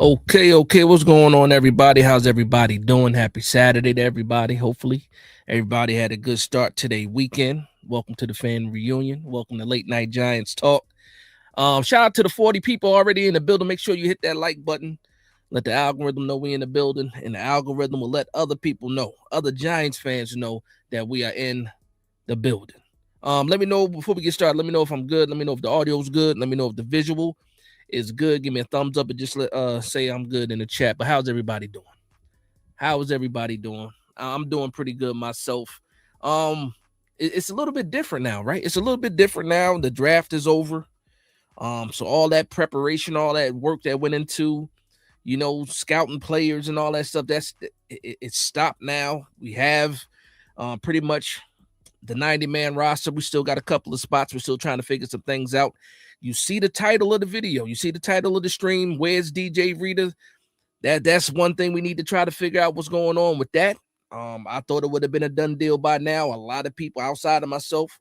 Okay. What's going on, everybody? How's everybody doing? Happy Saturday to everybody. Hopefully, everybody had a good start to their weekend. Welcome to the fan reunion. Welcome to Late Night Giants Talk. Shout out to the 40 people already in the building. Make sure you hit that like button. Let the algorithm know we in the building, and the algorithm will let other people know, other Giants fans know that we are in the building. Let me know before we get started. Let me know if I'm good. Let me know if the audio is good. Let me know if the visual is good. Give me a thumbs up and just say I'm good in the chat. But how's everybody doing? How is everybody doing? I'm doing pretty good myself. It's a little bit different now, right? It's a little bit different now. The draft is over. So all that preparation, all that work that went into, scouting players and all that stuff, it's stopped now. We have pretty much the 90-man roster. We still got a couple of spots. We're still trying to figure some things out. You see the title of the video. You see the title of the stream. Where's DJ Rita? That's one thing we need to try to figure out what's going on with that. I thought it would have been a done deal by now. A lot of people outside of myself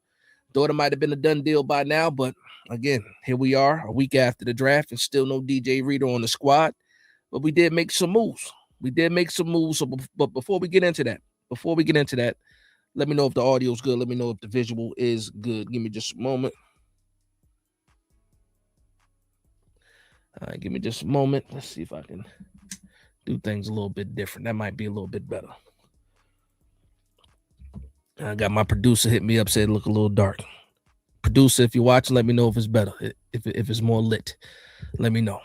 thought it might have been a done deal by now. But again, here we are a week after the draft and still no DJ Rita on the squad. But we did make some moves. So, but before we get into that, let me know if the audio is good. Let me know if the visual is good. Give me just a moment. All right, give me just a moment. Let's see if I can do things a little bit different. That might be a little bit better. I got my producer hit me up, said it look a little dark. Producer, if you're watching, let me know if it's better. If it's more lit, let me know.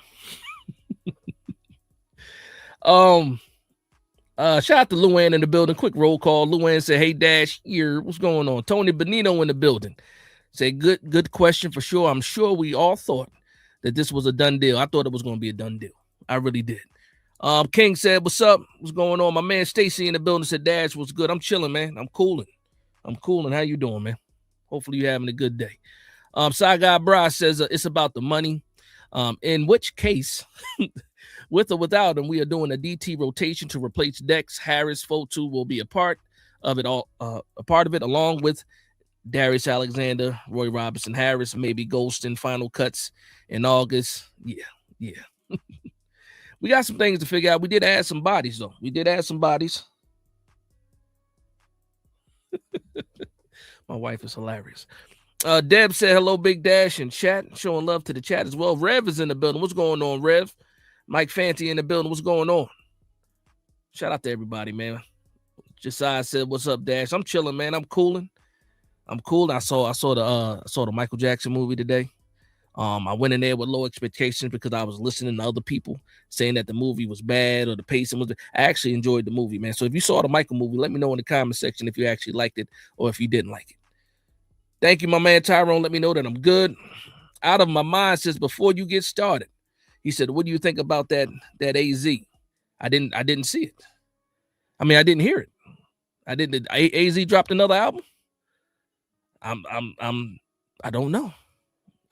Shout out to Luann in the building. Quick roll call. Luann said, "Hey Dash, here, what's going on?" Tony Benino in the building. Said, good question for sure. I'm sure we all thought that this was a done deal. I thought it was going to be a done deal. I really did. King said, "What's up? What's going on?" My man Stacy in the building said, "Dash, what's good?" I'm chilling, man. I'm cooling. How you doing, man? Hopefully you're having a good day. Saga Bra says it's about the money. In which case, with or without him, we are doing a DT rotation to replace Dex. Harris, Fotu will be a part of it along with Darius Alexander, Roy Robinson, Harris, maybe Golston, final cuts in August. Yeah. We got some things to figure out. We did add some bodies, though. My wife is hilarious. Deb said, "Hello, Big Dash," in chat, showing love to the chat as well. Rev is in the building. What's going on, Rev? Mike Fanti in the building. What's going on? Shout out to everybody, man. Josiah said, "What's up, Dash?" I'm chilling, man. I'm cooling. I saw the Michael Jackson movie today. I went in there with low expectations because I was listening to other people saying that the movie was bad or the pacing was. I actually enjoyed the movie, man. So if you saw the Michael movie, let me know in the comment section if you actually liked it or if you didn't like it. Thank you, my man Tyrone. Let me know that I'm good. Out of my mind says, before you get started, he said, "What do you think about that AZ?" I didn't see it. I mean, I didn't hear it. AZ dropped another album. I don't know.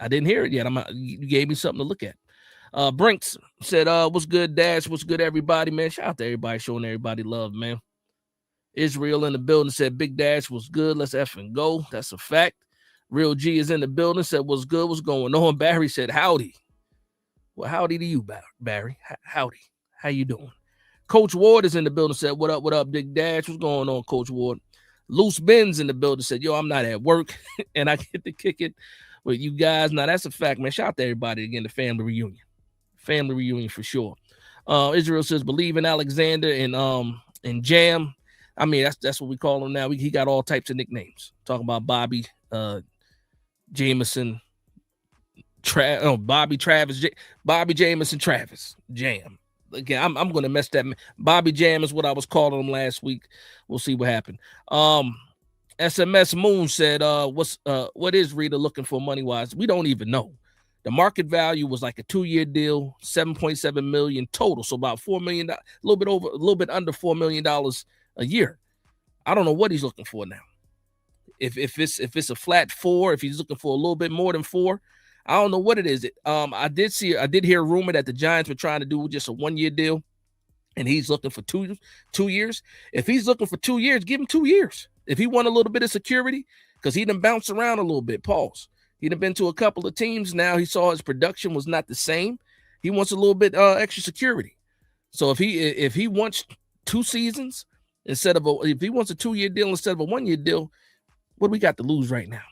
I didn't hear it yet. You gave me something to look at. Brinks said, "What's good, Dash? What's good, everybody, man?" Shout out to everybody showing everybody love, man. Israel in the building said, "Big Dash was good. Let's effing go." That's a fact. Real G is in the building, said, "What's good? What's going on?" Barry said, "Howdy." Well, howdy to you, Barry. Howdy. How you doing? Coach Ward is in the building, said, "What up, Big Dash? What's going on, Coach Ward?" Loose Ben's in the building, said, "Yo, I'm not at work and I get to kick it with you guys." Now, that's a fact, man. Shout out to everybody again, the family reunion. Family reunion for sure. Israel says, "Believe in Alexander and Jam." I mean, that's what we call him now. He got all types of nicknames. Talking about Bobby, Jameson, Bobby Travis, Bobby Jameson Travis, Jam. Again, I'm going to mess that. Bobby Jam is what I was calling him last week. We'll see what happened. SMS Moon said, what is Rita looking for money-wise? We don't even know. The market value was like a 2-year deal, $7.7 million total. So about $4 million, a little bit under $4 million a year. I don't know what he's looking for now. If it's a flat 4, if he's looking for a little bit more than 4, I don't know what it is. I did hear a rumor that the Giants were trying to do just a 1-year deal, and he's looking for two years. If he's looking for 2 years, give him 2 years. If he want a little bit of security, because he done bounced around a little bit. Pause. He done been to a couple of teams. Now he saw his production was not the same. He wants a little bit extra security. So if he wants 2 seasons instead of if he wants a 2-year deal instead of a 1-year deal, what do we got to lose right now?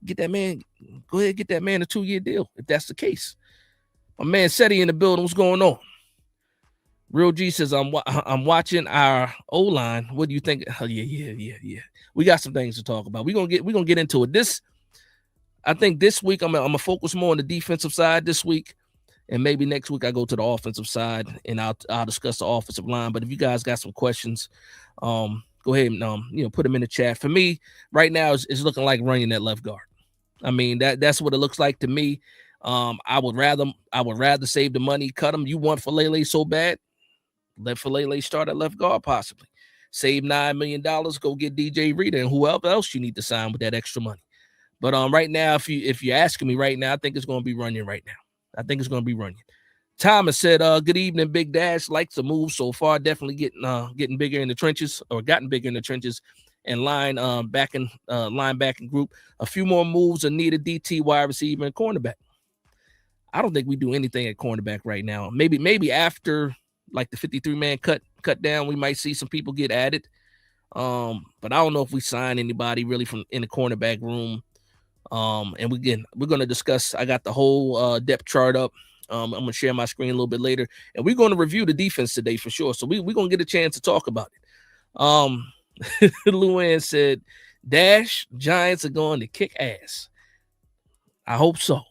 Get that man, go ahead, get that man a 2-year deal if that's the case. My man Seti in the building. What's going on? Real G says, I'm watching our O-line. What do you think? Oh, yeah. We got some things to talk about. We're gonna get into it. I think this week I'm gonna focus more on the defensive side this week, and maybe next week I go to the offensive side and I'll discuss the offensive line. But if you guys got some questions, go ahead and put them in the chat. For me, right now it's looking like running that left guard. I mean, that's what it looks like to me. I would rather save the money, cut him. You want Falele so bad, let Falele start at left guard possibly. Save $9 million, go get DJ Reader and whoever else you need to sign with that extra money. But right now, if you're asking me right now, I think it's going to be Runyon right now. I think it's going to be Runyon. Thomas said, good evening, Big Dash. Likes the move so far. Definitely getting bigger in the trenches, or gotten bigger in the trenches, and linebacking group. A few more moves are needed, DT, wide receiver, and cornerback. I don't think we do anything at cornerback right now. Maybe after like the 53-man cut down, we might see some people get added. But I don't know if we sign anybody really from in the cornerback room. And we're going to discuss. I got the whole depth chart up. I'm going to share my screen a little bit later, and we're going to review the defense today for sure. So we're going to get a chance to talk about it. Luann said, Dash, Giants are going to kick ass. I hope so.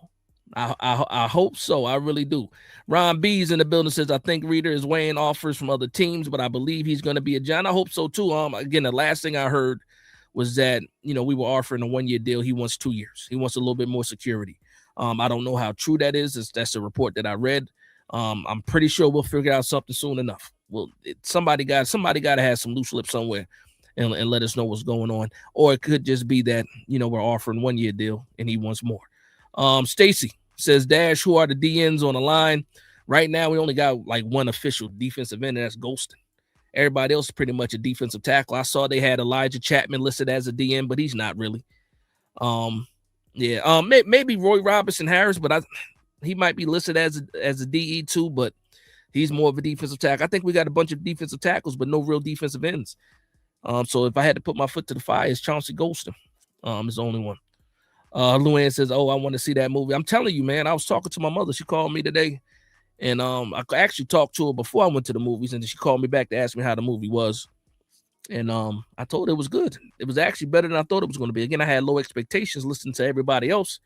I hope so. I really do. Ron B's in the building says, I think Reader is weighing offers from other teams, but I believe he's going to be a Giant. I hope so too. Again, the last thing I heard was that, we were offering a 1-year deal. He wants 2 years. He wants a little bit more security. I don't know how true that is. That's a report that I read. I'm pretty sure we'll figure out something soon enough. Well, somebody got to have some loose lips somewhere and let us know what's going on. Or it could just be that, we're offering 1-year deal and he wants more. Stacy says, Dash, who are the DNs on the line? Right now, we only got like one official defensive end, and that's Golston. Everybody else is pretty much a defensive tackle. I saw they had Elijah Chapman listed as a DN, but he's not really. Maybe Roy Robinson Harris, but he might be listed as a DE too, but he's more of a defensive tackle. I think we got a bunch of defensive tackles, but no real defensive ends. So if I had to put my foot to the fire, it's Chauncey Golston. Is the only one. Luann says, I want to see that movie. I'm telling you, man, I was talking to my mother. She called me today, and I actually talked to her before I went to the movies, and then she called me back to ask me how the movie was. And I told her it was good. It was actually better than I thought it was going to be. Again, I had low expectations listening to everybody else,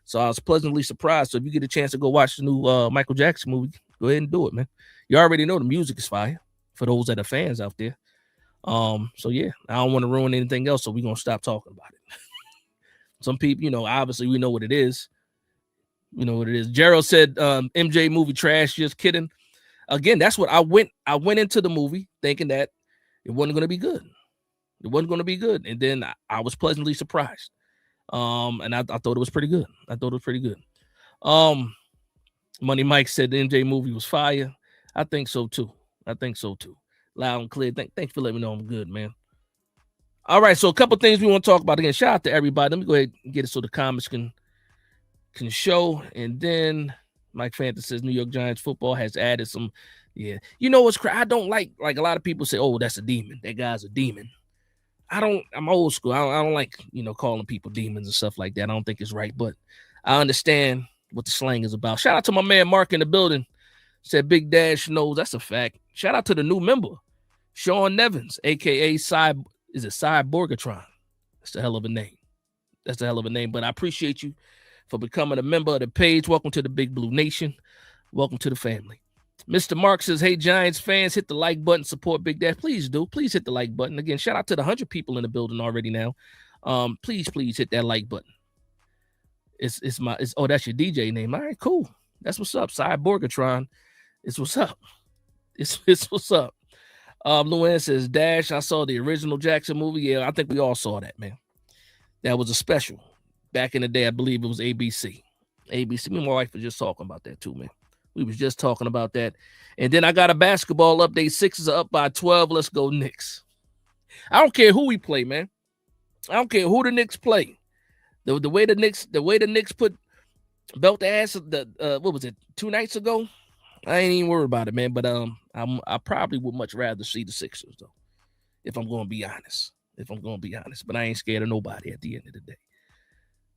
so I was pleasantly surprised. So if you get a chance to go watch the new Michael Jackson movie, go ahead and do it, man. You already know the music is fire for those that are fans out there. So yeah, I don't want to ruin anything else, so we're going to stop talking about it. Some people, obviously we know what it is. You know what it is. Gerald said, MJ movie trash, just kidding. Again, that's what I went into the movie thinking that it wasn't going to be good. It wasn't going to be good. And then I was pleasantly surprised. And I thought it was pretty good. Money Mike said the MJ movie was fire. I think so too. Loud and clear. Thanks for letting me know I'm good, man. All right, so a couple things we want to talk about. Again, shout out to everybody. Let me go ahead and get it so the comments can show. And then Mike Fanta says New York Giants football has added some. Yeah, what's crazy? I don't like a lot of people say, oh, that's a demon. That guy's a demon. I'm old school. I don't like, calling people demons and stuff like that. I don't think it's right, but I understand what the slang is about. Shout out to my man Mark in the building. Said Big Dash knows. That's a fact. Shout out to the new member, Sean Nevins, a.k.a. Cyborgatron. That's a hell of a name. But I appreciate you for becoming a member of the page. Welcome to the Big Blue Nation. Welcome to the family. Mr. Mark says, hey, Giants fans, hit the like button, support Big Dash. Please do. Please hit the like button. Again, shout out to the 100 people in the building already now. Please hit that like button. That's your DJ name. All right, cool. That's what's up. Cyborgatron. It's what's up. It's what's up. Luann says, Dash, I saw the original Jackson movie. Yeah, I think we all saw that, man. That was a special. Back in the day, I believe it was ABC. Me and my wife were just talking about that too, man. We was just talking about that. And then I got a basketball update. Sixers are up by 12. Let's go Knicks. I don't care who we play, man. I don't care who the Knicks play. The way the Knicks put belt ass, what was it, 2 nights ago? I ain't even worried about it, man. But I probably would much rather see the Sixers though, if I'm going to be honest. But I ain't scared of nobody at the end of the day.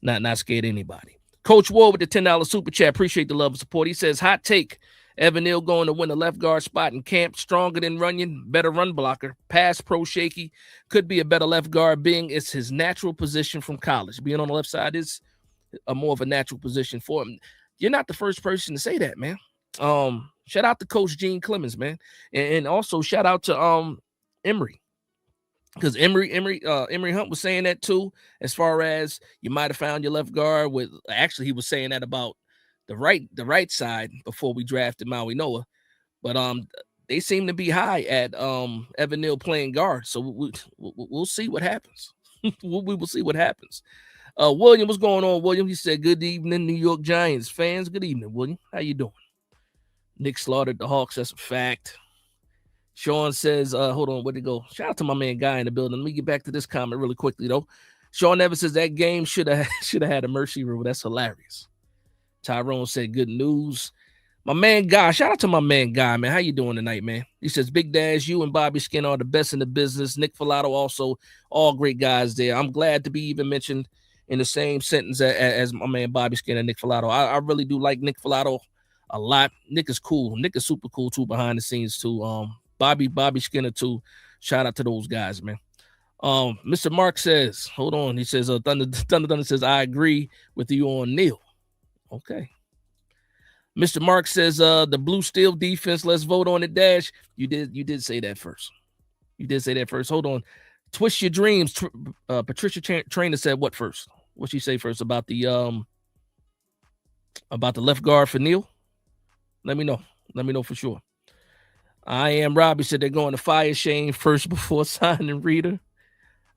Not scared of anybody. Coach Ward with the $10 super chat. Appreciate the love and support. He says, hot take. Evan Neal going to win the left guard spot in camp. Stronger than Runyon. Better run blocker. Pass pro shaky. Could be a better left guard, being it's his natural position from college. Being on the left side is a more of a natural position for him. You're not the first person to say that, man. Shout out to Coach Gene Clemens, man. And also shout out to Emory. Because Emory Hunt was saying that too, as far as you might have found your left guard with. Actually, he was saying that about the right side before we drafted Maui Noah, but they seem to be high at Evan Neal playing guard. So we'll see what happens. we will see what happens. William, what's going on, William? He said, "Good evening, New York Giants fans. Good evening, William. How you doing?" Nick slaughtered the Hawks. That's a fact. Sean says, hold on, where'd it go? Shout out to my man Guy in the building. Let me get back to this comment really quickly, though. Sean Evans says that game should have had a mercy rule. That's hilarious. Tyrone said, good news. My man Guy, shout out to my man Guy, man. How you doing tonight, man? He says, Big Dash, you and Bobby Skin are the best in the business. Nick Filato also, all great guys there. I'm glad to be even mentioned in the same sentence as my man Bobby Skin and Nick Filato. I really do like Nick Filato a lot. Nick is cool. Nick is super cool, too, behind the scenes, too. Bobby Skinner too. Shout out to those guys, man. Mr. Mark says, hold on. He says, Thunder says, I agree with you on Neal. Okay. Mr. Mark says, the Blue Steel defense. Let's vote on it. Dash. You did say that first. Hold on. Twist your dreams. Patricia Trainer said what first? What she say first about the left guard for Neal? Let me know for sure. I am Robbie said they're going to fire Shane first before signing Reader.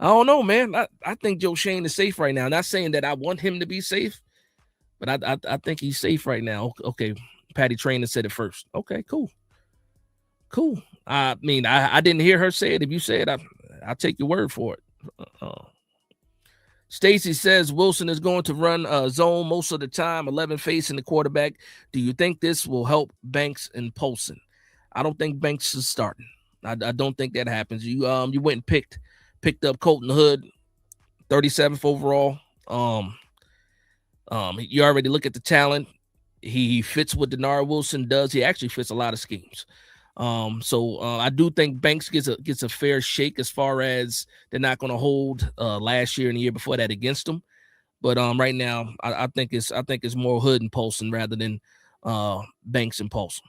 I don't know, man. I think Joe Shane is safe right now. Not saying that I want him to be safe, but I think he's safe right now. Okay, Patty Trainer said it first. Okay, cool. I mean, I didn't hear her say it. If you say it, I'll take your word for it. Stacy says Wilson is going to run zone most of the time, 11 facing the quarterback. Do you think this will help Banks and Polson? I don't think Banks is starting. I don't think that happens. You went and picked up Colton Hood, 37th overall. You already look at the talent. He fits what Denard Wilson does. He actually fits a lot of schemes. So I do think Banks gets a fair shake as far as they're not going to hold last year and the year before that against them. But right now, I think it's more Hood and Polson rather than Banks and Polson.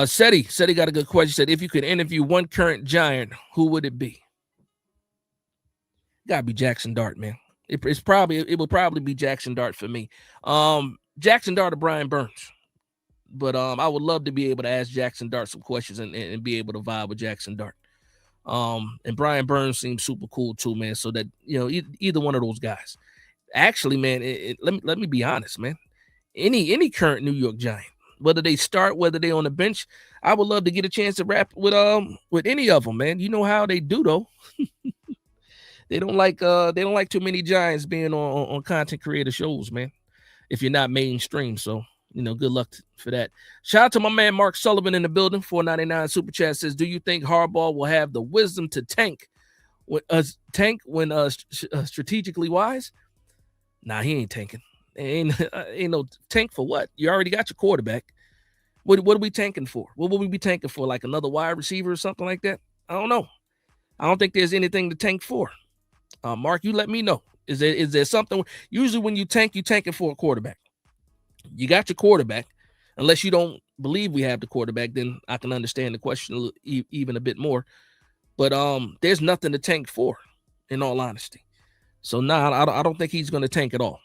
Seti got a good question. He said, if you could interview one current Giant, who would it be? Gotta be Jackson Dart, man. It will probably be Jackson Dart for me. Jackson Dart or Brian Burns. But I would love to be able to ask Jackson Dart some questions and be able to vibe with Jackson Dart. And Brian Burns seems super cool too, man. So that, either one of those guys. Actually, man, let me be honest, man. Any current New York Giant, whether they start, whether they on the bench, I would love to get a chance to rap with any of them, man. You know how they do though. They don't like too many Giants being on content creator shows, man. If you're not mainstream, so good luck for that. Shout out to my man Mark Sullivan in the building. $4.99 super chat says, "Do you think Harbaugh will have the wisdom to tank when strategically wise?" Nah, he ain't tanking. Ain't no tank for what? You already got your quarterback. What are we tanking for? What will we be tanking for? Like another wide receiver or something like that? I don't know. I don't think there's anything to tank for. Mark, you let me know. Is there something? Usually when you tank, you're tanking for a quarterback. You got your quarterback. Unless you don't believe we have the quarterback, then I can understand the question even a bit more. But there's nothing to tank for, in all honesty. So I don't think he's going to tank at all.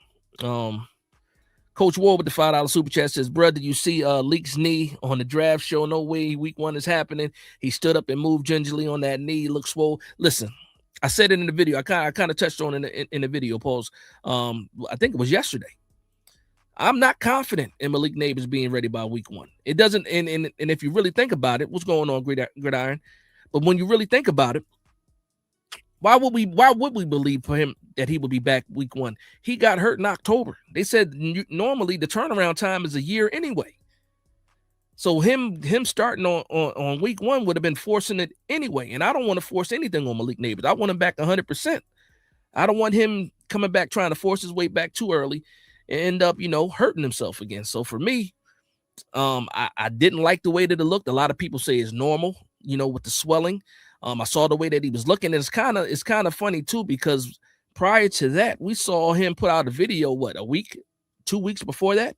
Coach Ward with the $5 super chat says, "Bro, did you see Leak's knee on the draft show? No way week 1 is happening. He stood up and moved gingerly on that knee. Looks swole." Listen, I said it in the video. I kind of touched on it in the video pause. I think it was yesterday. I'm not confident in Malik Nabers being ready by week 1. It doesn't, and if you really think about it, what's going on, Gridiron? But when you really think about it, Why would we believe for him that he would be back week 1? He got hurt in October. They said normally the turnaround time is a year anyway. So him starting on week 1 would have been forcing it anyway. And I don't want to force anything on Malik Nabers. I want him back 100%. I don't want him coming back trying to force his way back too early and end up, hurting himself again. So for me, I didn't like the way that it looked. A lot of people say it's normal, with the swelling. I saw the way that he was looking. And it's kind of funny too, because prior to that, we saw him put out a video, a week, 2 weeks before that.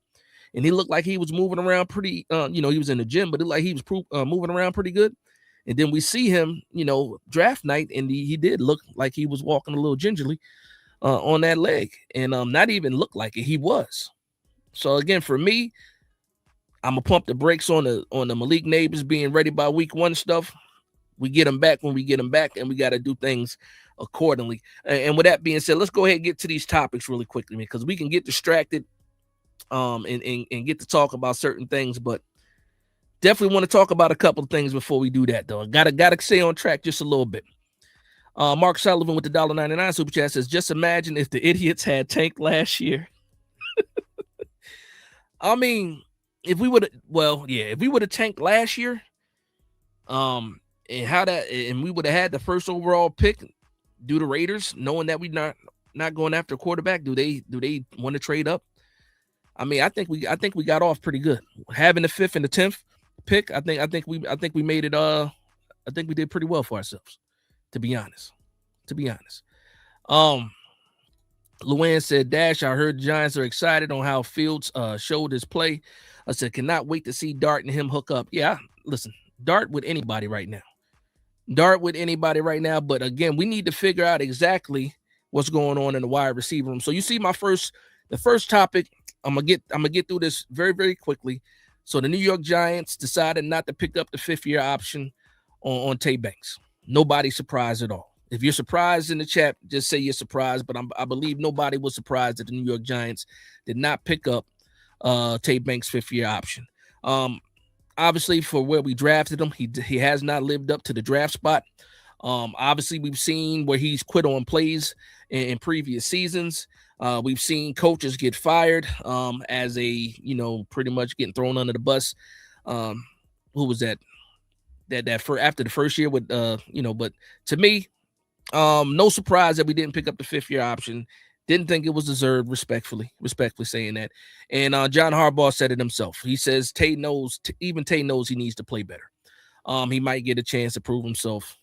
And he looked like he was moving around pretty, he was in the gym, but it looked like he was moving around pretty good. And then we see him, draft night, and he did look like he was walking a little gingerly on that leg, and not even look like it. He was. So again, for me, I'm gonna pump the brakes on the Malik Nabers being ready by week 1 stuff. We get him back when we get him back, and we got to do things accordingly. And with that being said, let's go ahead and get to these topics really quickly, because we can get distracted and get to talk about certain things, but definitely want to talk about a couple of things before we do that, though. Gotta stay on track just a little bit. Mark Sullivan with the $1.99 super chat says, just imagine if the idiots had tanked last year. I mean, if we would have tanked last year, and we would have had the first overall pick, do the Raiders, knowing that we not going after a quarterback, do they want to trade up? I mean, I think we got off pretty good. Having the 5th and the 10th pick, I think we made it. I think we did pretty well for ourselves, to be honest. Luann said, Dash, I heard the Giants are excited on how Fields showed his play. I said, cannot wait to see Dart and him hook up. Yeah, listen, Dart with anybody right now. But again, we need to figure out exactly what's going on in the wide receiver room. So you see the first topic, I'm gonna get through this very, very quickly. So the New York Giants decided not to pick up the 5th-year option on Tay Banks. Nobody's surprised at all. If you're surprised in the chat, just say you're surprised. But I believe nobody was surprised that the New York Giants did not pick up Tay Banks' 5th-year option. Obviously, for where we drafted him, he has not lived up to the draft spot. Obviously, we've seen where he's quit on plays in previous seasons. We've seen coaches get fired as pretty much getting thrown under the bus. Who was that? That for after the first year with but to me, no surprise that we didn't pick up the 5th-year option. Didn't think it was deserved, respectfully saying that. And John Harbaugh said it himself. He says Tay knows he needs to play better. He might get a chance to prove himself,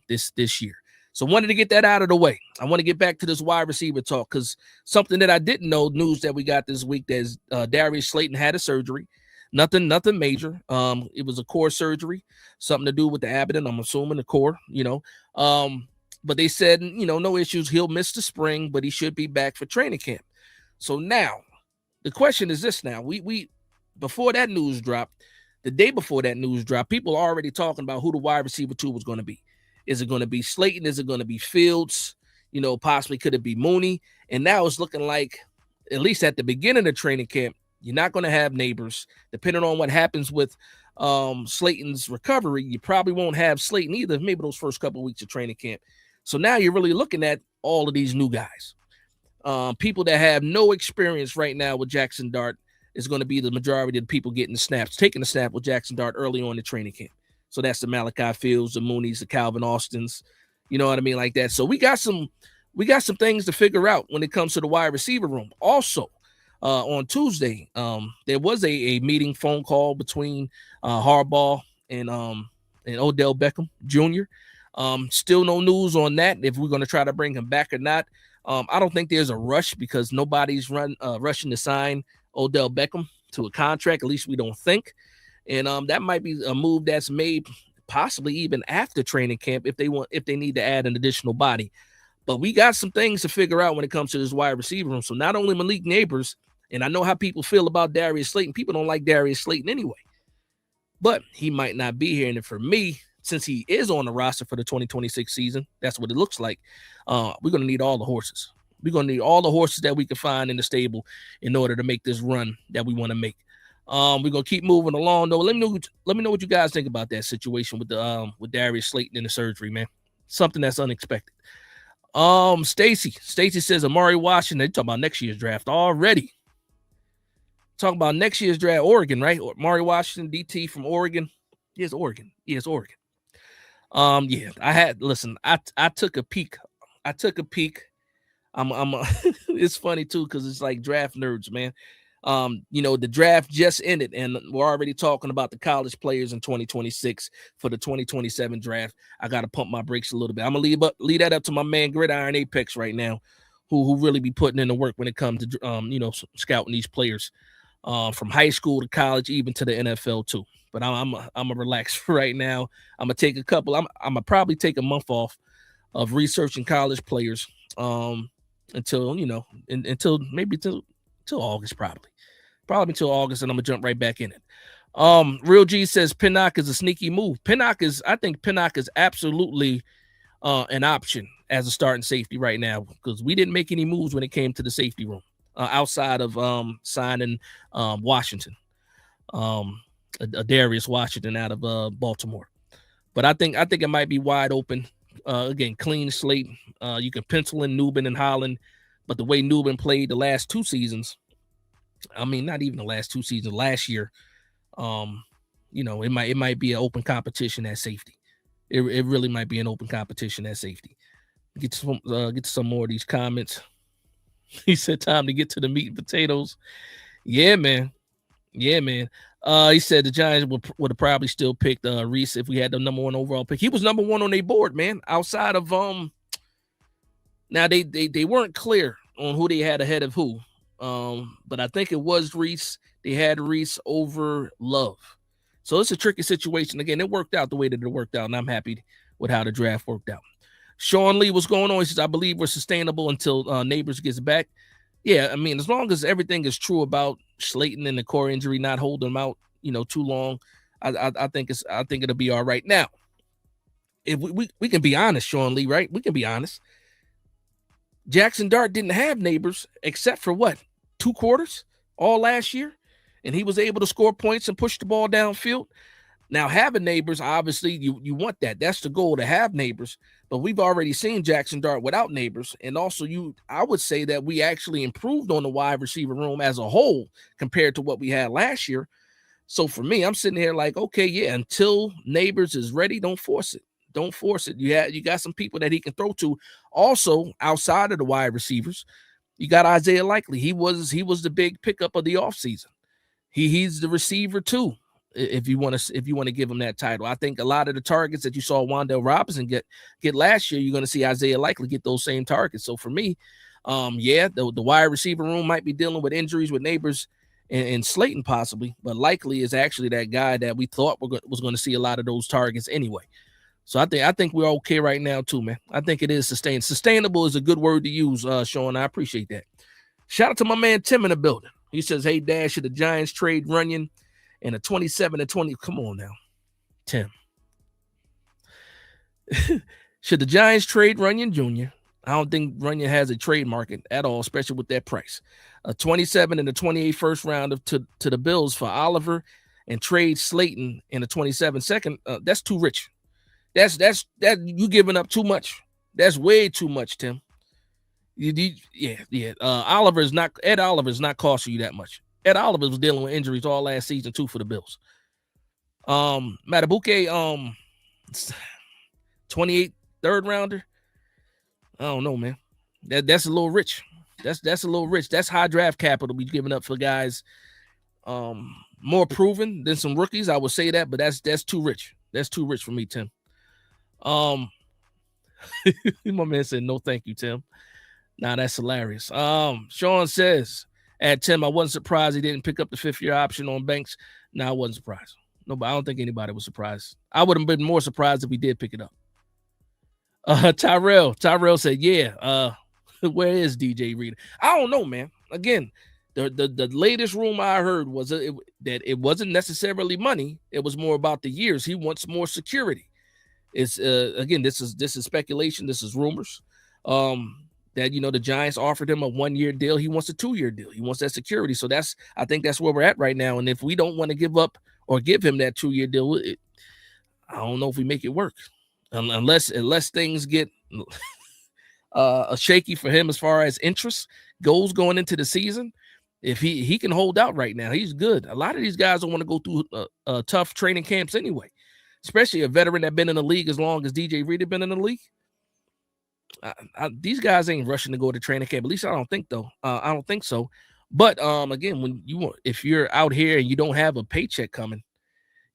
this year. So wanted to get that out of the way. I want to get back to this wide receiver talk, because something that I didn't know, news that we got this week, that Darius Slayton had a surgery. Nothing major. It was a core surgery, something to do with the abdomen. I'm assuming the core, but they said, no issues. He'll miss the spring, but he should be back for training camp. So now the question is this: now we before that news dropped, the day before that news dropped, people are already talking about who the wide receiver 2 was going to be. Is it going to be Slayton? Is it going to be Fields? Possibly could it be Mooney? And now it's looking like, at least at the beginning of training camp, you're not going to have Nabers. Depending on what happens with Slayton's recovery, you probably won't have Slayton either, maybe those first couple of weeks of training camp. So now you're really looking at all of these new guys. People that have no experience right now with Jackson Dart is going to be the majority of the people taking the snap with Jackson Dart early on in training camp. So that's the Malachi Fields, the Moonies, the Calvin Austins, you know what I mean, like that. So we got some things to figure out when it comes to the wide receiver room. Also, on Tuesday, there was a meeting phone call between Harbaugh and Odell Beckham Jr. Still no news on that, if we're going to try to bring him back or not. I don't think there's a rush, because nobody's rushing to sign Odell Beckham to a contract. At least we don't think. And that might be a move that's made possibly even after training camp if they need to add an additional body. But we got some things to figure out when it comes to this wide receiver room. So not only Malik Nabers, and I know how people feel about Darius Slayton. People don't like Darius Slayton anyway. But he might not be here. And for me, since he is on the roster for the 2026 season, that's what it looks like. We're going to need all the horses. We're going to need all the horses that we can find in the stable in order to make this run that we want to make. We're going to keep moving along, though. Let me know what you guys think about that situation with Darius Slayton and the surgery, man. Something that's unexpected. Stacy says Amari Washington. They talking about next year's draft already. Talking about next year's draft, Oregon, right? Amari Washington, DT from Oregon. Yes, Oregon. Yes, Oregon. Yeah, I took a peek. It's funny too because it's like draft nerds, man. The draft just ended, and we're already talking about the college players in 2026 for the 2027 draft. I got to pump my brakes a little bit. I'm gonna leave that up to my man Gridiron Apex right now, who really be putting in the work when it comes to scouting these players, from high school to college, even to the NFL too. But I'm a relax right now. I'm gonna take I'm gonna probably take a month off of researching college players, until August, probably until August, and I'm gonna jump right back in it. Real G says Pinnock is a sneaky move. I think Pinnock is absolutely an option as a starting safety right now, because we didn't make any moves when it came to the safety room, outside of signing Washington, Darius Washington out of Baltimore. But I think it might be wide open. Again, clean slate. You can pencil in Nubin and Holland, but the way Nubin played the last two seasons, I mean, not even the last two seasons, last year, it might be an open competition at safety. It really might be an open competition at safety. Get to some more of these comments. He said, time to get to the meat and potatoes. Yeah, man. He said the Giants would have probably still picked Reese if we had the number 1 overall pick. He was number 1 on their board, man. Outside of now they weren't clear on who they had ahead of who. But I think it was Reese. They had Reese over Love. So it's a tricky situation. Again, it worked out the way that it worked out, and I'm happy with how the draft worked out. Sean Lee, what's going on? He says, I believe we're sustainable until Nabers gets back. Yeah, I mean, as long as everything is true about Slayton and the core injury not holding him out, too long, I think it'll be all right. Now, if we can be honest, Sean Lee, right? We can be honest. Jackson Dart didn't have Nabers except for what? 2 quarters all last year, and he was able to score points and push the ball downfield. Now, having Nabers, obviously, you want that. That's the goal, to have Nabers. But we've already seen Jackson Dart without Nabers. And also, I would say that we actually improved on the wide receiver room as a whole compared to what we had last year. So for me, I'm sitting here like, okay, yeah, until Nabers is ready, don't force it. Don't force it. You got some people that he can throw to. Also, outside of the wide receivers, you got Isaiah Likely. He was the big pickup of the offseason. He's the receiver too. If you want to give him that title, I think a lot of the targets that you saw Wan'Dale Robinson get last year, you're going to see Isaiah Likely get those same targets. So for me, the wide receiver room might be dealing with injuries with Nabers and Slayton possibly, but Likely is actually that guy that we thought was going to see a lot of those targets anyway. So I think we're okay right now too, man. I think it is sustained. Sustainable is a good word to use, Sean. I appreciate that. Shout out to my man Tim in the building. He says, "Hey, Dash, should the Giants trade Runyon and a 27-20?" Come on now, Tim. Should the Giants trade Runyon Jr.? I don't think Runyon has a trade market at all, especially with that price. A 27 and a 28 first round to the Bills for Oliver, and trade Slayton in a 27 second. That's too rich. That's you giving up too much. That's way too much, Tim. Ed Oliver's not costing you that much. Ed Oliver was dealing with injuries all last season too for the Bills. Matabuke, 28 third rounder. I don't know, man. That's a little rich. That's a little rich. That's high draft capital be giving up for guys more proven than some rookies. I would say that, but that's too rich. That's too rich for me, Tim. My man said no thank you, Tim. Nah, that's hilarious. Sean says, at Tim, I wasn't surprised he didn't pick up the 5th-year option on Banks. No, I wasn't surprised. No, but I don't think anybody was surprised. I would have been more surprised if we did pick it up. Tyrell said, yeah, where is DJ Reader? I don't know, man. Again, the latest rumor I heard was that it wasn't necessarily money. It was more about the years. He wants more security. It's again, this is speculation. This is rumors. That the Giants offered him a 1-year deal. He wants a 2-year deal. He wants that security. So I think that's where we're at right now. And if we don't want to give up or give him that 2-year deal, I don't know if we make it work. Unless things get a shaky for him as far as interest goes going into the season. If he can hold out right now, he's good. A lot of these guys don't want to go through tough training camps anyway, especially a veteran that been in the league as long as DJ Reed had been in the league. These guys ain't rushing to go to training camp. At least I don't think though. I don't think so. But again, if you're out here and you don't have a paycheck coming,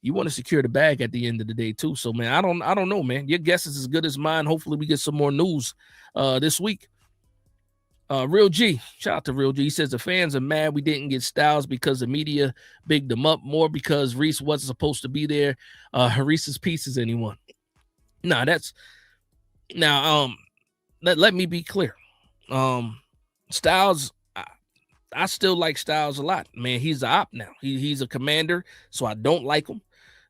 you want to secure the bag at the end of the day too. So man, I don't know, man. Your guess is as good as mine. Hopefully we get some more news this week. Real G, shout out to Real G. He says the fans are mad we didn't get Styles because the media bigged them up more because Reese wasn't supposed to be there. Reese's Pieces, anyone? Nah, that's now. Let me be clear. Styles, I still like Styles a lot. Man, he's an op now. He's a commander, so I don't like him.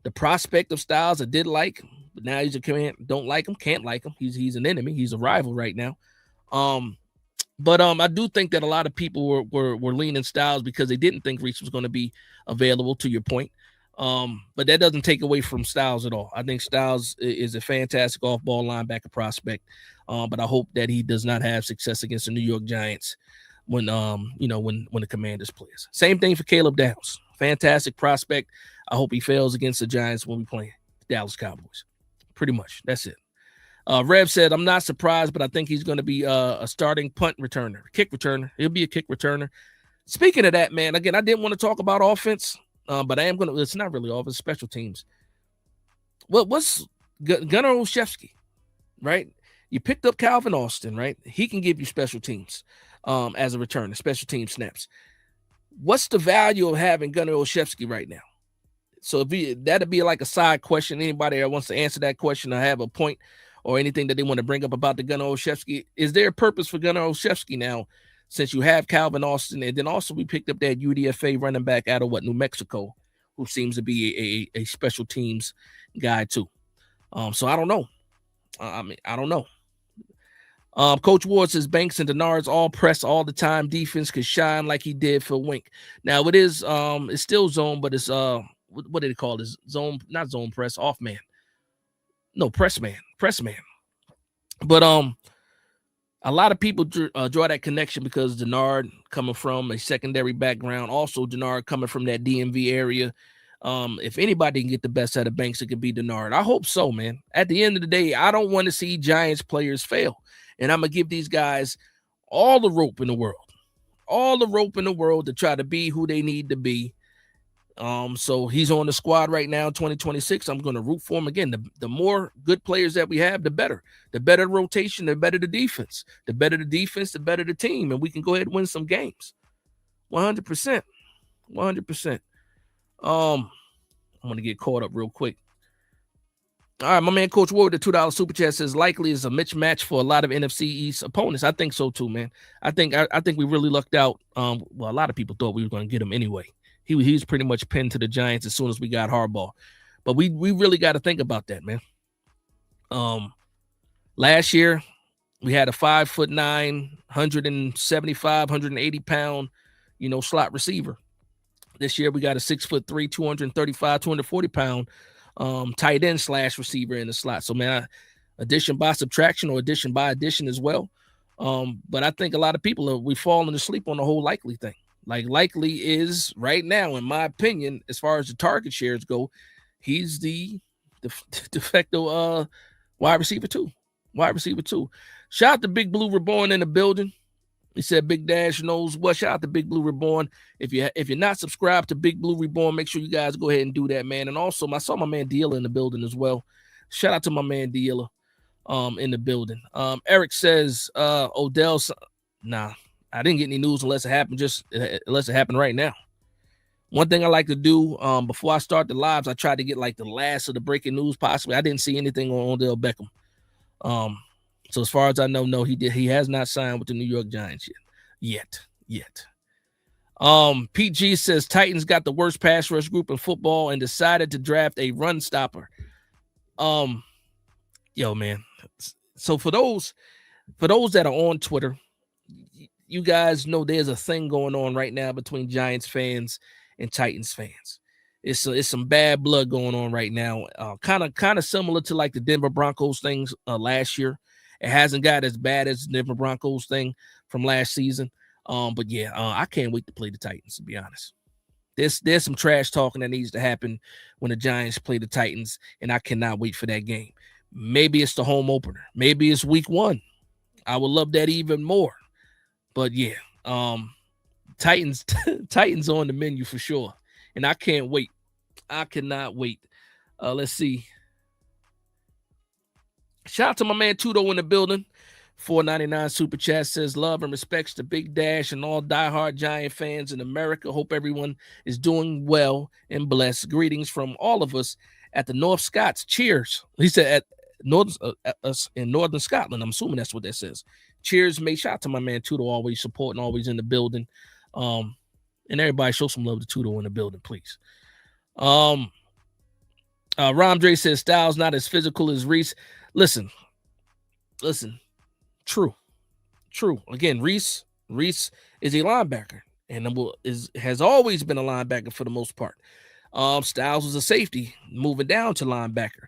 The prospect of Styles, I did like, but now he's a commander. Don't like him, can't like him. He's an enemy. He's a rival right now. But I do think that a lot of people were leaning Styles because they didn't think Reese was going to be available, to your point. But that doesn't take away from Styles at all. I think Styles is a fantastic off-ball linebacker prospect. But I hope that he does not have success against the New York Giants when the Commanders plays. Same thing for Caleb Downs. Fantastic prospect. I hope he fails against the Giants when we play Dallas Cowboys. Pretty much. That's it. Rev said, I'm not surprised, but I think he's going to be a starting punt returner, kick returner. He'll be a kick returner. Speaking of that, man, again, I didn't want to talk about offense, but I am going to. It's not really offense, special teams. What's Gunnar Olszewski, right? You picked up Calvin Austin, right? He can give you special teams as a returner, special team snaps. What's the value of having Gunnar Olszewski right now? So that'd be like a side question. Anybody that wants to answer that question or have a point or anything that they want to bring up about the Gunnar Olszewski, is there a purpose for Gunnar Olszewski now since you have Calvin Austin? And then also we picked up that UDFA running back out of New Mexico, who seems to be a special teams guy too. So I don't know. I don't know. Coach Ward says Banks and Denard's all press all the time. Defense could shine like he did for Wink. Now it is it's still zone, but it's what did it call this? Zone, not zone press, off man. No, press man. But a lot of people draw that connection because Denard coming from a secondary background, also Denard coming from that DMV area. If anybody can get the best out of Banks, it could be Denard. I hope so, man. At the end of the day, I don't want to see Giants players fail. And I'm going to give these guys all the rope in the world to try to be who they need to be. So he's on the squad right now, 2026. I'm going to root for him again. The more good players that we have, the better. The better rotation, the better the defense. The better the defense, the better the team. And we can go ahead and win some games. 100%. 100%. I'm going to get caught up real quick. All right, my man, Coach Ward, the $2 super chat says likely is a mismatch for a lot of NFC East opponents. I think so too, man. I think we really lucked out. Well, a lot of people thought we were going to get him anyway. He's pretty much pinned to the Giants as soon as we got Harbaugh. But we really got to think about that, man. Last year we had a 5'9", 175, 180 pound, slot receiver. This year we got a 6'3", 235, 240 pound tight end / receiver in the slot. So man, addition by subtraction or addition by addition as well. But I think a lot of people we falling asleep on the whole Likely thing. Like Likely is right now, in my opinion, as far as the target shares go, he's the de facto wide receiver too. Shout out to Big Blue Reborn in the building. He said Big Dash knows what. Shout out to Big Blue Reborn. If you're not subscribed to Big Blue Reborn, make sure you guys go ahead and do that, man. And also, I saw my man Dealer in the building as well. Shout out to my man Dealer in the building. Eric says Odell. Nah, I didn't get any news unless it happened right now. One thing I like to do before I start the lives, I try to get like the last of the breaking news possibly. I didn't see anything on Odell Beckham. So as far as I know, no, he has not signed with the New York Giants yet. PG says Titans got the worst pass rush group in football and decided to draft a run stopper. Yo, man. So for those that are on Twitter, you guys know there's a thing going on right now between Giants fans and Titans fans. It's some bad blood going on right now. Kind of similar to like the Denver Broncos things last year. It hasn't got as bad as the Denver Broncos thing from last season. But yeah, I can't wait to play the Titans, to be honest. There's some trash talking that needs to happen when the Giants play the Titans, and I cannot wait for that game. Maybe it's the home opener. Maybe it's week 1. I would love that even more. But yeah, Titans on the menu for sure. And I can't wait. I cannot wait. Let's see. Shout out to my man Tudo in the building. 499 Super Chat says, love and respects to Big Dash and all diehard Giant fans in America. Hope everyone is doing well and blessed. Greetings from all of us at the North Scots. Cheers. He said at us in Northern Scotland. I'm assuming that's what that says. Cheers, mate. Shout out to my man Tudo, always supporting, always in the building. And everybody show some love to Tudo in the building, please. Ramdre says Styles not as physical as Reese. Listen. True. Again, Reese is a linebacker and has always been a linebacker for the most part. Styles was a safety, moving down to linebacker.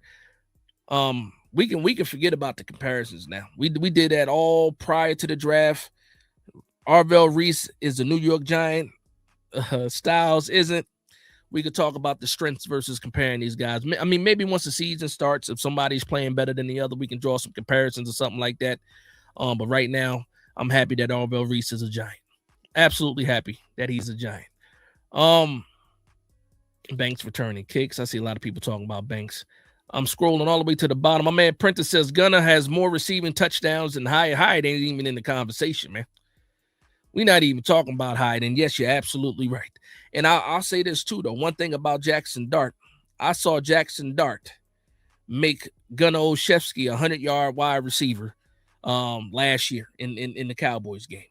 We can forget about the comparisons now. We did that all prior to the draft. Arvell Reese is a New York Giant. Styles isn't. We could talk about the strengths versus comparing these guys. I mean, maybe once the season starts, if somebody's playing better than the other, we can draw some comparisons or something like that. But right now, I'm happy that Arvell Reese is a Giant. Absolutely happy that he's a Giant. Banks returning kicks. I see a lot of people talking about Banks. I'm scrolling all the way to the bottom. My man Prentice says Gunner has more receiving touchdowns than Hyatt. Hyatt ain't even in the conversation, man. We're not even talking about Hyatt. And yes, you're absolutely right. And I'll say this too, though. One thing about Jackson Dart, I saw Jackson Dart make Gunnar Olszewski a 100-yard wide receiver last year in the Cowboys game.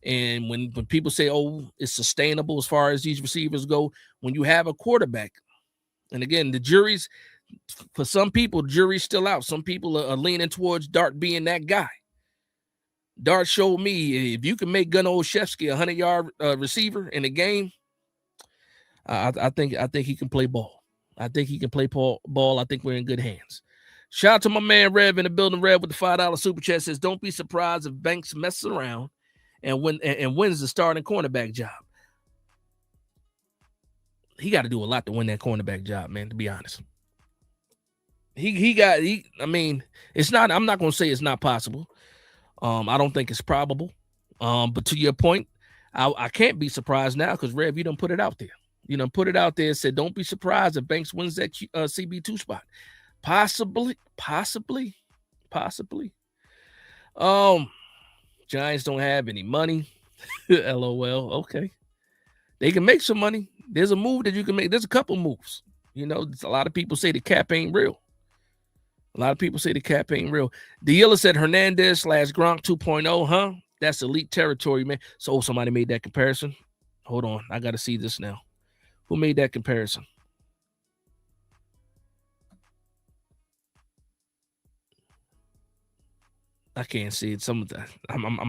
And when people say, oh, it's sustainable as far as these receivers go, when you have a quarterback, and again, the jury's, for some people, the jury's still out. Some people are leaning towards Dart being that guy. Dart showed me if you can make Gunnar Olszewski a 100-yard receiver in a game, I think he can play ball. I think he can play ball. I think we're in good hands. Shout out to my man Rev in the building. Rev with the $5 super chat says, don't be surprised if Banks messes around and wins the starting cornerback job. He got to do a lot to win that cornerback job, man, to be honest. I mean, it's not, I'm not going to say it's not possible. I don't think it's probable. But to your point, I can't be surprised now because Rev, you done put it out there. You done put it out there and said, don't be surprised if Banks wins that CB2 spot. Possibly. Giants don't have any money. LOL. Okay. They can make some money. There's a move that you can make. There's a couple moves. You know, a lot of people say the cap ain't real. Dealer said Hernandez / Gronk 2.0, huh? That's elite territory, man. So somebody made that comparison. Hold on. I got to see this now. Who made that comparison? I can't see it. I'm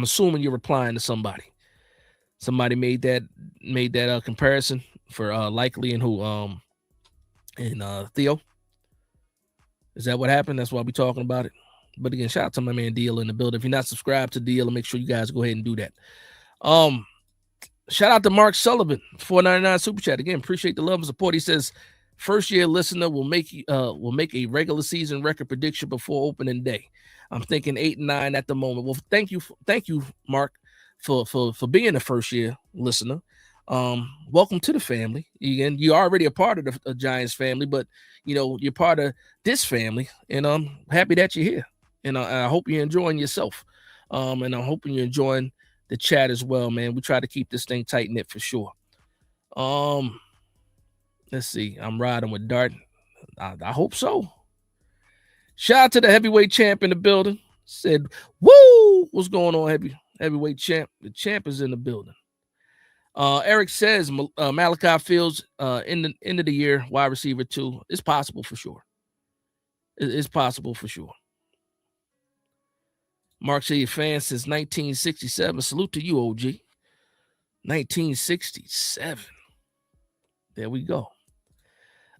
assuming you're replying to somebody. Somebody made that comparison for Likely and who and Theo. Is that what happened? That's why we're talking about it. But again, shout out to my man Deal in the building. If you're not subscribed to Deal, make sure you guys go ahead and do that. Shout out to Mark Sullivan, $4.99 super chat. Again, appreciate the love and support. He says, first year listener will make a regular season record prediction before opening day. I'm thinking 8-9 at the moment. Well, thank you, Mark, for being a first year listener. Welcome to the family. Again, you're already a part of the Giants family, but you know you're part of this family, and I'm happy that you're here. And I hope you're enjoying yourself. And I'm hoping you're enjoying the chat as well, man. We try to keep this thing tight knit for sure. Let's see. I'm riding with Dart. I hope so. Shout out to the heavyweight champ in the building. Said, woo! What's going on, heavyweight champ? The champ is in the building. Eric says Malachi Fields in the end of the year, wide receiver 2. It's possible for sure. It's possible for sure. Mark said, fan since 1967. Salute to you, OG. 1967. There we go.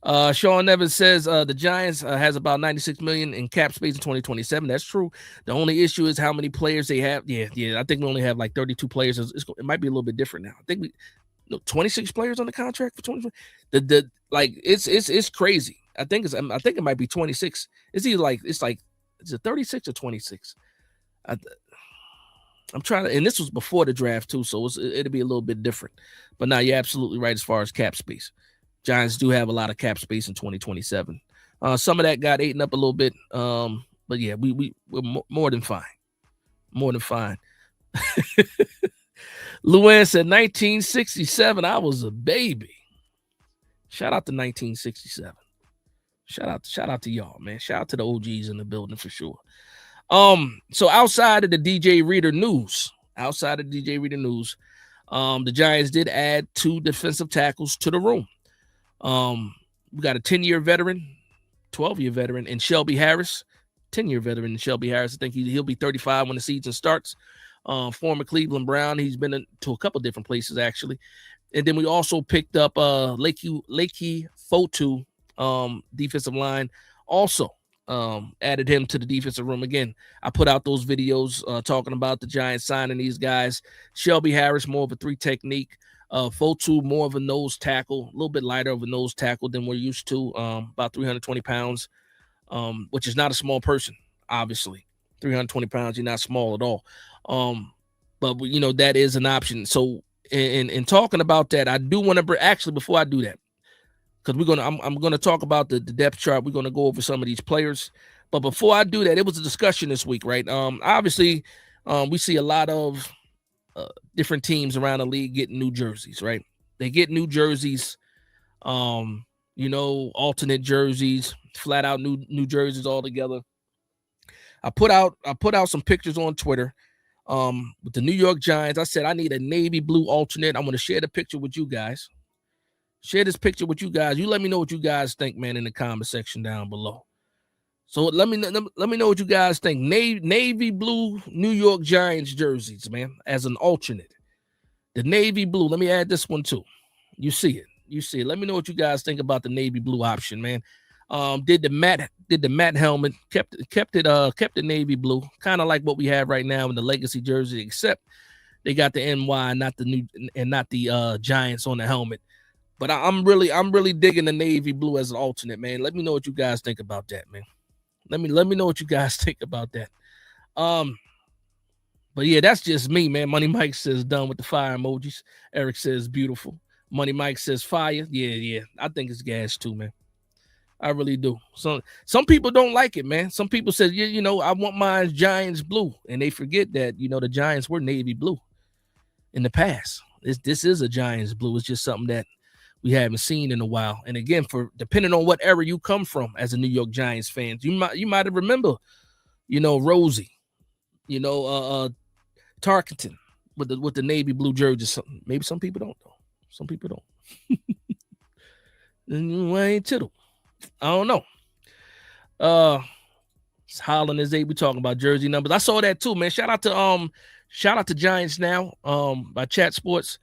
Sean Evans says the Giants has about 96 million in cap space in 2027. That's true. The only issue is how many players they have. Yeah. I think we only have like 32 players. It might be a little bit different now. I think 26 players on the contract for 2020. The like it's crazy. I think it might be 26. It's either like is it 36 or 26? I'm trying to, and this was before the draft too, so it'll be a little bit different. But now you're absolutely right as far as cap space. Giants do have a lot of cap space in 2027. Some of that got eaten up a little bit, but yeah, we're more than fine. More than fine. Luann said 1967. I was a baby. Shout out to 1967. Shout out to y'all, man. Shout out to the OGs in the building for sure. So outside of the DJ Reader news, the Giants did add 2 defensive tackles to the room. We got a 10-year veteran, 12-year veteran, and Shelby Harris, 10-year veteran, and Shelby Harris. I think he'll be 35 when the season starts. Former Cleveland Brown. He's been to a couple different places actually. And then we also picked up Lakey Fotu, defensive line. Also added him to the defensive room. Again, I put out those videos talking about the Giants signing these guys. Shelby Harris, more of a 3 technique. Fotu, more of a nose tackle, a little bit lighter of a nose tackle than we're used to, about 320 pounds, which is not a small person, obviously. 320 pounds, you're not small at all. But that is an option. So in talking about that, I do want to actually, before I do that, because I'm gonna talk about the depth chart. We're gonna go over some of these players, but before I do that, it was a discussion this week, right? Obviously, we see a lot of different teams around the league getting new jerseys, right? They get new jerseys, alternate jerseys, flat out new jerseys altogether. I put out some pictures on Twitter with the New York Giants. I said I need a navy blue alternate. I'm going to share the picture with you guys. Share this picture with you guys. You let me know what you guys think, man, in the comment section down below. So let me know what you guys think. Navy blue New York Giants jerseys, man, as an alternate. The navy blue. Let me add this one too. You see it. Let me know what you guys think about the navy blue option, man. Did the matte helmet, kept it navy blue, kind of like what we have right now in the legacy jersey, except they got the NY, not the Giants on the helmet. But I'm really digging the navy blue as an alternate, man. Let me know what you guys think about that, man. Let me know what you guys think about that. But yeah, that's just me, man. Money Mike says done with the fire emojis. Eric says beautiful. Money Mike says fire. Yeah. I think it's gas too, man. I really do. So some people don't like it, man. Some people say, I want mine Giants blue, and they forget that the Giants were navy blue in the past. This is a Giants blue. It's just something that we haven't seen in a while. And again, for depending on what era you come from as a New York Giants fan, you might have remember, Rosie, Tarkenton with the navy blue jersey. Maybe some people don't though. Some people don't. Wayne Tittle. I don't know. Holland is 8. We talking about jersey numbers. I saw that too, man. Shout out to Giants Now by Chat Sports.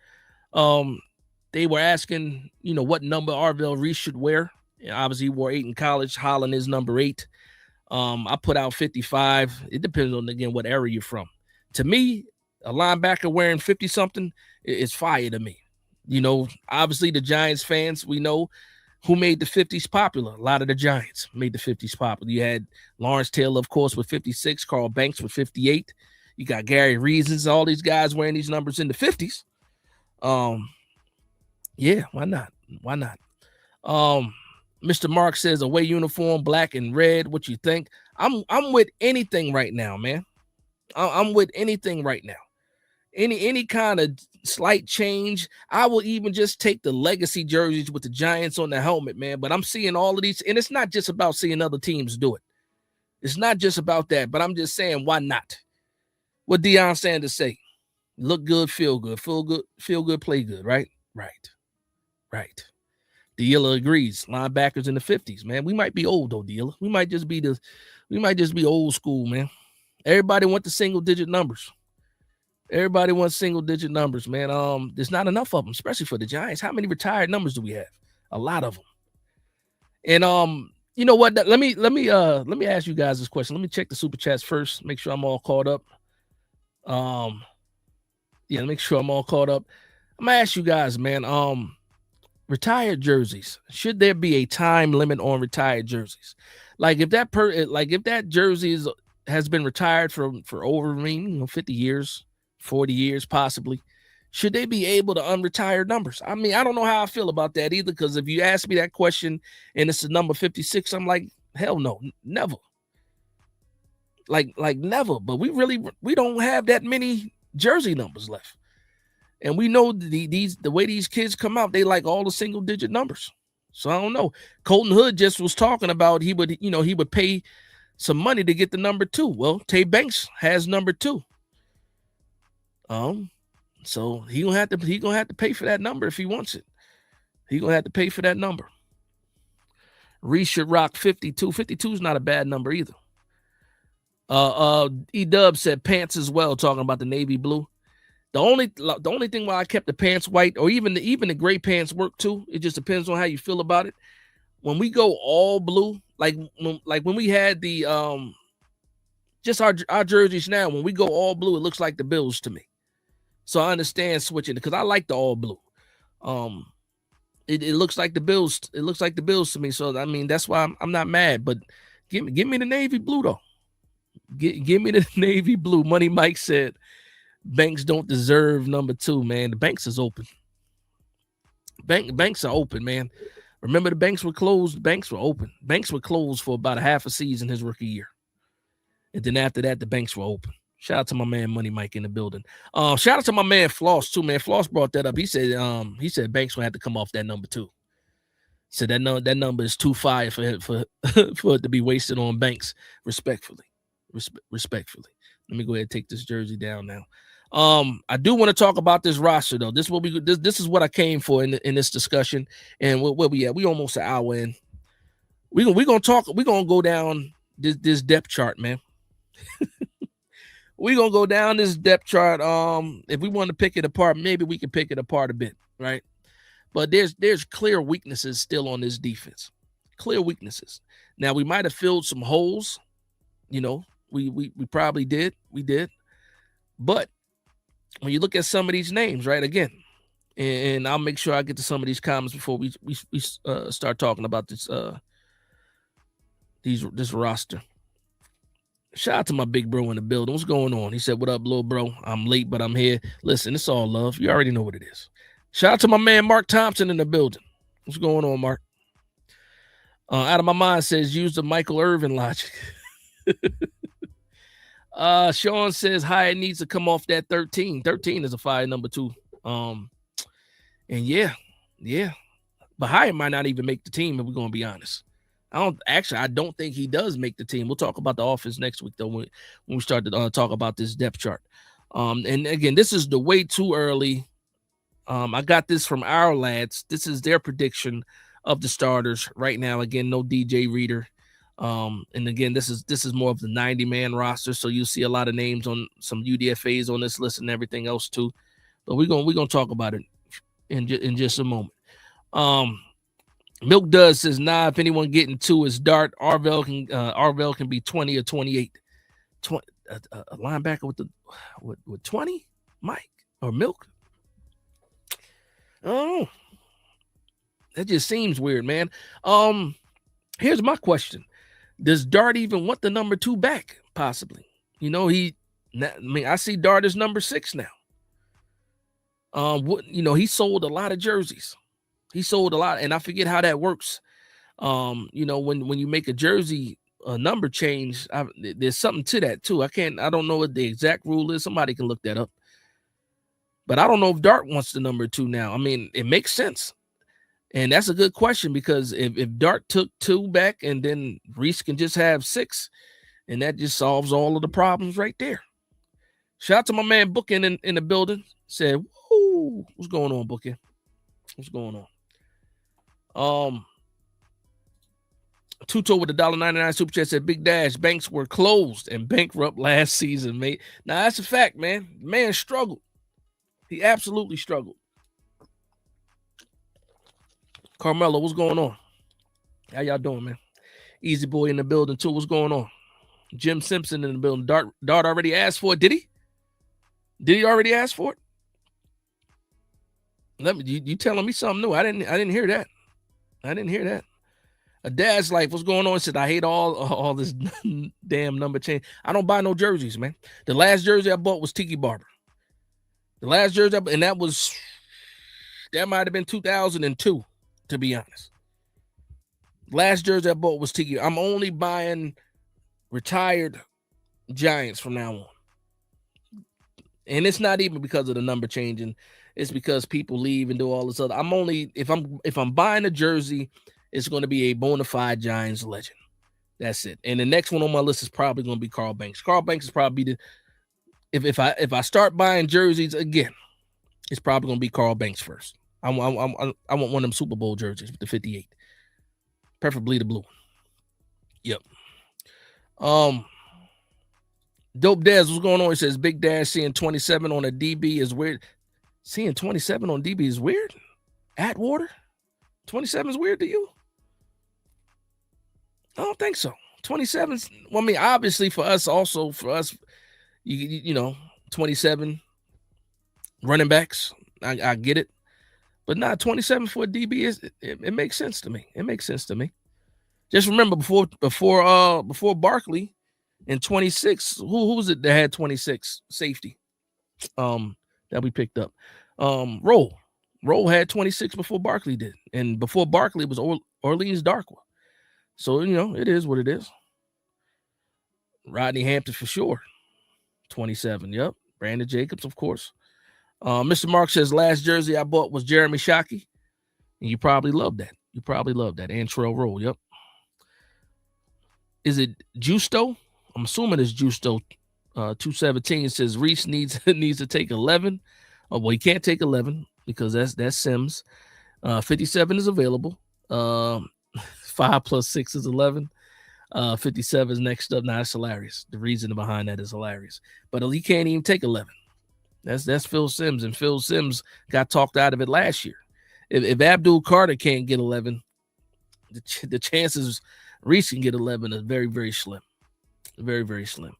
They were asking, what number Arvell Reese should wear. Obviously, he wore 8 in college. Holland is number 8. I put out 55. It depends on, again, what era you're from. To me, a linebacker wearing 50-something is fire to me. Obviously, the Giants fans, we know who made the 50s popular. A lot of the Giants made the 50s popular. You had Lawrence Taylor, of course, with 56. Carl Banks with 58. You got Gary Reasons, all these guys wearing these numbers in the 50s. Yeah, why not? Mr. Mark says away uniform, black and red. What you think? I'm with anything right now, man. I'm with anything right now. Any kind of slight change. I will even just take the legacy jerseys with the Giants on the helmet, man. But I'm seeing all of these, and it's not just about seeing other teams do it. It's not just about that, but I'm just saying, why not? What Deion Sanders say? Look good, feel good, play good, right? Right. Dealer agrees. Linebackers in the 50s, man. We might be old though, Dealer. We might just be old school, man. Everybody want the single digit numbers. Everybody wants single digit numbers, man. There's not enough of them, especially for the Giants. How many retired numbers do we have? A lot of them. And you know what? Let me ask you guys this question. Let me check the super chats first. Make sure I'm all caught up. Um, yeah, make sure I'm all caught up. I'm gonna ask you guys, man. Retired jerseys. Should there be a time limit on retired jerseys? Like if that jersey has been retired for over 50 years, 40 years possibly, should they be able to unretire numbers? I mean, I don't know how I feel about that either, because if you ask me that question and it's the number 56, I'm like, hell no, never. Like never. But we don't have that many jersey numbers left. And we know the way these kids come out, they like all the single digit numbers. So I don't know. Colton Hood just was talking about he would pay some money to get the number 2. Well, Tay Banks has number 2. So he gonna have to pay for that number if he wants it. He gonna have to pay for that number. Reese should rock 52. 52 is not a bad number either. E-Dub said pants as well, talking about the navy blue. The only thing why I kept the pants white, or even the gray pants work too. It just depends on how you feel about it. When we go all blue, like when we had the just our jerseys now, when we go all blue, it looks like the Bills to me. So I understand switching because I like the all blue. It looks like the Bills. It looks like the Bills to me. So I mean that's why I'm not mad. But give me the navy blue though. Give me the navy blue. Money Mike said Banks don't deserve number 2, man. The Banks is open. Banks are open, man. Remember the banks were closed. The banks were open. Banks were closed for about a half a season his rookie year. And then after that, the banks were open. Shout out to my man Money Mike in the building. Shout out to my man Floss too, man. Floss brought that up. He said Banks will have to come off that number 2. So that number is too fire for it to be wasted on Banks, respectfully. Respectfully. Let me go ahead and take this jersey down now. I do want to talk about this roster though. This is what I came for in this discussion. And where we at? We almost an hour in. We're gonna go down this depth chart, man. We're gonna go down this depth chart. If we want to pick it apart, maybe we can pick it apart a bit, right? But there's clear weaknesses still on this defense. Clear weaknesses. Now we might have filled some holes, we probably did. We did. But when you look at some of these names, right, again, and I'll make sure I get to some of these comments before we start talking about this roster. Shout out to my big bro in the building. What's going on? He said, "What up, little bro? I'm late, but I'm here." Listen, it's all love. You already know what it is. Shout out to my man Mark Thompson in the building. What's going on, Mark? Out of my mind says use the Michael Irvin logic. Sean says Hyatt needs to come off that 13. 13 is a fire number 2. And yeah. But Hyatt might not even make the team if we're gonna be honest. I don't think he does make the team. We'll talk about the offense next week though when we start to talk about this depth chart. And again, this is the way too early. I got this from our lads. This is their prediction of the starters right now. Again, no DJ Reader. And again, this is more of the 90-man roster, so you'll see a lot of names on some UDFAs on this list and everything else too. But we're gonna talk about it in just a moment. Milk Does says, nah, if anyone getting 2 is Dart. Arvell can be 20 or 28. A linebacker with 20? Mike or Milk? Oh, that just seems weird, man. Here's my question. Does Dart even want the number 2 back? Possibly. I see Dart as number 6 now. He sold a lot of jerseys. He sold a lot, and I forget how that works. When you make a jersey number change, there's something to that too. I don't know what the exact rule is. Somebody can look that up. But I don't know if Dart wants the number 2 now. I mean, it makes sense. And that's a good question because if Dart took 2 back and then Reese can just have 6, and that just solves all of the problems right there. Shout out to my man Bookin in the building. Said, woo, what's going on, Bookin? What's going on? Tuto with the $1.99 super chat said, Big Dash, banks were closed and bankrupt last season, mate. Now, that's a fact, man. The man struggled. He absolutely struggled. Carmelo, what's going on? How y'all doing, man? Easy Boy in the building too. What's going on? Jim Simpson in the building. Dart already asked for it. Did he? Did he already ask for it? Let me. You telling me something new? I didn't hear that. I didn't hear that. A dad's life. What's going on? He said I hate all this damn number change. I don't buy no jerseys, man. The last jersey I bought was Tiki Barber. The last jersey, and that might have been 2002, to be honest. Last jersey I bought was Tiki. I'm only buying retired Giants from now on. And it's not even because of the number changing. It's because people leave and do all this other. I'm only if I'm buying a jersey, it's going to be a bona fide Giants legend. That's it. And the next one on my list is probably going to be Carl Banks. Carl Banks is probably the if I start buying jerseys again, it's probably going to be Carl Banks first. I want one of them Super Bowl jerseys with the 58, preferably the blue one. Yep. Dope Daz, what's going on? He says Big Dash seeing 27 on a DB is weird. Seeing 27 on DB is weird. Atwater, 27 is weird to you? I don't think so. 27. Well, I mean, obviously for us, you know, 27 running backs. I get it, but not 27 for a DB is it makes sense to me. It makes sense to me. Just remember before Barkley in 26, who was it that had 26 safety? That we picked up. Roll had 26 before Barkley did, and before Barkley was Orleans Darkwa. So you know it is what it is. Rodney Hampton for sure, 27. Yep, Brandon Jacobs of course. Mr. Mark says last jersey I bought was Jeremy Shockey, and you probably love that. And Trell Roll. Yep. Is it Justo? I'm assuming it's Justo. 217 says Reese needs to take 11. Oh, well, he can't take 11 because that's Sims. 57 is available. 5 plus 6 is 11. 57 is next up. Now that's hilarious. The reason behind that is hilarious. But he can't even take 11. That's Phil Sims, and Phil Sims got talked out of it last year. If Abdul Carter can't get 11, the chances Reese can get 11 is very, very slim. Very, very slim.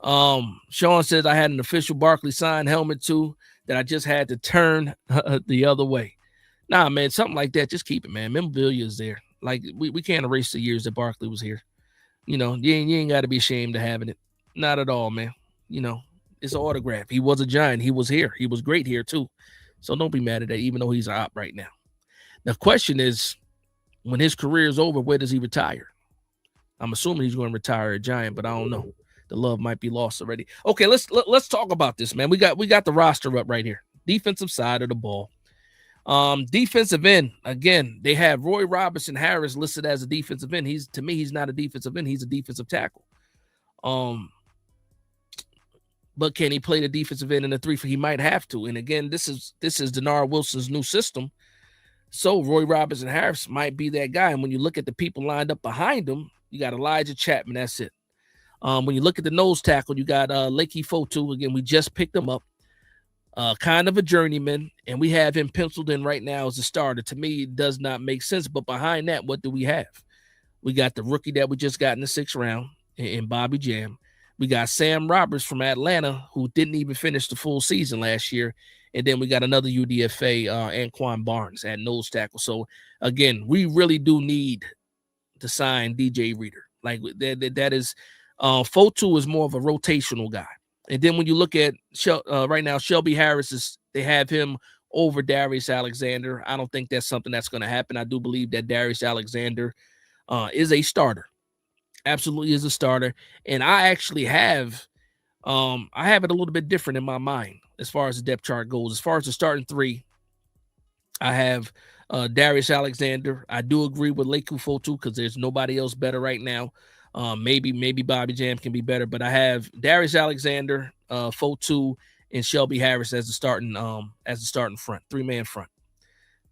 Sean says I had an official Barkley signed helmet too that I just had to turn the other way. Nah, man, something like that. Just keep it, man. Memorabilia is there. Like we can't erase the years that Barkley was here. You know, you ain't got to be ashamed of having it. Not at all, man. You know, it's an autograph. He was a Giant. He was here. He was great here too. So don't be mad at that, even though he's an op right now. The question is, when his career is over, where does he retire? I'm assuming he's going to retire a Giant, but I don't know. The love might be lost already. Okay, let's talk about this, man. We got the roster up right here. Defensive side of the ball. Defensive end, again, they have Roy Robertson Harris listed as a defensive end. To me, he's not a defensive end. He's a defensive tackle. But can he play the defensive end in the 3? He might have to. And again, this is Denard Wilson's new system. So Roy Robertson Harris might be that guy. And when you look at the people lined up behind him, you got Elijah Chapman. That's it. When you look at the nose tackle, you got Lakey Fotu. Again, we just picked him up. Kind of a journeyman, and we have him penciled in right now as a starter. To me, it does not make sense. But behind that, what do we have? We got the rookie that we just got in the 6th round in Bobby Jam. We got Sam Roberts from Atlanta, who didn't even finish the full season last year. And then we got another UDFA, Anquan Barnes at nose tackle. So, again, we really do need to sign DJ Reader. Like, that is Fotu is more of a rotational guy. And then when you look at right now, Shelby Harris they have him over Darius Alexander. I don't think that's something that's going to happen. I do believe that Darius Alexander is a starter. Absolutely is a starter. And I actually have it a little bit different in my mind as far as the depth chart goes. As far as the starting 3, I have Darius Alexander. I do agree with Lakey Fotu because there's nobody else better right now. Maybe Bobby Jam can be better, but I have Darius Alexander, Fotu, and Shelby Harris as the starting front, 3-man front.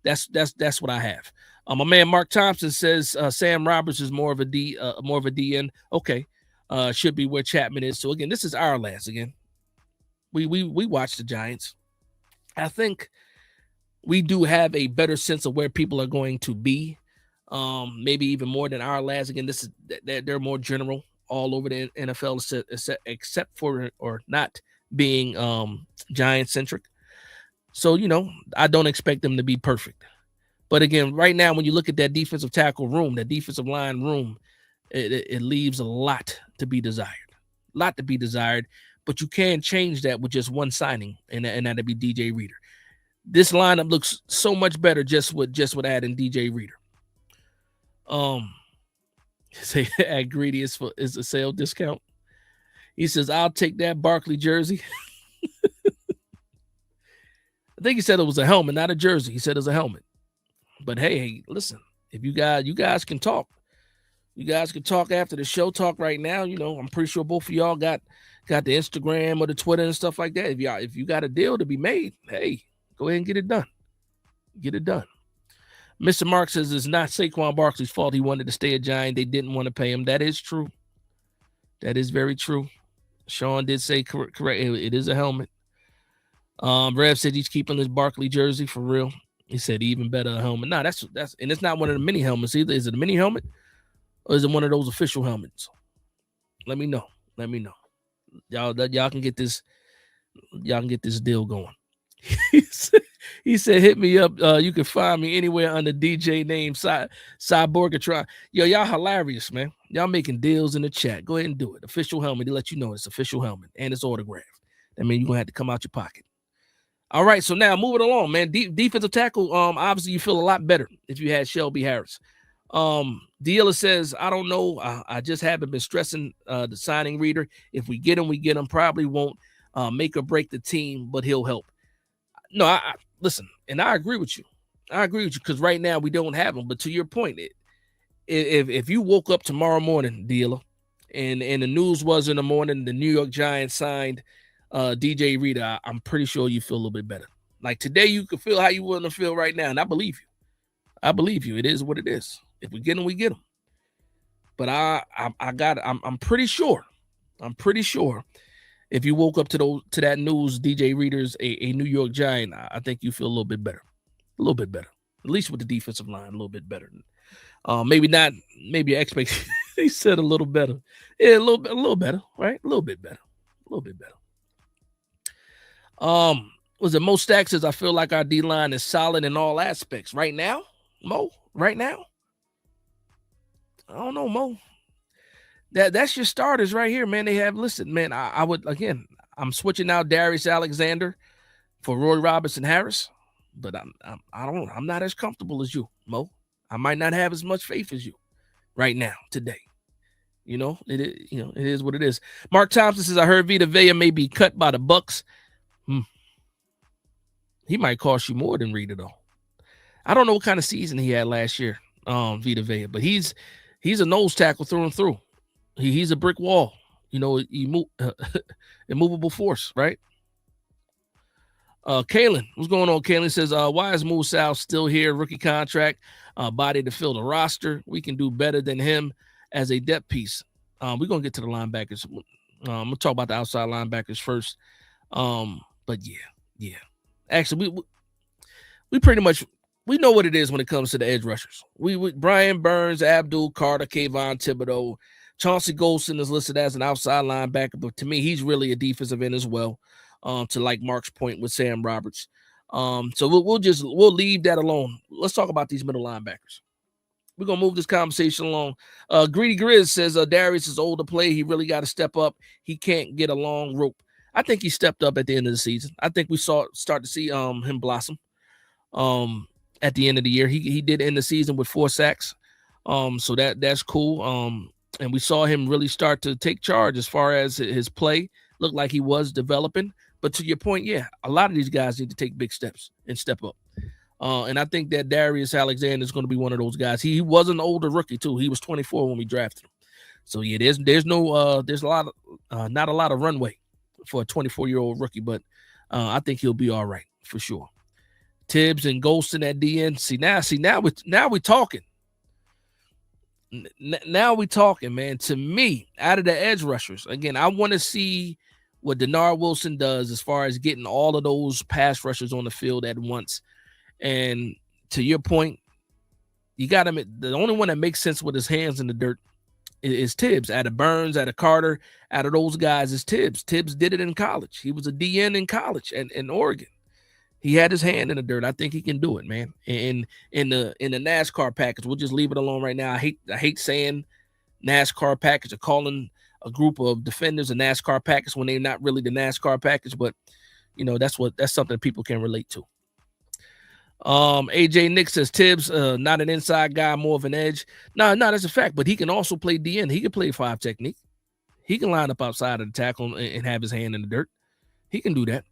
That's what I have. My man Mark Thompson says Sam Roberts is more of a DN. Okay, should be where Chapman is. So again, this is our last. Again, we watch the Giants. I think we do have a better sense of where people are going to be. maybe even more than our last. Again, this is they're more general all over the NFL, except for or not being Giant centric. So I don't expect them to be perfect. But again, right now, when you look at that defensive tackle room, that defensive line room, it leaves a lot to be desired. Lot to be desired. But you can change that with just one signing, and that'd be DJ Reader. This lineup looks so much better just with adding DJ Reader. Say add greedy is a sale discount. He says, I'll take that Barkley jersey. I think he said it was a helmet, not a jersey. He said it was a helmet. But hey, listen, if you guys can talk. You guys can talk after the show. Talk right now. I'm pretty sure both of y'all got the Instagram or the Twitter and stuff like that. If you got a deal to be made, hey, go ahead and get it done. Get it done. Mr. Mark says it's not Saquon Barkley's fault. He wanted to stay a Giant. They didn't want to pay him. That is true. That is very true. Sean did say correct. It is a helmet. Rev said he's keeping his Barkley jersey for real. He said even better a helmet. No, that's and it's not one of the mini helmets either. Is it a mini helmet or is it one of those official helmets? Let me know. Y'all can get this. Y'all can get this deal going. He said, hit me up. You can find me anywhere under DJ name Cyborgatron. Yo, y'all hilarious, man. Y'all making deals in the chat. Go ahead and do it. Official helmet. They let you know it's official helmet and it's autographed. That means you're going to have to come out your pocket. All right, so now moving along, man. Defensive tackle, obviously you feel a lot better if you had Shelby Harris. Dealer says, I don't know. I just haven't been stressing the signing Reader. If we get him, we get him. Probably won't make or break the team, but he'll help. No, I listen, and I agree with you. Because right now we don't have him. But to your point, if you woke up tomorrow morning, Dealer, and the news was in the morning the New York Giants signed DJ Reader, I'm pretty sure you feel a little bit better. Like today, you could feel how you want to feel right now, and I believe you. It is what it is. If we get him, we get him. But I'm pretty sure. If you woke up to that news, DJ Reader's a New York Giant, I think you feel a little bit better. At least with the defensive line, a little bit better. Maybe not. Maybe your expectation. He said a little better. Yeah, a little better, right? A little bit better. Was it Mo Stack says, I feel like our D-line is solid in all aspects. Right now, Mo? Right now? I don't know, Mo. That's your starters right here, man. They have listed, man. I would, again, I'm switching out Darius Alexander for Roy Robertson Harris, but I'm not as comfortable as you, Mo. I might not have as much faith as you right now, today. It is what it is. Mark Thompson says, I heard Vita Vea may be cut by the Bucks. He might cost you more than Reader, though. I don't know what kind of season he had last year, Vita Vea, but he's a nose tackle through and through. He's a brick wall, immovable force, right? Kalen, what's going on? Kalen says, why is Moose South still here? Rookie contract, body to fill the roster. We can do better than him as a depth piece. We're going to get to the linebackers. I'm going to talk about the outside linebackers first. But yeah. Actually, we pretty much, we know what it is when it comes to the edge rushers. We Brian Burns, Abdul Carter, Kayvon Thibodeau, Chauncey Golston is listed as an outside linebacker, but to me, he's really a defensive end as well. To like Mark's point with Sam Roberts. So we'll leave that alone. Let's talk about these middle linebackers. We're gonna move this conversation along. Greedy Grizz says Darius is old to play. He really got to step up. He can't get a long rope. I think he stepped up at the end of the season. I think we start to see him blossom. At the end of the year, he did end the season with 4 sacks. So that's cool. And we saw him really start to take charge as far as his play. Looked like he was developing. But to your point, yeah, a lot of these guys need to take big steps and step up. And I think that Darius Alexander is going to be one of those guys. He was an older rookie too. He was 24 when we drafted him. So yeah, there's a lot of not a lot of runway for a 24-year-old rookie, but I think he'll be all right for sure. Tibbs and Golston at DN. Now we're talking. Now we're talking, man. To me, out of the edge rushers, again, I want to see what Denard Wilson does as far as getting all of those pass rushers on the field at once. And to your point, You got him. The only one that makes sense with his hands in the dirt is Tibbs. Out of Burns, out of Carter, out of those guys is Tibbs. Tibbs did it in college. He was a DN in college and in Oregon. He had his hand in the dirt. I think he can do it, man. And in the NASCAR package, we'll just leave it alone right now. I hate saying NASCAR package or calling a group of defenders a NASCAR package when they're not really the NASCAR package, but that's something people can relate to. AJ Nick says Tibbs, not an inside guy, more of an edge. No, that's a fact, but he can also play DN. He can play 5 technique. He can line up outside of the tackle and have his hand in the dirt. He can do that.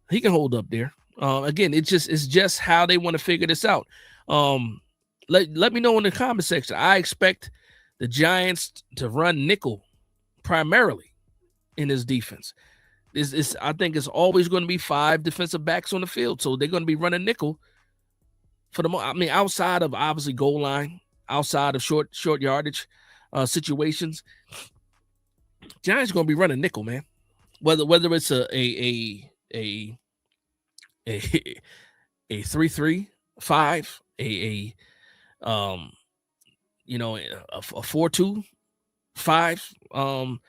He can hold up there. Again, it's just how they want to figure this out. Let me know in the comment section. I expect the Giants to run nickel primarily in this defense. I think it's always going to be 5 defensive backs on the field, so they're going to be running nickel for the most. I mean, outside of obviously goal line, outside of short yardage situations, Giants are going to be running nickel, man. Whether it's a 3-3-5, a 4-2-5,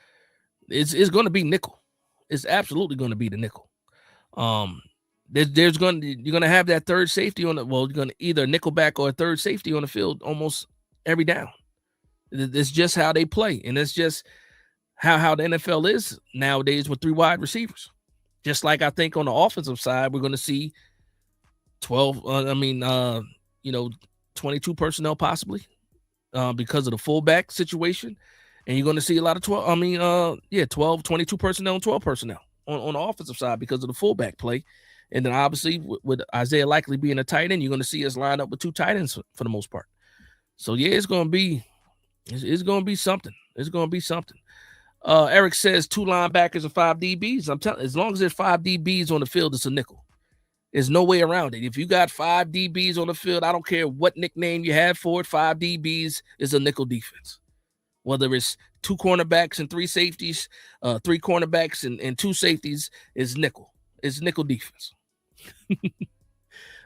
it's going to be nickel. It's absolutely going to be the nickel. You're going to have that third safety on the. Well, you're going to either nickel back or a third safety on the field almost every down. It's just how they play, and it's just how the NFL is nowadays with 3 wide receivers. Just like I think on the offensive side, we're going to see 22 personnel possibly because of the fullback situation. And you're going to see a lot of 12, 22 personnel and 12 personnel on the offensive side because of the fullback play. And then obviously with Isaiah likely being a tight end, you're going to see us line up with 2 tight ends for the most part. So, yeah, it's going to be something. It's going to be something. Eric says 2 linebackers and 5 DBs. I'm telling you, as long as there's 5 DBs on the field, it's a nickel. There's no way around it. If you got 5 DBs on the field, I don't care what nickname you have for it, 5 DBs is a nickel defense. Whether it's 2 cornerbacks and 3 safeties, 3 cornerbacks and 2 safeties is nickel. It's nickel defense.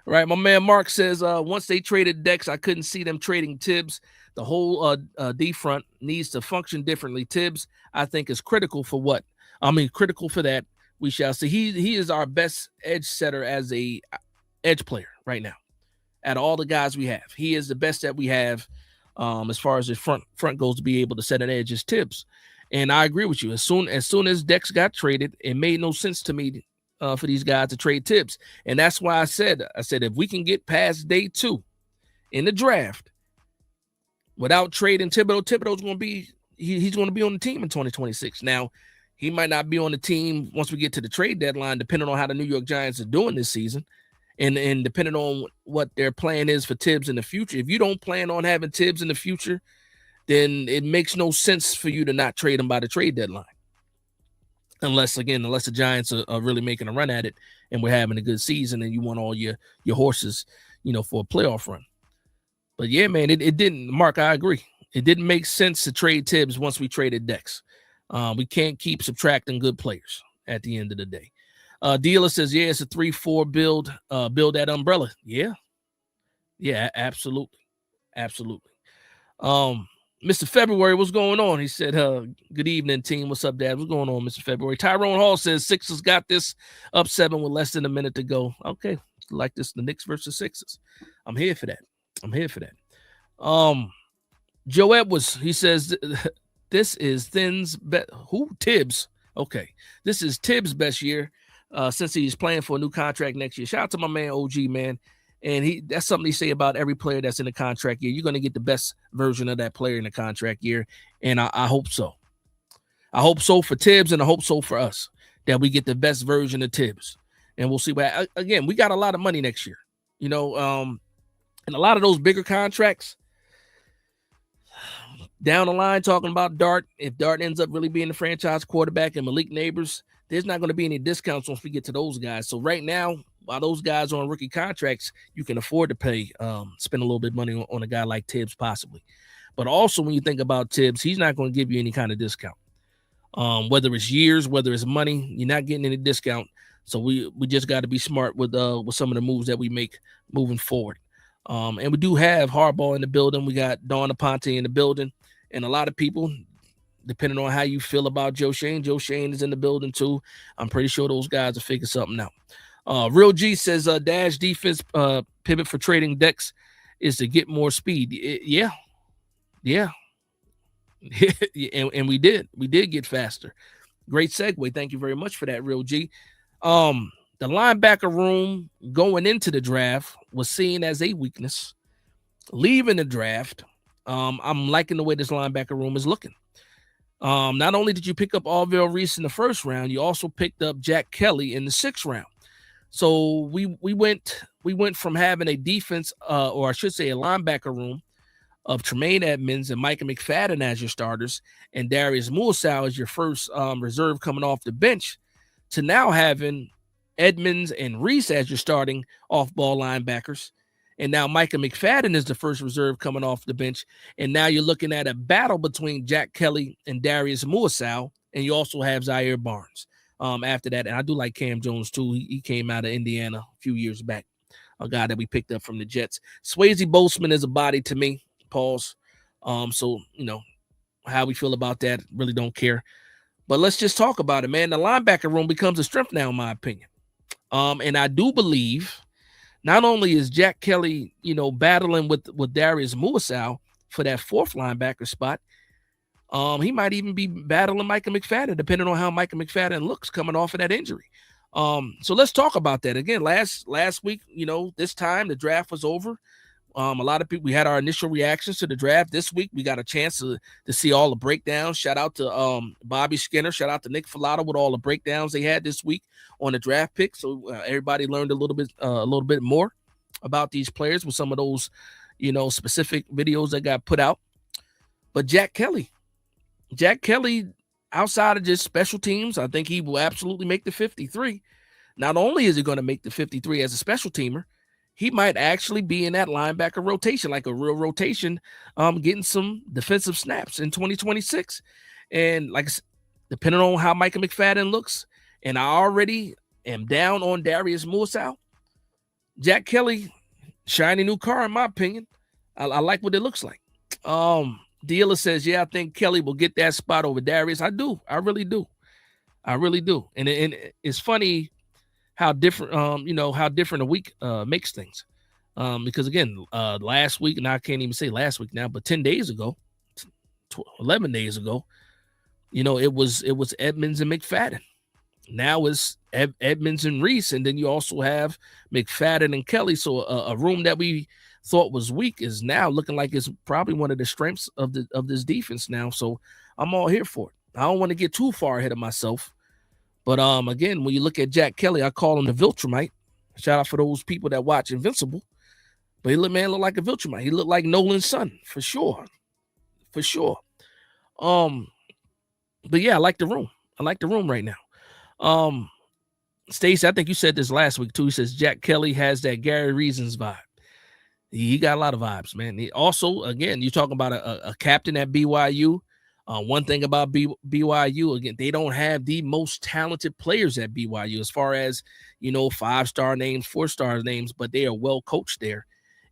Right. My man Mark says once they traded Dex, I couldn't see them trading Tibbs. The whole D front needs to function differently. Tibbs, I think, is critical for what? Critical for that. We shall see. He is our best edge setter as a edge player right now. Out of all the guys we have, he is the best that we have. As far as his front goes to be able to set an edge is Tibbs. And I agree with you. As soon as Dex got traded, it made no sense to me for these guys to trade Tibbs. And that's why I said if we can get past day 2 in the draft without trading Thibodeau's going to be he's going to be on the team in 2026. Now, he might not be on the team once we get to the trade deadline, depending on how the New York Giants are doing this season. And depending on what their plan is for Tibbs in the future. If you don't plan on having Tibbs in the future, then it makes no sense for you to not trade him by the trade deadline. Unless the Giants are really making a run at it and we're having a good season and you want all your horses, for a playoff run. But yeah, man, it didn't. Mark, I agree. It didn't make sense to trade Tibbs once we traded Dex. We can't keep subtracting good players at the end of the day. Dealer says, yeah, it's a 3-4 build that umbrella. Yeah, absolutely. Mr. February, what's going on? He said, good evening, team. What's up, Dad? What's going on, Mr. February? Tyrone Hall says Sixers got this, up 7 with less than a minute to go. Okay, like this, the Knicks versus Sixers. I'm here for that. Joe Edwards, he says, this is Thin's bet. Who? Tibbs. Okay, this is Tibbs' best year. Since he's playing for a new contract next year. Shout out to my man OG, man. And that's something they say about every player that's in the contract year. You're going to get the best version of that player in the contract year. And I hope so. I hope so for Tibbs, and I hope so for us, that we get the best version of Tibbs. And we'll see. But again, we got a lot of money next year. And a lot of those bigger contracts down the line, talking about Dart, if Dart ends up really being the franchise quarterback and Malik Nabers, there's not going to be any discounts once we get to those guys. So right now, while those guys are on rookie contracts, you can afford to pay, spend a little bit of money on a guy like Tibbs possibly. But also when you think about Tibbs, he's not going to give you any kind of discount. Whether it's years, whether it's money, you're not getting any discount. So we just got to be smart with some of the moves that we make moving forward. And we do have Harbaugh in the building. We got Dawn Aponte in the building. And a lot of people, depending on how you feel about Joe Shane is in the building too. I'm pretty sure those guys will figure something out. Real G says dash defense pivot for trading decks is to get more speed. Yeah. and we did get faster. Great segue. Thank you very much for that, Real G. The linebacker room going into the draft was seen as a weakness. Leaving the draft, I'm liking the way this linebacker room is looking. Not only did you pick up Alville Reese in the first round, you also picked up Jack Kelly in the sixth round. So we went from having a defense, or I should say a linebacker room of Tremaine Edmonds and Micah McFadden as your starters, and Darius Muasau as your first reserve coming off the bench, to now having Edmonds and Reese as your starting off-ball linebackers. And now Micah McFadden is the first reserve coming off the bench. And now you're looking at a battle between Jack Kelly and Darius Muasau, and you also have Zaire Barnes after that. And I do like Cam Jones, too. He came out of Indiana a few years back, a guy that we picked up from the Jets. Swayze Boltzmann is a body to me. Pause. So, how we feel about that, really don't care. But let's just talk about it, man. The linebacker room becomes a strength now, in my opinion. And I do believe not only is Jack Kelly, battling with Darius Muasau for that fourth linebacker spot, he might even be battling Micah McFadden, depending on how Micah McFadden looks coming off of that injury. So let's talk about that. Again, last week, this time the draft was over. A lot of people, we had our initial reactions to the draft. This week, we got a chance to see all the breakdowns. Shout out to Bobby Skinner. Shout out to Nick Filato with all the breakdowns they had this week on the draft pick. So everybody learned a little bit more about these players with some of those, specific videos that got put out. But Jack Kelly, outside of just special teams, I think he will absolutely make the 53. Not only is he going to make the 53 as a special teamer, he might actually be in that linebacker rotation, like a real rotation, getting some defensive snaps in 2026. And like I said, depending on how Micah McFadden looks, and I already am down on Darius Muasau, Jack Kelly, shiny new car, in my opinion. I like what it looks like. Dealer says, yeah, I think Kelly will get that spot over Darius. I do. I really do. And it's funny how different, how different a week makes things. Because again, last week, and I can't even say last week now, but 10 days ago, 11 days ago, it was Edmonds and McFadden. Now it's Edmonds and Reese, and then you also have McFadden and Kelly. So a room that we thought was weak is now looking like it's probably one of the strengths of this defense now. So I'm all here for it. I don't want to get too far ahead of myself. But again, when you look at Jack Kelly, I call him the Viltrumite. Shout out for those people that watch Invincible. But he looked like a Viltrumite. He looked like Nolan's son, for sure. For sure. But yeah, I like the room. I like the room right now. Stacey, I think you said this last week too. He says Jack Kelly has that Gary Reasons vibe. He got a lot of vibes, man. He also, again, you're talking about a captain at BYU. One thing about BYU, again, they don't have the most talented players at BYU as far as, 5-star names, 4-star names, but they are well coached there,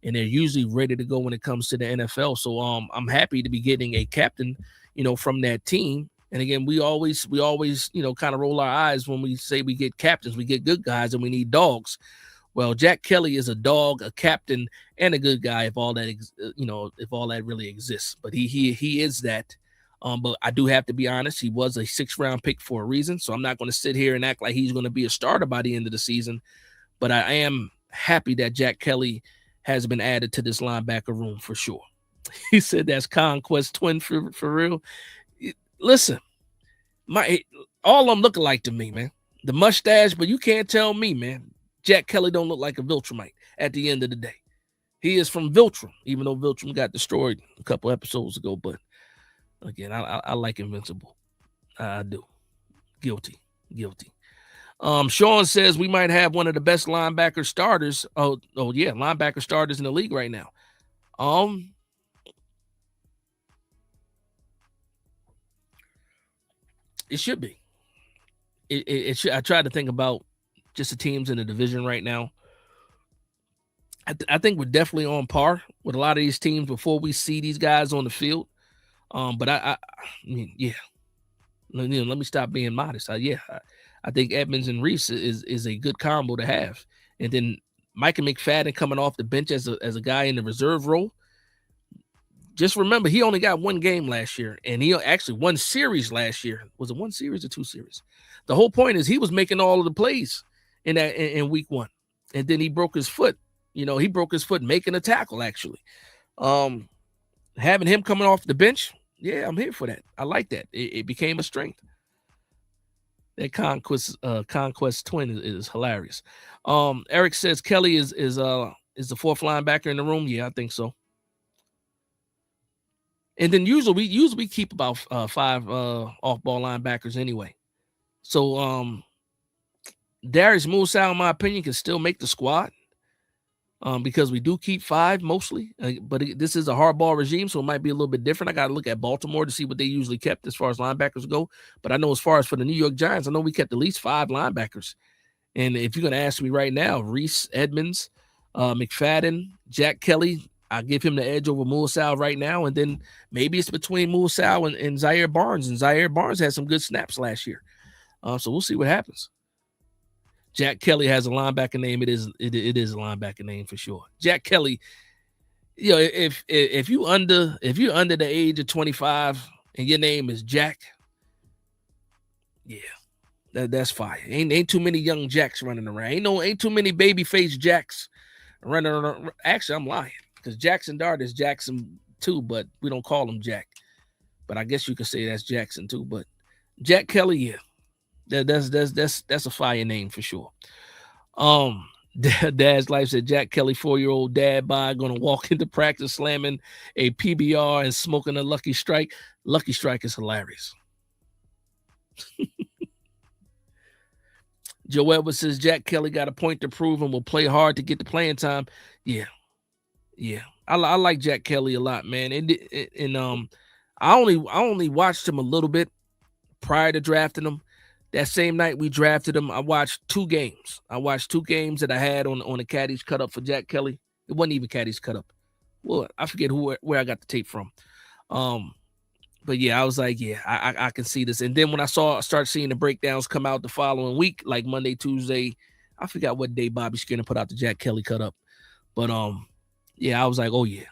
and they're usually ready to go when it comes to the NFL. So I'm happy to be getting a captain, from that team. And again, we always, kind of roll our eyes when we say we get captains. We get good guys, and we need dogs. Well, Jack Kelly is a dog, a captain, and a good guy. If all that, if all that really exists, but he is that. But I do have to be honest. He was a 6th-round pick for a reason, so I'm not going to sit here and act like he's going to be a starter by the end of the season. But I am happy that Jack Kelly has been added to this linebacker room for sure. He said that's Conquest twin for real. Listen, all I'm looking like to me, man. The mustache, but you can't tell me, man. Jack Kelly don't look like a Viltrumite at the end of the day. He is from Viltrum, even though Viltrum got destroyed a couple episodes ago. But again, I like Invincible. I do. Guilty. Sean says we might have one of the best linebacker starters. Oh yeah, linebacker starters in the league right now. It should be. It should. I tried to think about just the teams in the division right now. I think we're definitely on par with a lot of these teams before we see these guys on the field. But I mean, yeah, let me stop being modest. I think Edmonds and Reese is a good combo to have, and then Micah McFadden coming off the bench as a guy in the reserve role. Just remember, he only got one game last year, and he actually one series last year. Was it one series or two series? The whole point is he was making all of the plays in week one, and then he broke his foot. He broke his foot making a tackle, actually. Having him coming off the bench, yeah, I'm here for that. I like that. It became a strength. That conquest twin is hilarious. Eric says Kelly is the fourth linebacker in the room. Yeah, I think so. And then usually we keep about 5 off-ball linebackers anyway. So Darius Musa, in my opinion, can still make the squad because we do keep 5 mostly. But this is a hardball regime, so it might be a little bit different. I got to look at Baltimore to see what they usually kept as far as linebackers go. But I know as far as for the New York Giants, I know we kept at least 5 linebackers. And if you're going to ask me right now, Reese, Edmonds, McFadden, Jack Kelly, I'll give him the edge over Musa right now. And then maybe it's between Musa and Zaire Barnes. And Zaire Barnes had some good snaps last year. So we'll see what happens. Jack Kelly has a linebacker name. It is a linebacker name for sure. Jack Kelly, if you're under the age of 25 and your name is Jack, yeah, that's fire. Ain't too many young Jacks running around. Ain't too many baby face Jacks running around. Actually, I'm lying because Jackson Dart is Jackson too, but we don't call him Jack. But I guess you could say that's Jackson too. But Jack Kelly, yeah. That's a fire name for sure. Dad's Life said Jack Kelly, 4-year-old dad bod, gonna walk into practice slamming a PBR and smoking a Lucky Strike. Lucky Strike is hilarious. Joe Edwards says Jack Kelly got a point to prove and will play hard to get the playing time. Yeah. I like Jack Kelly a lot, man. And I only watched him a little bit prior to drafting him. That same night we drafted him, I watched 2 games. I watched 2 games that I had on the Caddies cut up for Jack Kelly. It wasn't even Caddies cut up. Well, I forget where I got the tape from. But yeah, I was like, yeah, I can see this. And then when I start seeing the breakdowns come out the following week, like Monday, Tuesday, I forgot what day Bobby Skinner put out the Jack Kelly cut up. But yeah, I was like, oh yeah,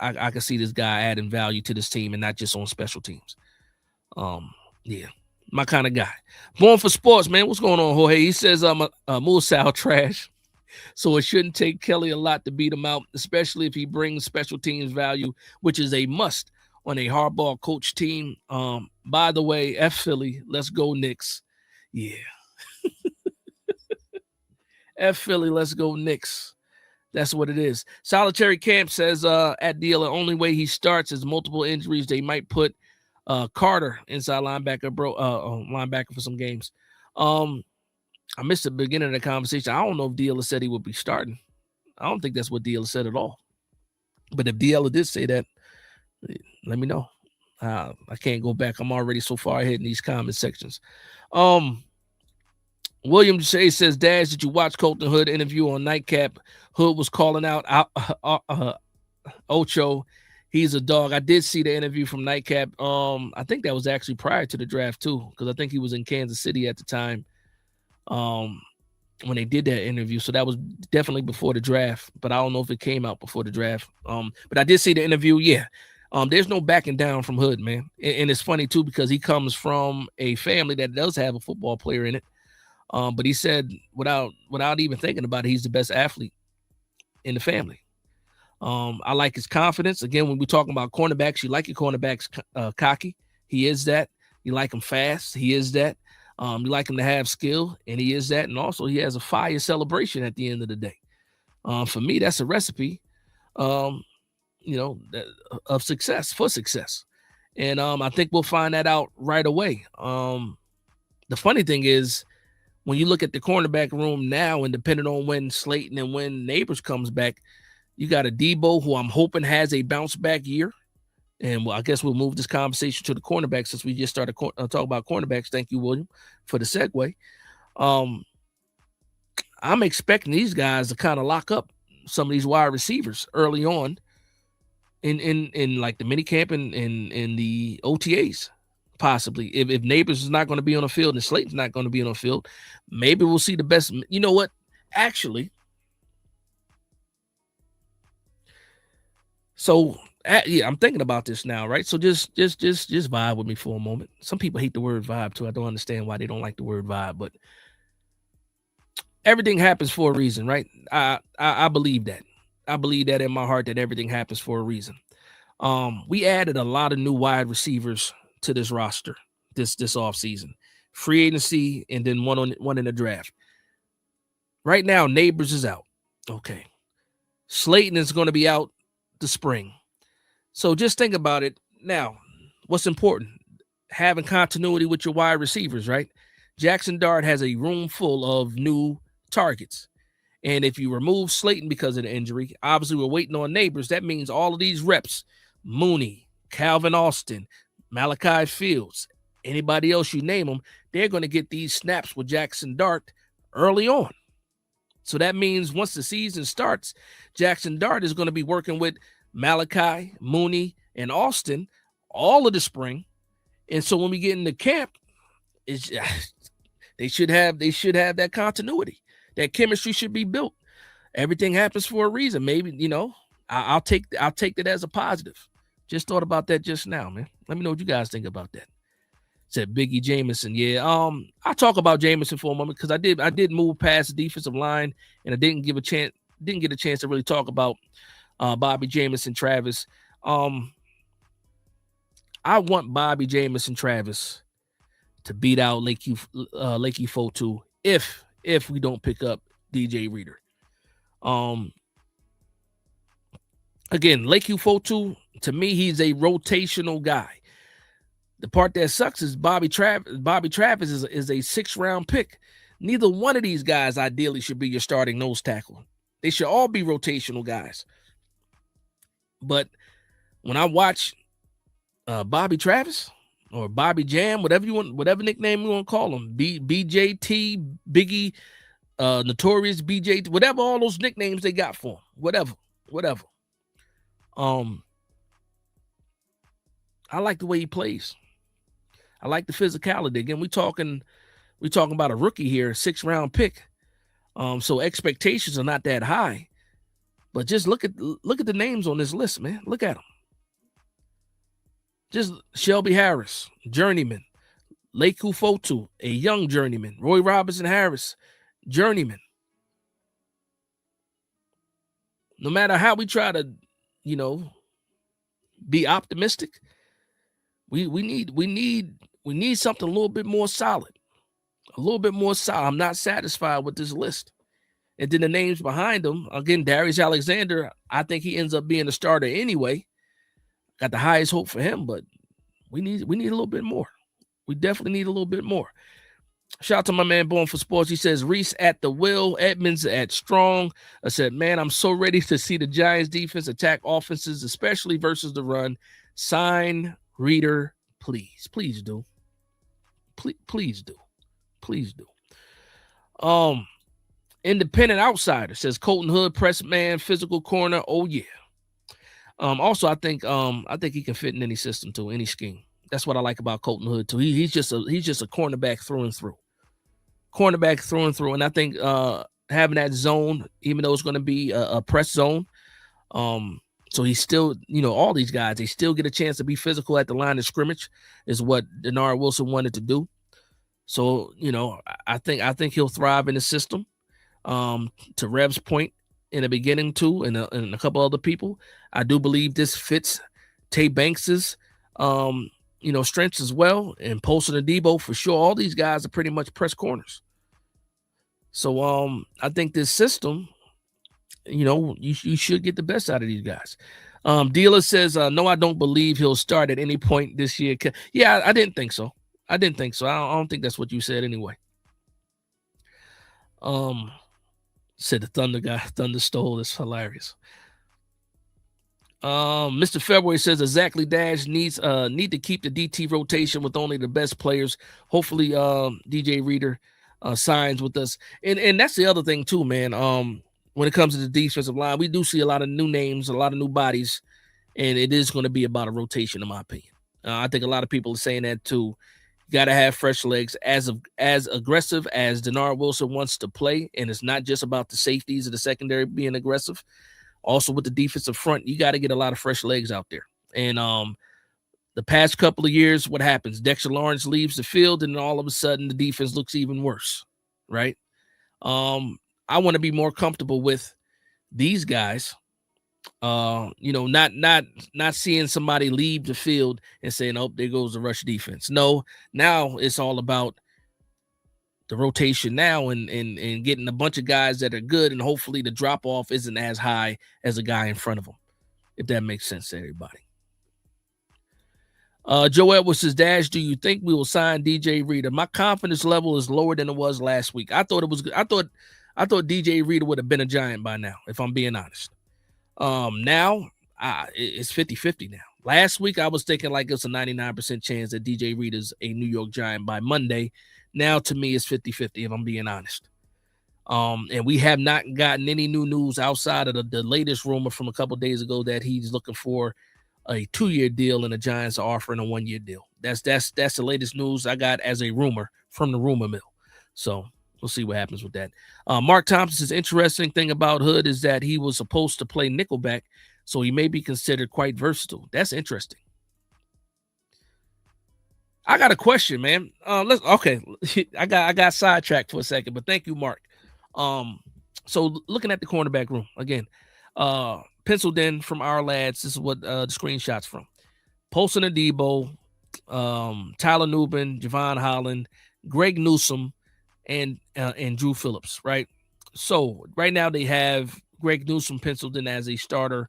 I can see this guy adding value to this team and not just on special teams. Yeah. My kind of guy. Born for sports, man. What's going on, Jorge? He says I'm a Musa trash. So it shouldn't take Kelly a lot to beat him out, especially if he brings special teams value, which is a must on a hardball coach team. By the way, F Philly, let's go Knicks. Yeah. F Philly, let's go Knicks. That's what it is. Solitary Camp says at Neal, the only way he starts is multiple injuries. They might put Carter inside linebacker, linebacker for some games. I missed the beginning of the conversation. I don't know if Dealer said he would be starting. I don't think that's what Dealer said at all. But if Dealer did say that, let me know. I can't go back. I'm already so far ahead in these comment sections. William Shea says, Dash, did you watch Colton Hood interview on Nightcap? Hood was calling out Ocho. He's a dog. I did see the interview from Nightcap. I think that was actually prior to the draft too, because I think he was in Kansas City at the time when they did that interview. So that was definitely before the draft, but I don't know if it came out before the draft. But I did see the interview. Yeah. There's no backing down from Hood, man. And it's funny too, because he comes from a family that does have a football player in it. But he said without even thinking about it, he's the best athlete in the family. I like his confidence. Again, when we're talking about cornerbacks, you like your cornerbacks cocky. He is that. You like him fast. He is that. You like him to have skill, and he is that. And also, he has a fire celebration at the end of the day. For me, that's a recipe, of success, for success. And I think we'll find that out right away. The funny thing is, when you look at the cornerback room now, and depending on when Slayton and when Nabers comes back, you got a Debo who I'm hoping has a bounce back year. And well, I guess we'll move this conversation to the cornerback since we just started talking about cornerbacks. Thank you, William, for the segue. I'm expecting these guys to kind of lock up some of these wide receivers early on in like the mini camp and in the OTAs. Possibly, if Nabers is not going to be on the field and Slayton's not going to be on the field, maybe we'll see the best. You know what? Actually, so yeah, I'm thinking about this now, right? So just vibe with me for a moment. Some people hate the word vibe too. I don't understand why they don't like the word vibe, but everything happens for a reason, right? I believe that. I believe that in my heart that everything happens for a reason. We added a lot of new wide receivers to this roster this offseason. Free agency and then one in the draft. Right now, Nabers is out. Okay. Slayton is going to be out the spring. So just think about it. Now, what's important? Having continuity with your wide receivers, right? Jackson Dart has a room full of new targets. And if you remove Slayton because of the injury, obviously we're waiting on Nabers. That means all of these reps, Mooney, Calvin Austin, Malachi Fields, anybody else you name them, they're going to get these snaps with Jackson Dart early on. So that means once the season starts, Jackson Dart is going to be working with Malachi, Mooney, and Austin all of the spring. And so when we get into camp, they should have that continuity. That chemistry should be built. Everything happens for a reason. Maybe, I'll take that as a positive. Just thought about that just now, man. Let me know what you guys think about that. Said Biggie Jameson. Yeah. I'll talk about Jameson for a moment because I did move past the defensive line and I didn't get a chance to really talk about Bobby Jameson Travis. I want Bobby Jameson Travis to beat out Lakey Fotu if we don't pick up DJ Reader. Again, Lakey Fotu, to me, he's a rotational guy. The part that sucks is Bobby Travis is a 6th-round pick. Neither one of these guys ideally should be your starting nose tackle. They should all be rotational guys. But when I watch Bobby Travis or Bobby Jam, whatever nickname you want to call him, BJT, Biggie, Notorious BJ, whatever all those nicknames they got for him, whatever. I like the way he plays. I like the physicality. Again, we talking about a rookie here, 6th-round pick. So expectations are not that high. But just look at the names on this list, man. Look at them. Just Shelby Harris, journeyman. Lakey Fotu, a young journeyman. Roy Robinson Harris, journeyman. No matter how we try to, be optimistic, we need something a little bit more solid. A little bit more solid. I'm not satisfied with this list. And then the names behind them, again, Darius Alexander, I think he ends up being a starter anyway. Got the highest hope for him, but we need a little bit more. We definitely need a little bit more. Shout out to my man Born for Sports. He says, Reese at the will, Edmonds at strong. I said, man, I'm so ready to see the Giants defense attack offenses, especially versus the run. Sign Reader, please. Please do. Please do. Please do. Independent Outsider says Colton Hood, press man, physical corner. Oh yeah. Also, I think he can fit in any system too, any scheme. That's what I like about Colton Hood too. He's just a cornerback through and through. Cornerback through and through. And I think having that zone, even though it's going to be a press zone, so he's still, all these guys, they still get a chance to be physical at the line of scrimmage, is what Denard Wilson wanted to do. So, I think he'll thrive in the system. To Rev's point in the beginning too, and a couple other people, I do believe this fits Tay Banks's strengths as well, and Poston and Debo for sure. All these guys are pretty much press corners. So I think this system, you should get the best out of these guys. Dealer says, no, I don't believe he'll start at any point this year. Yeah, I didn't think so. I don't think that's what you said anyway. Said the Thunder guy, Thunder stole. That's hilarious. Mr. February says exactly Dash need to keep the DT rotation with only the best players. Hopefully DJ Reader signs with us. And that's the other thing too, man. when it comes to the defensive line, we do see a lot of new names, a lot of new bodies, and it is going to be about a rotation, in my opinion. I think a lot of people are saying that too. You got to have fresh legs. As aggressive as Denard Wilson wants to play, and it's not just about the safeties of the secondary being aggressive. Also with the defensive front, you got to get a lot of fresh legs out there. And the past couple of years, what happens? Dexter Lawrence leaves the field, and then all of a sudden the defense looks even worse, right? I want to be more comfortable with these guys. Not seeing somebody leave the field and saying, "Oh, there goes the rush defense." No, now it's all about the rotation now and getting a bunch of guys that are good, and hopefully the drop off isn't as high as a guy in front of them. If that makes sense to everybody. Joe Edwards says, Dash, do you think we will sign DJ Reader? My confidence level is lower than it was last week. I thought DJ Reader would have been a Giant by now, if I'm being honest. Now it's 50-50 now. Last week I was thinking like it's a 99% chance that DJ Reader's a New York Giant by Monday. Now to me it's 50-50 if I'm being honest. And we have not gotten any new news outside of the latest rumor from a couple of days ago that he's looking for a 2-year deal and the Giants are offering a 1-year deal. That's the latest news I got as a rumor from the rumor mill. So we'll see what happens with that. Mark Thompson's interesting thing about Hood is that he was supposed to play nickelback, so he may be considered quite versatile. That's interesting. I got a question, man. I got sidetracked for a second, but thank you, Mark. So looking at the cornerback room again, penciled in from our lads. This is what the screenshot's from. Paulson Adebo, Tyler Nubin, Javon Holland, Greg Newsome, and Drew Phillips, right? So right now they have Greg Newsome penciled in as a starter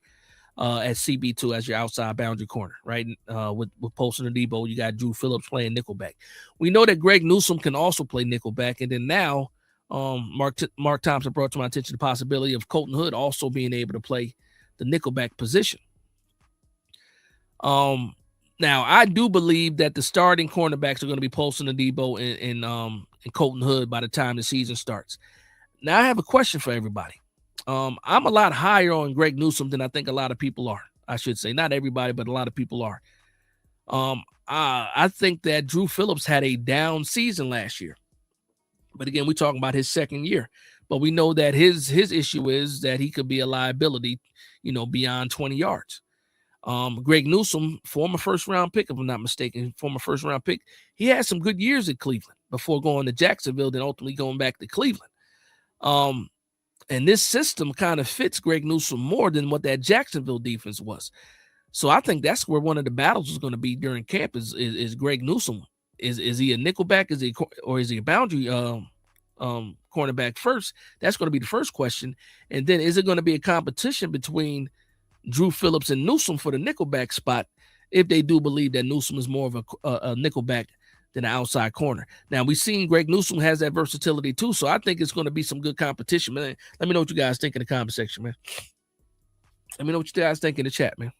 at CB2 as your outside boundary corner, right? With Paulson Adebo, you got Drew Phillips playing nickelback. We know that Greg Newsome can also play nickelback, and then now Mark Thompson brought to my attention the possibility of Colton Hood also being able to play the nickelback position. Now I do believe that the starting cornerbacks are going to be Paulson Adebo and Colton Hood by the time the season starts. Now I have a question for everybody. I'm a lot higher on Greg Newsome than I think a lot of people are. I should say not everybody, but a lot of people are. I think that Drew Phillips had a down season last year. But again, we're talking about his second year. But we know that his issue is that he could be a liability, beyond 20 yards. Greg Newsome, former first-round pick, if I'm not mistaken, he had some good years at Cleveland before going to Jacksonville, then ultimately going back to Cleveland. And this system kind of fits Greg Newsome more than what that Jacksonville defense was. So I think that's where one of the battles is going to be during camp is Greg Newsome. Is he a nickelback? Is he a boundary cornerback first? That's going to be the first question. And then is it going to be a competition between Drew Phillips and Newsome for the nickelback spot if they do believe that Newsome is more of a nickelback than an outside corner? Now, we've seen Greg Newsome has that versatility too, so I think it's going to be some good competition, man. Let me know what you guys think in the comment section, man. Let me know what you guys think in the chat, man.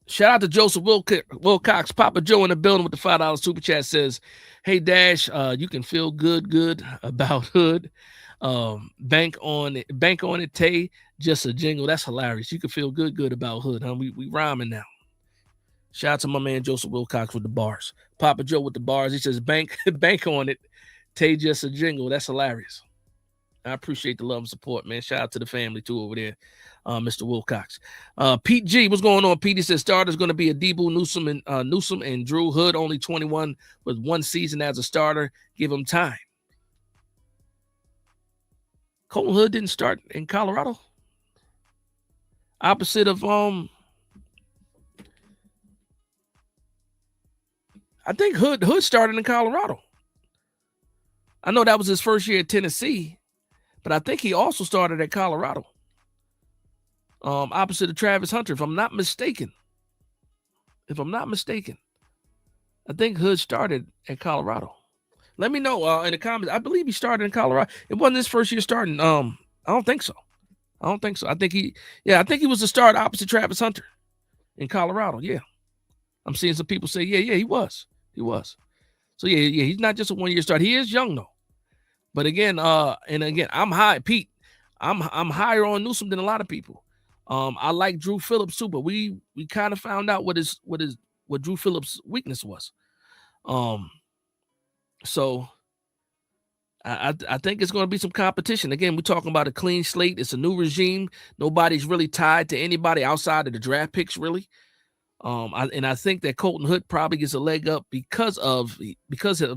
Shout out to Joseph Wilcox. Papa Joe in the building with the $5 super chat says, hey, Dash, you can feel good about Hood. Bank on it, Tay, just a jingle. That's hilarious. You can feel good about Hood, huh? We rhyming now. Shout out to my man Joseph Wilcox with the bars. Papa Joe with the bars. He says, bank on it, Tay, just a jingle. That's hilarious. I appreciate the love and support, man. Shout out to the family, too, over there, Mr. Wilcox. Pete G, what's going on, Pete? He says starter's going to be Adebo, Newsome, and Drew. Hood, only 21 with one season as a starter. Give him time. Colton Hood didn't start in Colorado. Opposite of I think Hood started in Colorado. I know that was his first year at Tennessee, but I think he also started at Colorado. Opposite of Travis Hunter, if I'm not mistaken. I think Hood started at Colorado. Let me know in the comments. I believe he started in Colorado. It wasn't his first year starting. I don't think so. I think he was the start opposite Travis Hunter in Colorado. Yeah. I'm seeing some people say, yeah, he was. So yeah, he's not just a 1-year start. He is young though. But again, I'm high, Pete. I'm higher on Newsome than a lot of people. I like Drew Phillips too, but we kind of found out what Drew Phillips' weakness was. So I think it's going to be some competition. Again, we're talking about a clean slate. It's a new regime. Nobody's really tied to anybody outside of the draft picks, really. I think that Colton Hood probably gets a leg up because of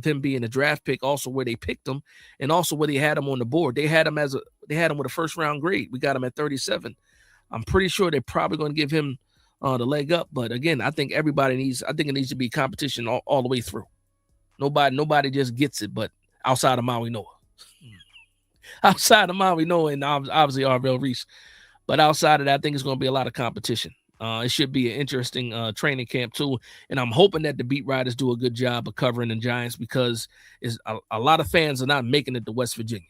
him being a draft pick, also where they picked him, and also where they had him on the board. They had him with a first round grade. We got him at 37. I'm pretty sure they're probably going to give him the leg up. But again, I think it needs to be competition all the way through. Nobody just gets it, but outside of Maui Noah. Outside of Maui Noah and obviously Arvell Reese. But outside of that, I think it's going to be a lot of competition. It should be an interesting training camp too, and I'm hoping that the beat writers do a good job of covering the Giants because a lot of fans are not making it to West Virginia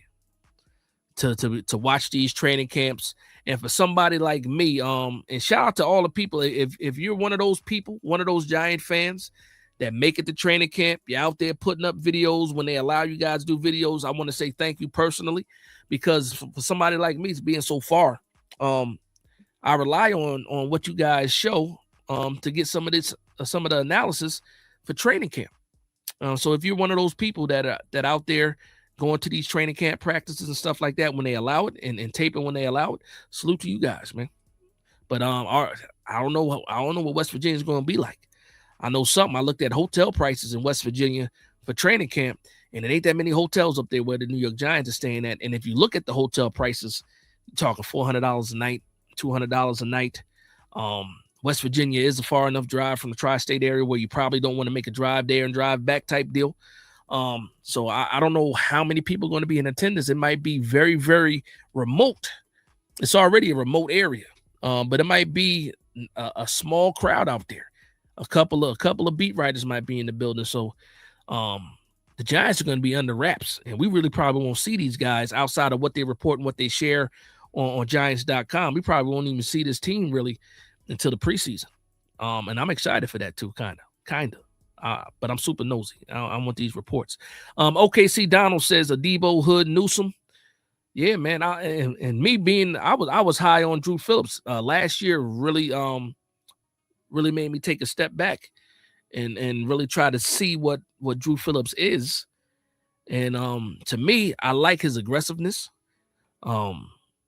to watch these training camps. And for somebody like me, and shout out to all the people, if you're one of those people, one of those Giant fans that make it to training camp, you're out there putting up videos when they allow you guys to do videos, I want to say thank you personally, because for somebody like me, it's being so far, I rely on what you guys show to get some of the analysis for training camp. So if you're one of those people that out there going to these training camp practices and stuff like that when they allow it and taping when they allow it, salute to you guys, man. But I don't know what West Virginia is going to be like. I know something. I looked at hotel prices in West Virginia for training camp, and it ain't that many hotels up there where the New York Giants are staying at. And if you look at the hotel prices, you're talking $400 a night, $200 a night. West Virginia is a far enough drive from the tri-state area where you probably don't want to make a drive there and drive back type deal. So I don't know how many people are going to be in attendance. It might be very, very remote. It's already a remote area, but it might be a small crowd out there. A couple of beat writers might be in the building. So the Giants are going to be under wraps, and we really probably won't see these guys outside of what they report and what they share on Giants.com. We probably won't even see this team really until the preseason. And I'm excited for that too, kind of. But I'm super nosy. I want these reports. OKC Donald says Adebo, Hood, Newsome. Yeah, man. I was high on Drew Phillips last year. Really made me take a step back and really try to see what Drew Phillips is. And to me, I like his aggressiveness.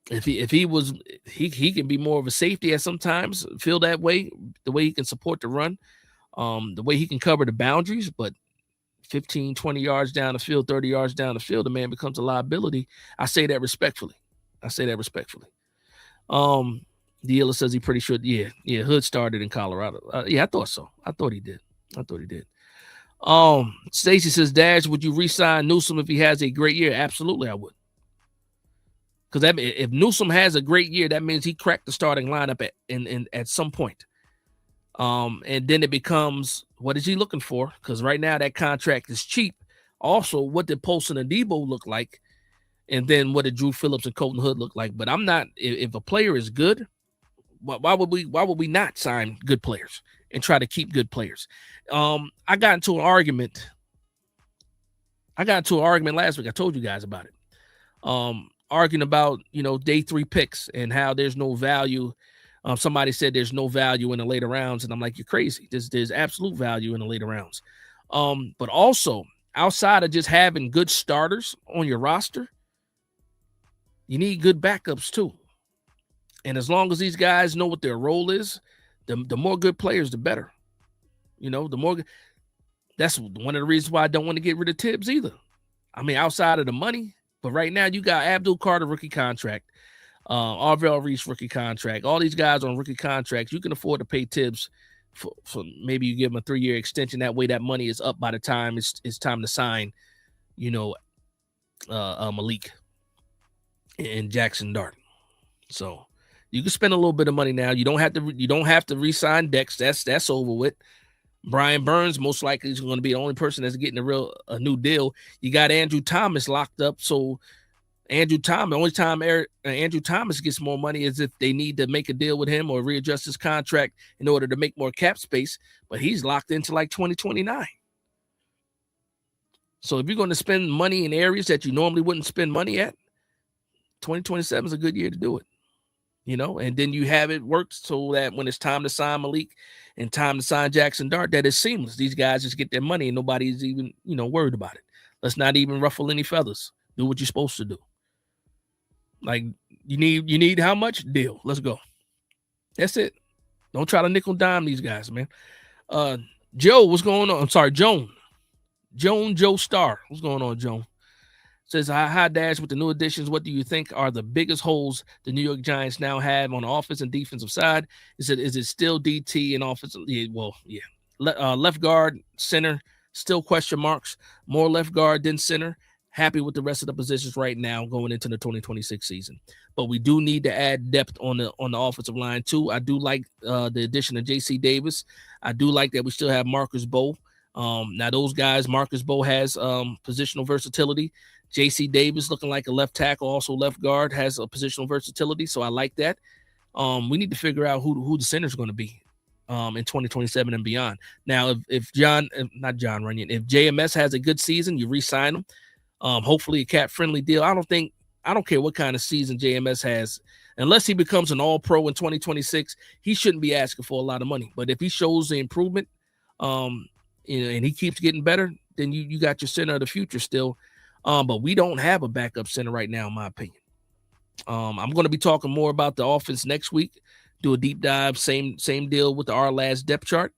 If he can be more of a safety at sometimes, feel that way, the way he can support the run, the way he can cover the boundaries, but 15, 20 yards down the field, 30 yards down the field, the man becomes a liability. I say that respectfully. Dealer says he pretty sure. Yeah. Hood started in Colorado. Yeah, I thought so. I thought he did. Stacy says, Dash, would you re-sign Newsome if he has a great year? Absolutely, I would. Because if Newsome has a great year, that means he cracked the starting lineup at some point. And then it becomes, what is he looking for? Because right now that contract is cheap. Also, what did Poston and Debo look like? And then what did Drew Phillips and Colton Hood look like? But I'm not. If a player is good, why would we not sign good players and try to keep good players? I got into an argument last week. I told you guys about it. Arguing about day 3 picks and how there's no value. Somebody said there's no value in the later rounds, and I'm like, you're crazy. There's absolute value in the later rounds. But also outside of just having good starters on your roster, you need good backups too. And as long as these guys know what their role is, the more good players, the better. The more. That's one of the reasons why I don't want to get rid of Tibbs either. I mean, outside of the money, but right now you got Abdul Carter rookie contract, Arvell Reese rookie contract. All these guys on rookie contracts, you can afford to pay Tibbs for maybe you give him a 3-year extension. That way, that money is up by the time it's time to sign. Malik and Jackson Dart. So you can spend a little bit of money now. You don't have to re-sign Dex. That's over with. Brian Burns most likely is going to be the only person that's getting a new deal. You got Andrew Thomas locked up. So Andrew Thomas, the only time Andrew Thomas gets more money is if they need to make a deal with him or readjust his contract in order to make more cap space. But he's locked into like 2029. So if you're going to spend money in areas that you normally wouldn't spend money at, 2027 is a good year to do it. And then you have it worked so that when it's time to sign Malik and time to sign Jackson Dart, that is seamless. These guys just get their money and nobody's even, worried about it. Let's not even ruffle any feathers. Do what you're supposed to do. Like, you need how much? Deal. Let's go. That's it. Don't try to nickel dime these guys, man. Joe, what's going on? I'm sorry, Joan Joe Star. What's going on, Joan? Says, hi, Dash, with the new additions, what do you think are the biggest holes the New York Giants now have on the offense and defensive side? Is it still DT and offensive? Yeah, well, yeah. Left guard, center, still question marks. More left guard than center. Happy with the rest of the positions right now going into the 2026 season. But we do need to add depth on the offensive line, too. I do like the addition of J.C. Davis. I do like that we still have Marcus Bowe. Now, those guys, Marcus Bowe has positional versatility. J.C. Davis looking like a left tackle, also left guard, has a positional versatility. So I like that. We need to figure out who the center is going to be in 2027 and beyond. Now, if not John Runyon, if JMS has a good season, you re-sign him. Hopefully a cap-friendly deal. I don't care what kind of season JMS has. Unless he becomes an all-pro in 2026, he shouldn't be asking for a lot of money. But if he shows the improvement, and he keeps getting better, then you got your center of the future still. But we don't have a backup center right now, in my opinion. I'm going to be talking more about the offense next week. Do a deep dive, same deal with our last depth chart.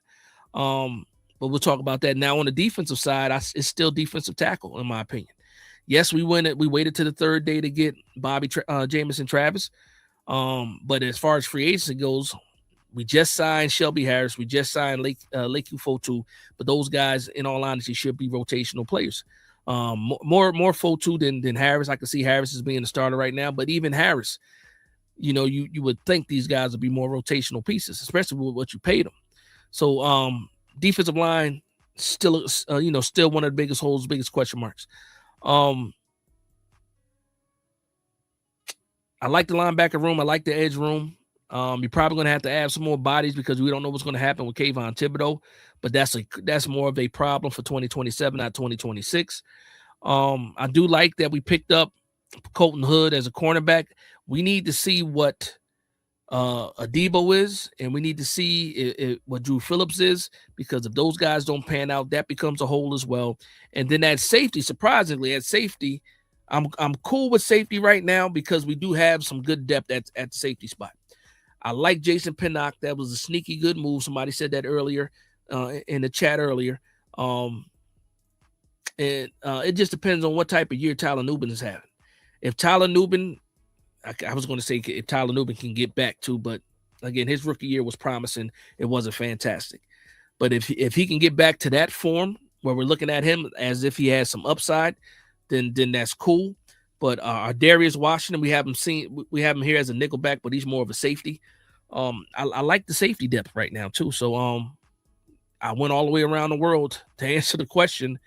But we'll talk about that. Now on the defensive side, it's still defensive tackle, in my opinion. Yes, we waited to the third day to get Bobby Jamison Travis. But as far as free agency goes, we just signed Shelby Harris. We just signed Lake Fotu. But those guys, in all honesty, should be rotational players. More Fotu than Harris. I can see Harris as being the starter right now, but even Harris, you would think these guys would be more rotational pieces, especially with what you paid them. So defensive line still one of the biggest holes, biggest question marks. I like the linebacker room. I like the edge room. You're probably going to have to add some more bodies because we don't know what's going to happen with Kayvon Thibodeau, but that's more of a problem for 2027, not 2026. I do like that we picked up Colton Hood as a cornerback. We need to see what Adebo is, and we need to see what Drew Phillips is, because if those guys don't pan out, that becomes a hole as well. And then at safety, surprisingly, I'm cool with safety right now because we do have some good depth at the safety spot. I like Jason Pinnock. That was a sneaky good move. Somebody said that earlier in the chat earlier. And it just depends on what type of year Tyler Nubin is having. If Tyler Nubin, I was going to say if Tyler Nubin can get back to, but again, his rookie year was promising. It wasn't fantastic. But if he can get back to that form where we're looking at him as if he has some upside, then that's cool. But our Darius Washington, we have him here as a nickelback, but he's more of a safety. I like the safety depth right now too. So I went all the way around the world to answer the question,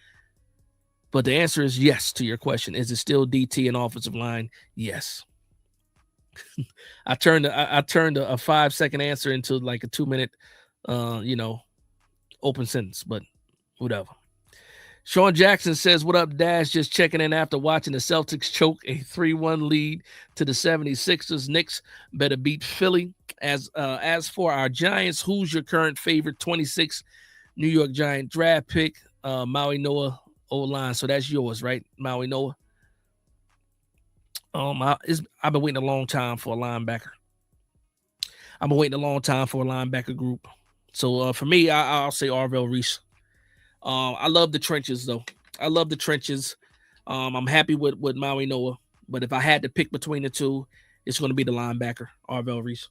but the answer is yes to your question. Is it still DT and offensive line? Yes. I turned a 5-second answer into like a 2-minute, open sentence, but whatever. Sean Jackson says, what up, Dash? Just checking in after watching the Celtics choke a 3-1 lead to the 76ers. Knicks better beat Philly. As for our Giants, who's your current favorite 26 New York Giant draft pick? Maui Noah O-line. So that's yours, right, Maui Noah? I've been waiting a long time for a linebacker. I've been waiting a long time for a linebacker group. So for me, I'll say Arvell Reese. I love the trenches, though. I love the trenches. I'm happy with Maui Noah, but if I had to pick between the two, it's going to be the linebacker, Arvell Reese.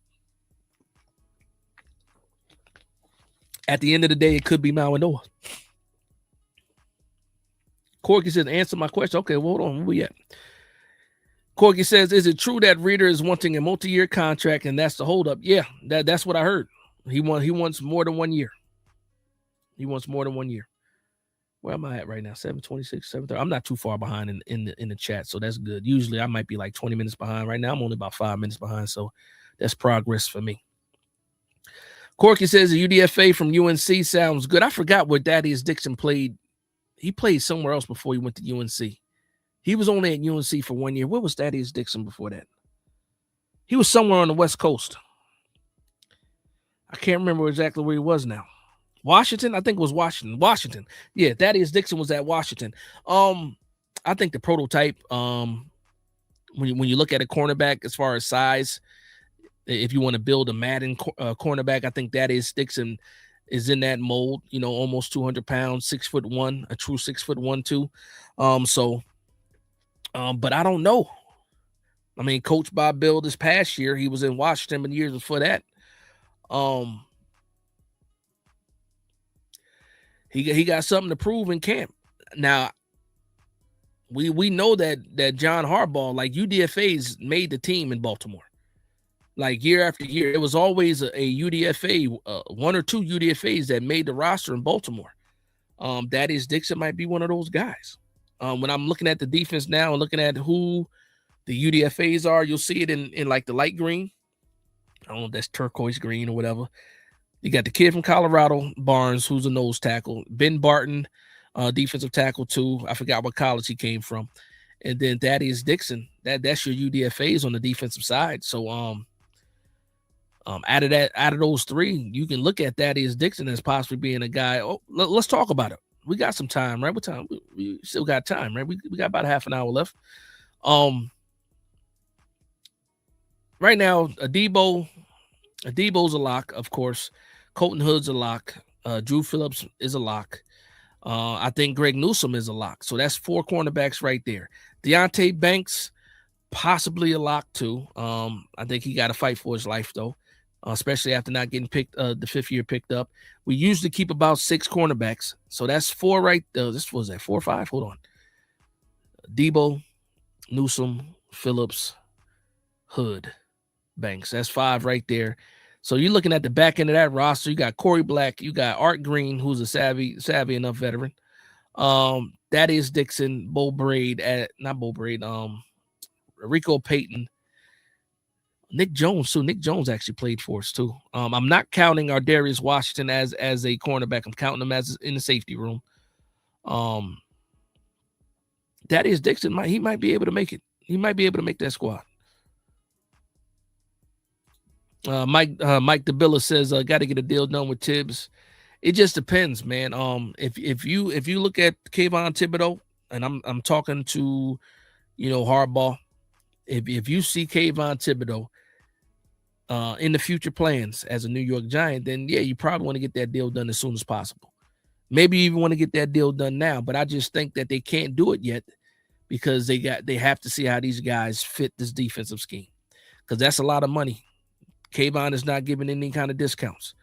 At the end of the day, it could be Maui Noah. Corky says, answer my question. Okay, well, hold on. Where we at? Corky says, is it true that Reader is wanting a multi-year contract and that's the holdup? Yeah, that's what I heard. He wants more than 1 year. He wants more than 1 year. Where am I at right now? 7:26, 7:30. I'm not too far behind in the chat, so that's good. Usually I might be like 20 minutes behind. Right now I'm only about 5 minutes behind, so that's progress for me. Corky says the UDFA from UNC sounds good. I forgot where Thaddeus Dixon played He played somewhere else before he went to UNC. He was only at UNC for 1 year. Where was Thaddeus Dixon before that? He was somewhere on the West Coast. I can't remember exactly where he was now. Washington? I think it was Washington. Washington. Yeah, Thaddeus Dixon was at Washington. I think the prototype, when you look at a cornerback as far as size, if you want to build a Madden cornerback, I think Thaddeus Dixon is in that mold, almost 200 pounds, 6'1", a true 6'1" too. But I don't know. I mean, coached by Bill this past year, he was in Washington, and years before that. He got something to prove in camp. Now, we know that John Harbaugh, like UDFAs, made the team in Baltimore. Like year after year, it was always a UDFA, one or two UDFAs that made the roster in Baltimore. Thaddeus Dixon might be one of those guys. When I'm looking at the defense now and looking at who the UDFAs are, you'll see it in like the light green. I don't know if that's turquoise green or whatever. You got the kid from Colorado, Barnes, who's a nose tackle. Ben Barton, defensive tackle too. I forgot what college he came from. And then Thaddeus Dixon. That's your UDFAs on the defensive side. So out of those three, you can look at Thaddeus Dixon as possibly being a guy. Oh, let's talk about it. We got some time, right? What time? We still got time, right? We got about half an hour left. Right now, Adebo's a lock, of course. Colton Hood's a lock. Drew Phillips is a lock. I think Greg Newsome is a lock. So that's 4 cornerbacks right there. Deonte Banks, possibly a lock too. I think he got to fight for his life though, especially after not getting picked the 5th year picked up. We usually keep about 6 cornerbacks. So that's 4 right there. This was that 4 or 5? Hold on. Debo, Newsome, Phillips, Hood, Banks. That's 5 right there. So you're looking at the back end of that roster. You got Corey Black. You got Art Green, who's a savvy enough veteran. Thaddeus Dixon, Rico Payton, Nick Jones too. Nick Jones actually played for us too. I'm not counting Ardarius Washington as a cornerback. I'm counting him as in the safety room. Thaddeus Dixon might be able to make it. He might be able to make that squad. Mike DeBilla says, got to get a deal done with Tibbs. It just depends, man. If you look at Kayvon Thibodeau, and I'm talking to, Harbaugh, if you see Kayvon Thibodeau in the future plans as a New York Giant, then yeah, you probably want to get that deal done as soon as possible. Maybe you even want to get that deal done now, but I just think that they can't do it yet because they have to see how these guys fit this defensive scheme, because that's a lot of money. Kayvon is not giving any kind of discounts.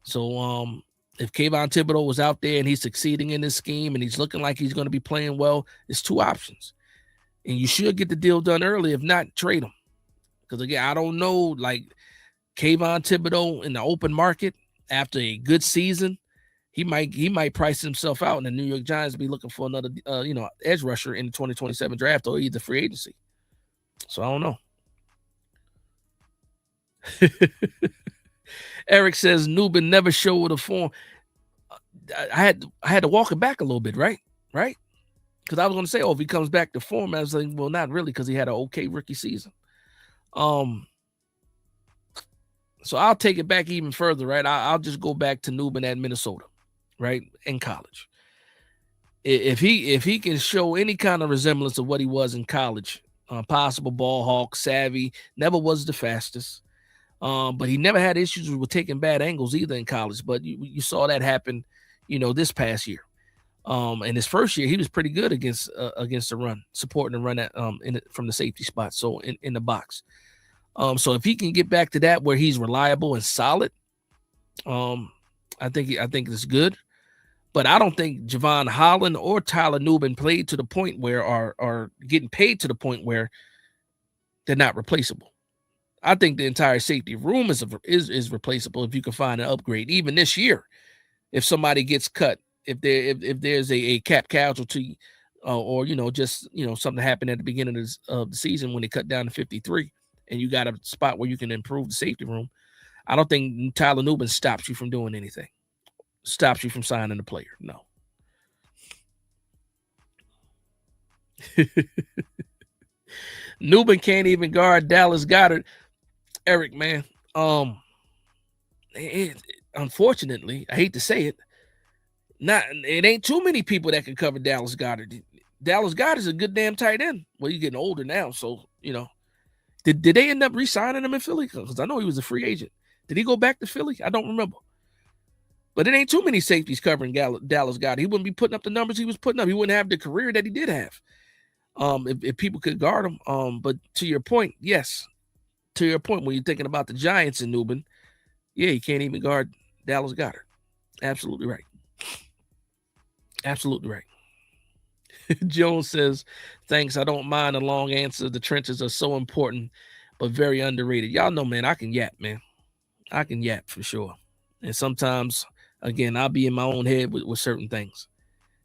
So if Kayvon Thibodeau was out there and he's succeeding in this scheme and he's looking like he's going to be playing well, it's 2 options. And you should get the deal done early. If not, trade him. Because, again, I don't know, like Kayvon Thibodeau in the open market after a good season, he might price himself out, and the New York Giants be looking for another, edge rusher in the 2027 draft or either free agency. So I don't know. Eric says Nubin never showed a form. I had to walk it back a little bit, right? Because I was going to say, if he comes back to form, I was like, well, not really, because he had an okay rookie season. So I'll take it back even further, right? I'll just go back to Nubin at Minnesota, right, in college. If he can show any kind of resemblance of what he was in college, possible ball hawk, savvy, never was the fastest. But he never had issues with taking bad angles either in college. But you saw that happen, this past year. In his first year, he was pretty good against the run, supporting the run at from the safety spot, so in the box. So if he can get back to that where he's reliable and solid, I think it's good. But I don't think Javon Holland or Tyler Nubin played to the point where are getting paid to the point where they're not replaceable. I think the entire safety room is replaceable if you can find an upgrade. Even this year, if somebody gets cut, if there's a cap casualty, or something happened at the beginning of the season when they cut down to 53, and you got a spot where you can improve the safety room, I don't think Tyler Nubin stops you from doing anything. Stops you from signing a player. No. Newman can't even guard Dallas Goedert. Eric, man, unfortunately, I hate to say it, it ain't too many people that can cover Dallas Goedert. Dallas Goedert is a good damn tight end. Well, he's getting older now, so Did they end up re-signing him in Philly? Because I know he was a free agent. Did he go back to Philly? I don't remember. But it ain't too many safeties covering Dallas Goedert. He wouldn't be putting up the numbers he was putting up. He wouldn't have the career that he did have. If people could guard him. But to your point, yes. To your point, when you're thinking about the Giants and Newman, yeah, he can't even guard Dallas Goedert. Absolutely right. Absolutely right. Jones says, thanks. I don't mind a long answer. The trenches are so important, but very underrated. Y'all know, man, I can yap, man. I can yap for sure. And sometimes, again, I'll be in my own head with certain things,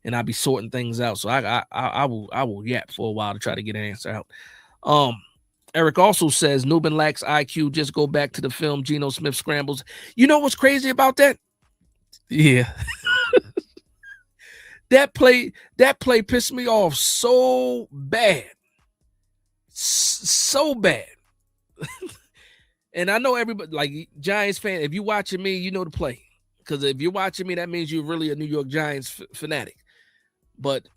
and I'll be sorting things out. So I will yap for a while to try to get an answer out. Eric also says Newman lacks IQ. Just go back to the film Geno Smith scrambles. You know what's crazy about that? Yeah. That play pissed me off so bad. So bad. And I know everybody, like Giants fan, if you're watching me, you know the play. Because if you're watching me, that means you're really a New York Giants fanatic. But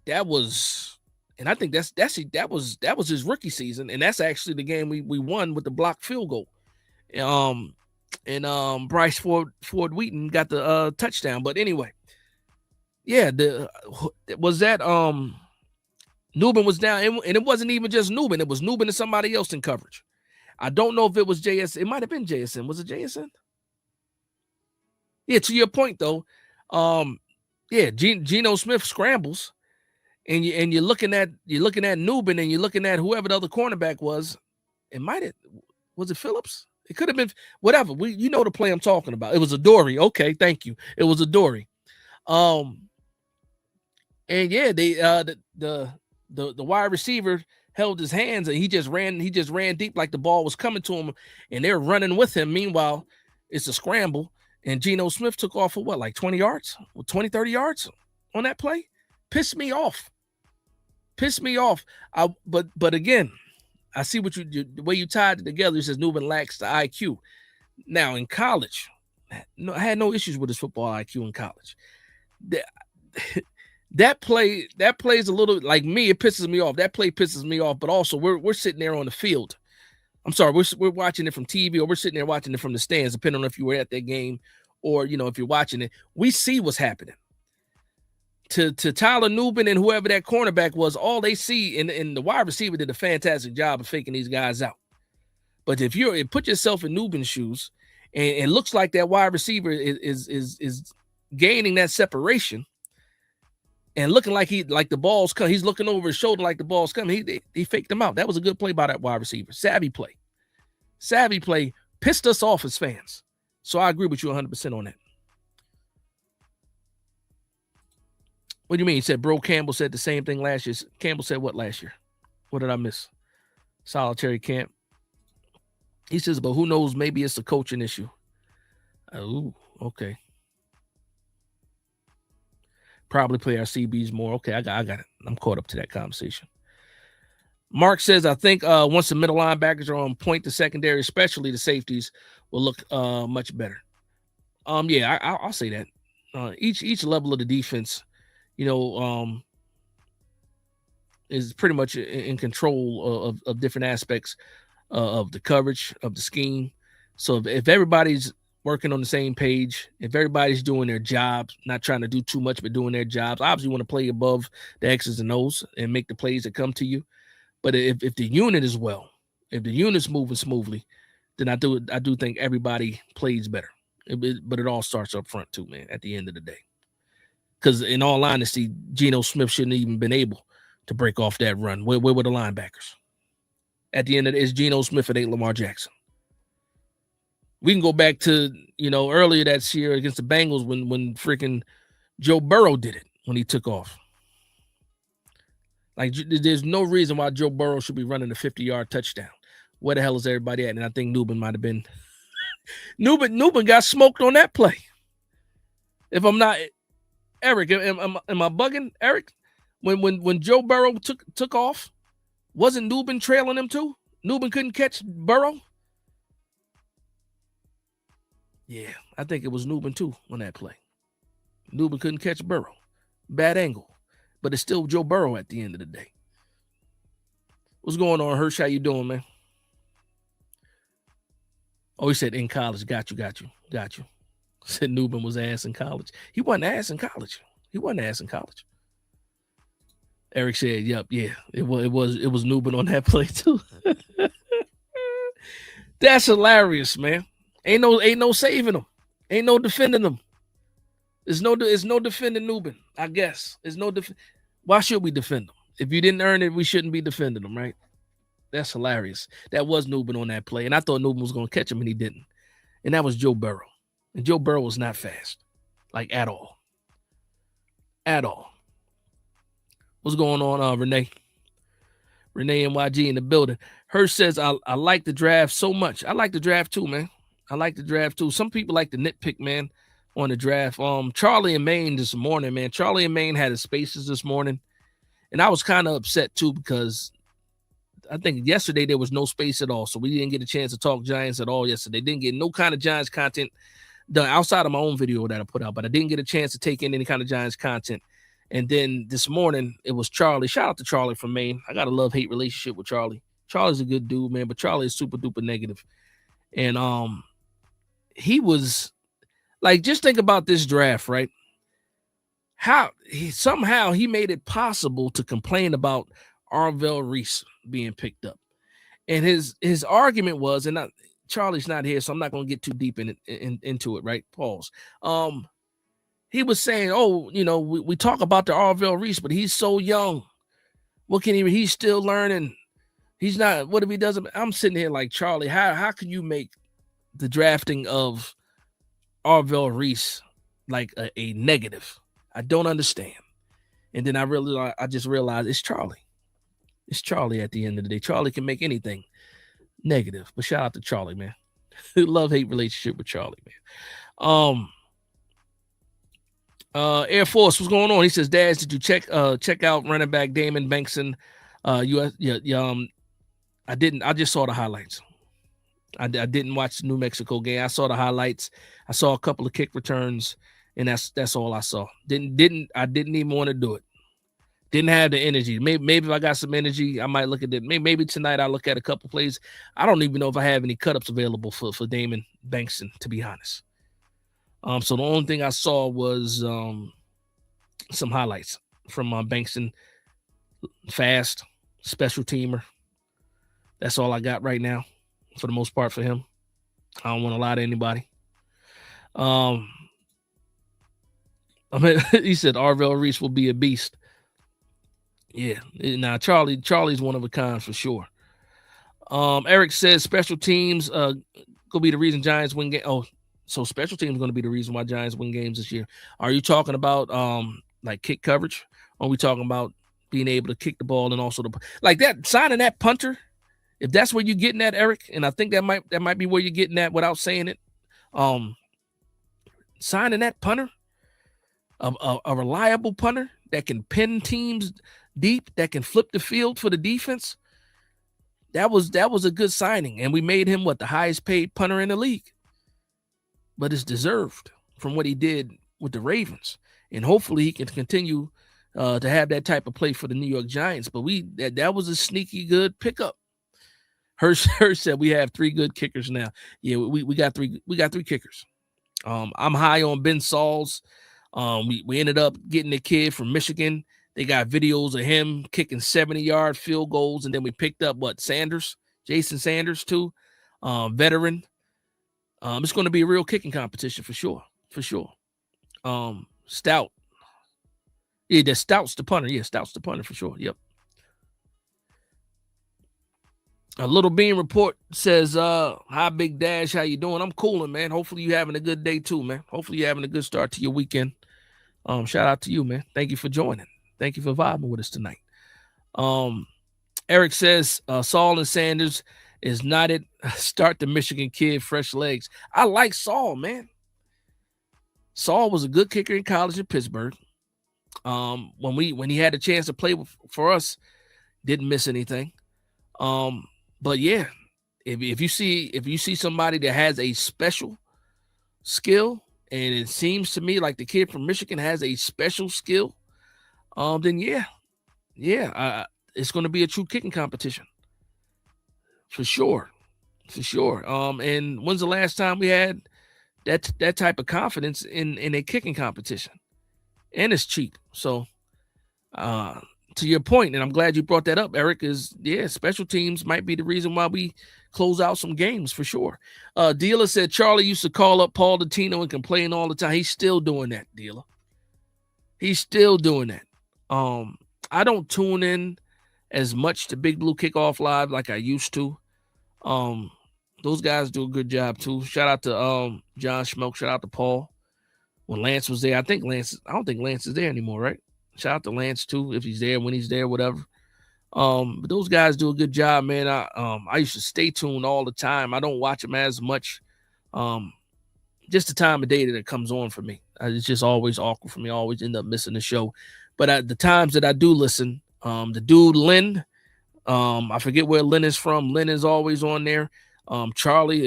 that was, and I think that was his rookie season, and that's actually the game we won with the blocked field goal. And Bryce Ford Wheaton got the touchdown. But anyway, yeah, Newman was down, and it wasn't even just Newman. It was Newman and somebody else in coverage. I don't know if it was JSN. It might have been JSN. Was it JSN? Yeah, to your point though. Yeah, Geno Smith scrambles, and you're looking at Newman, and you're looking at whoever the other cornerback was. Was it Phillips? It could have been whatever. You know the play I'm talking about. It was Adoree. Okay, thank you. It was Adoree. And yeah, they the wide receiver held his hands, and he just ran deep like the ball was coming to him, and they're running with him. Meanwhile, it's a scramble, and Geno Smith took off for what, like 20 yards, 20, 30 yards on that play. Pissed me off. But again, I see the way you tied it together. It says Newman lacks the IQ. Now in college, I had no issues with his football IQ in college. That play is a little like me. It pisses me off. That play pisses me off. But also, we're sitting there on the field. I'm sorry, we're watching it from TV, or we're sitting there watching it from the stands, depending on if you were at that game or if you're watching it. We see what's happening. To Tyler Newman and whoever that cornerback was, all they see, and the wide receiver did a fantastic job of faking these guys out. But if you put yourself in Newman's shoes, and it looks like that wide receiver is gaining that separation. And looking like the ball's coming, he's looking over his shoulder like the ball's coming. He faked him out. That was a good play by that wide receiver. Savvy play, pissed us off as fans. So I agree with you 100% on that. What do you mean? He said Bro Campbell said the same thing last year. Campbell said what last year? What did I miss? Solitary camp. He says, but who knows? Maybe it's a coaching issue. Oh, okay. Probably play our CBs more. Okay, I got it. I'm caught up to that conversation. Mark says, I think once the middle linebackers are on point, the secondary, especially the safeties, will look much better. Yeah, I'll say that. Each level of the defense, is pretty much in control of different aspects of the coverage, of the scheme. So if everybody's working on the same page, if everybody's doing their jobs, not trying to do too much, but doing their jobs, obviously you want to play above the X's and O's and make the plays that come to you. But if the unit is well, if the unit's moving smoothly, then I do think everybody plays better. But it all starts up front too, man, at the end of the day. Because in all honesty, Geno Smith shouldn't have even been able to break off that run. Where were the linebackers? At the end of it, it's Geno Smith, it ain't Lamar Jackson. We can go back to, earlier that year against the Bengals when freaking Joe Burrow did it when he took off. Like, there's no reason why Joe Burrow should be running a 50-yard touchdown. Where the hell is everybody at? And I think Newman might have been. Newman got smoked on that play. If I'm not, Eric, am I bugging, Eric? When Joe Burrow took off, wasn't Nubin trailing him too? Nubin couldn't catch Burrow? Yeah, I think it was Nubin too on that play. Nubin couldn't catch Burrow. Bad angle. But it's still Joe Burrow at the end of the day. What's going on, Hirsch? How you doing, man? Oh, he said in college. Got you. Said Nubin was ass in college. He wasn't ass in college. Eric said, "Yep, yeah, it was Nubin on that play too." That's hilarious, man. Ain't no saving him. Ain't no defending him. There's no defending Nubin. I guess there's no Why should we defend him? If you didn't earn it, we shouldn't be defending him, right? That's hilarious. That was Nubin on that play, and I thought Nubin was going to catch him, and he didn't. And that was Joe Burrow, and Joe Burrow was not fast, like at all. What's going on, Renee? Renee NYG in the building. Hirsch says, I like the draft so much. I like the draft too, man. Some people like to nitpick, man, on the draft. Charlie and Maine this morning, man. Charlie and Maine had his spaces this morning. And I was kind of upset too because I think yesterday there was no space at all. So we didn't get a chance to talk Giants at all yesterday. Didn't get no kind of Giants content done outside of my own video that I put out. But I didn't get a chance to take in any kind of Giants content. And then this morning, it was Charlie. Shout out to Charlie from Maine. I got a love-hate relationship with Charlie. Charlie's a good dude, man, but Charlie is super-duper negative. And he was, like, just think about this draft, right? Somehow he made it possible to complain about Arvell Reese being picked up. And his argument was, and Charlie's not here, so I'm not going to get too deep into it, right? Pause. He was saying, we talk about the Arvell Reese, but he's so young. What can he? He's still learning. He's not. What if he doesn't? I'm sitting here like, Charlie, how can you make the drafting of Arvell Reese like a negative? I don't understand. And then I just realized it's Charlie. It's Charlie at the end of the day. Charlie can make anything negative. But shout out to Charlie, man. Love-hate relationship with Charlie, man. Air Force, what's going on? He says, Dad, did you check out running back Damon Bankson? I didn't. I just saw the highlights. I didn't watch the New Mexico game. I saw the highlights. I saw a couple of kick returns, and that's all I saw. I didn't even want to do it. Didn't have the energy. Maybe if I got some energy, I might look at it. Maybe tonight I'll look at a couple plays. I don't even know if I have any cut-ups available for Damon Bankson, to be honest. So the only thing I saw was some highlights from Bankson. Fast, special teamer. That's all I got right now, for the most part, for him. I don't want to lie to anybody. He said Arvell Reese will be a beast. Yeah. Now Charlie's one of a kind for sure. Eric says special teams gonna be the reason Giants win game. Oh, so special teams is going to be the reason why Giants win games this year. Are you talking about like kick coverage? Or are we talking about being able to kick the ball and also like that signing that punter? If that's where you're getting at, Eric, and I think that might be where you're getting at without saying it. Signing that punter, a reliable punter that can pin teams deep, that can flip the field for the defense. That was a good signing, and we made him the highest paid punter in the league. But it's deserved from what he did with the Ravens. And hopefully he can continue to have that type of play for the New York Giants. But that was a sneaky good pickup. Hirsch said we have 3 good kickers now. Yeah, we got 3 kickers. I'm high on Ben Sauls. We ended up getting a kid from Michigan. They got videos of him kicking 70-yard field goals. And then we picked up Jason Sanders too, veteran. It's going to be a real kicking competition for sure. Stout. Yeah, Stout's the punter. Yeah, Stout's the punter for sure. Yep. A Little Bean report says, hi, Big Dash. How you doing? I'm cooling, man. Hopefully you having a good day too, man. Hopefully you're having a good start to your weekend. Shout out to you, man. Thank you for joining. Thank you for vibing with us tonight. Eric says, Saul and Sanders is not it. Start the Michigan kid, fresh legs. I like Saul, man. Saul was a good kicker in college in Pittsburgh. When he had a chance to play for us, didn't miss anything. But yeah, if you see somebody that has a special skill, and it seems to me like the kid from Michigan has a special skill, then yeah, it's going to be a true kicking competition for sure. And when's the last time we had that type of confidence in a kicking competition? And it's cheap. So to your point, and I'm glad you brought that up, Eric, is special teams might be the reason why we close out some games for sure. Dealer said Charlie used to call up Paul Dottino and complain all the time. He's still doing that, Dealer. He's still doing that. I don't tune in as much to Big Blue Kickoff Live like I used to. Those guys do a good job too. Shout out to John Schmelk. Shout out to Paul. When Lance was there, I don't think Lance is there anymore, right? Shout out to Lance too, if he's there, when he's there, whatever. But those guys do a good job, man. I used to stay tuned all the time. I don't watch them as much. Just the time of day that it comes on for me. It's just always awkward for me. I always end up missing the show. But at the times that I do listen, the dude Lynn, I forget where Lynn is from. Lynn is always on there. Charlie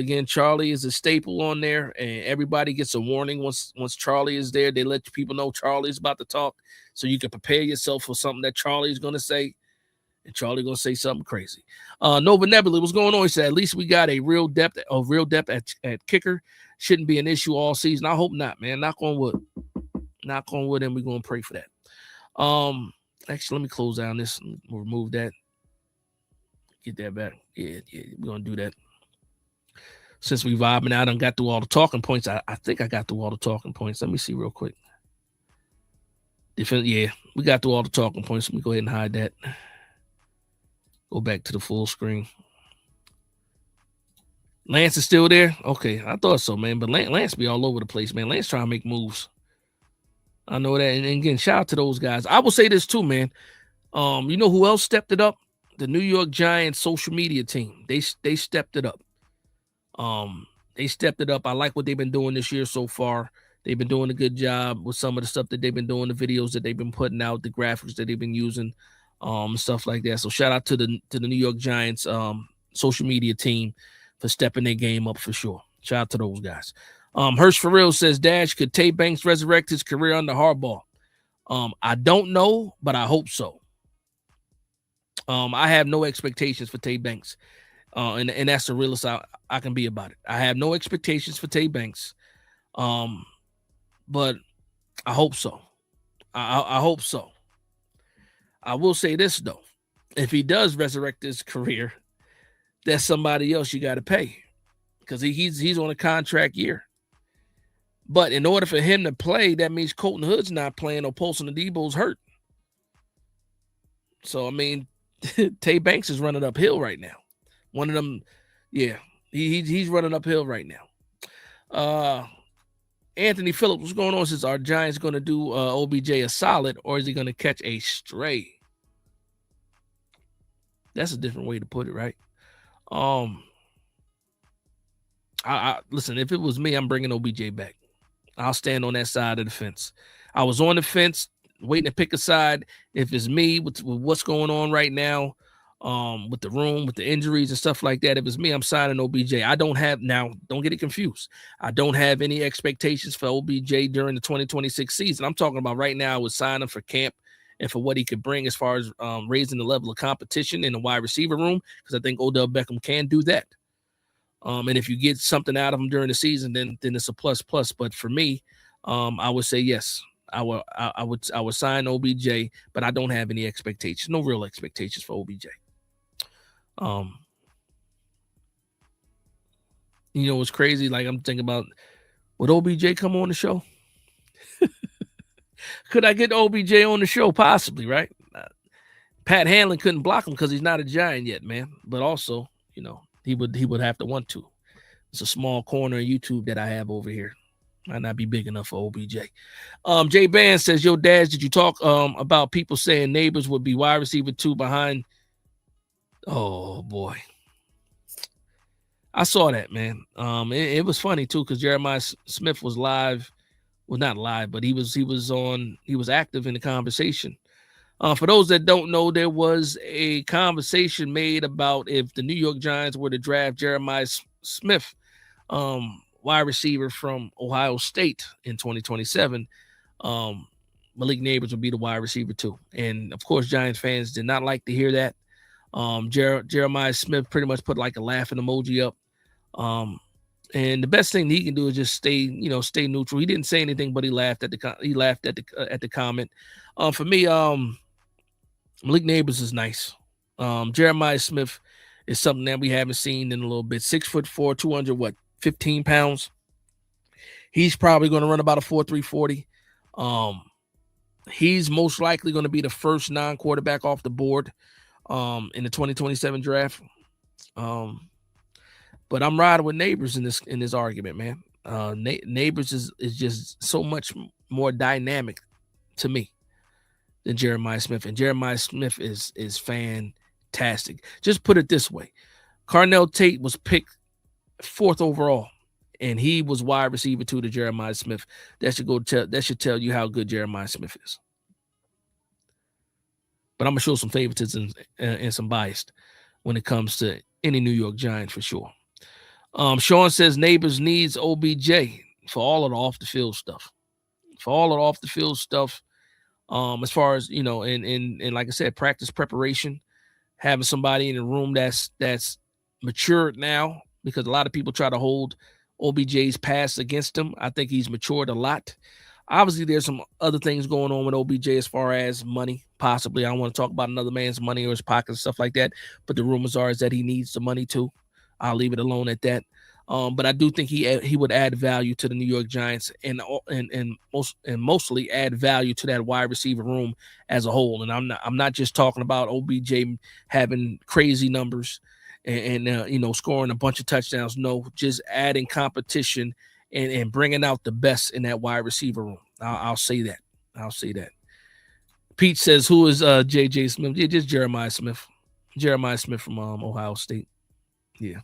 is a staple on there, and everybody gets a warning once Charlie is there. They let people know Charlie's about to talk, so you can prepare yourself for something that Charlie's going to say, and Charlie going to say something crazy. Nova Nebula, what's going on? He said, at least we got a real depth at kicker. Shouldn't be an issue all season. I hope not, man. Knock on wood. Knock on wood, and we're going to pray for that. Actually, let me close down this and remove that. Get that back. Yeah, we're going to do that. Since we vibing out and got through all the talking points, I think I got through all the talking points. Let me see real quick. Yeah, we got through all the talking points. Let me go ahead and hide that. Go back to the full screen. Lance is still there? Okay, I thought so, man. But Lance be all over the place, man. Lance trying to make moves. I know that. And again, shout out to those guys. I will say this too, man. You know who else stepped it up? The New York Giants social media team. They stepped it up. They stepped it up. I like what they've been doing this year so far. They've been doing a good job with some of the stuff that they've been doing, the videos that they've been putting out, the graphics that they've been using, stuff like that. So shout out to the New York Giants social media team for stepping their game up for sure. Shout out to those guys. Hirsch for real says, Dash, could Tay Banks resurrect his career under Harbaugh? I don't know, but I hope so. I have no expectations for Tay Banks. And that's the realest I can be about it. I have no expectations for Tay Banks. But I hope so. I hope so. I will say this, though. If he does resurrect his career, that's somebody else you got to pay. Because he's on a contract year. But in order for him to play, that means Colton Hood's not playing or Paulson Adebo's hurt. So, I mean, Tay Banks is running uphill right now. One of them, yeah, he's running uphill right now. Anthony Phillips, what's going on? Says, our Giants going to do OBJ a solid, or is he going to catch a stray? That's a different way to put it, right? I listen, if it was me, I'm bringing OBJ back. I'll stand on that side of the fence. I was on the fence waiting to pick a side. If it's me with what's going on right now, with the room, with the injuries and stuff like that, if it's me, I'm signing OBJ. I don't have, now, don't get it confused. I don't have any expectations for OBJ during the 2026 season. I'm talking about right now with signing for camp and for what he could bring as far as raising the level of competition in the wide receiver room, because I think Odell Beckham can do that. And if you get something out of him during the season, then it's a plus. But for me, I would say yes. I would sign OBJ, but I don't have any expectations, no real expectations for OBJ. You know what's crazy? Like, I'm thinking about, would OBJ come on the show? Could I get OBJ on the show? Possibly, right? Pat Hanlon couldn't block him because he's not a Giant yet, man. But also, you know, he would have to want to. It's a small corner of YouTube that I have over here. Might not be big enough for OBJ. Jay Band says, yo, Dad, did you talk about people saying Nabers would be wide receiver 2 behind? Oh, boy. I saw that, man. It was funny, too, because Jeremiah Smith was live Well, not live, but he was active in the conversation. For those that don't know, there was a conversation made about if the New York Giants were to draft Jeremiah Smith, wide receiver from Ohio State in 2027, Malik Nabers would be the wide receiver too. And of course, Giants fans did not like to hear that. Jeremiah Smith pretty much put like a laughing emoji up. And the best thing he can do is just stay neutral. He didn't say anything, but he laughed at the comment. For me, Malik Nabers is nice. Jeremiah Smith is something that we haven't seen in a little bit. 6'4", 215 pounds. He's probably going to run about a 4.3 40. He's most likely going to be the first non-quarterback off the board in the 2027 draft. But I'm riding with Nabers in this argument, man. Nabers is just so much more dynamic to me than Jeremiah Smith, and Jeremiah Smith is fantastic. Just put it this way: Carnell Tate was picked 4th overall, and he was wide receiver 2 to Jeremiah Smith. That should tell you how good Jeremiah Smith is. But I'm gonna show some favoritism and some bias when it comes to any New York Giants for sure. Sean says Nabers needs OBJ for all of the off the field stuff. As far as and like I said, practice preparation, having somebody in the room that's matured now, because a lot of people try to hold OBJ's past against him. I think he's matured a lot. Obviously, there's some other things going on with OBJ as far as money, possibly. I don't want to talk about another man's money or his pocket and stuff like that, but the rumors are is that he needs the money too. I'll leave it alone at that. But I do think he would add value to the New York Giants and mostly add value to that wide receiver room as a whole. And I'm not just talking about OBJ having crazy numbers and scoring a bunch of touchdowns. No, just adding competition and bringing out the best in that wide receiver room. I'll say that. Pete says, who is J.J. Smith? Yeah, just Jeremiah Smith. Jeremiah Smith from Ohio State. Yeah.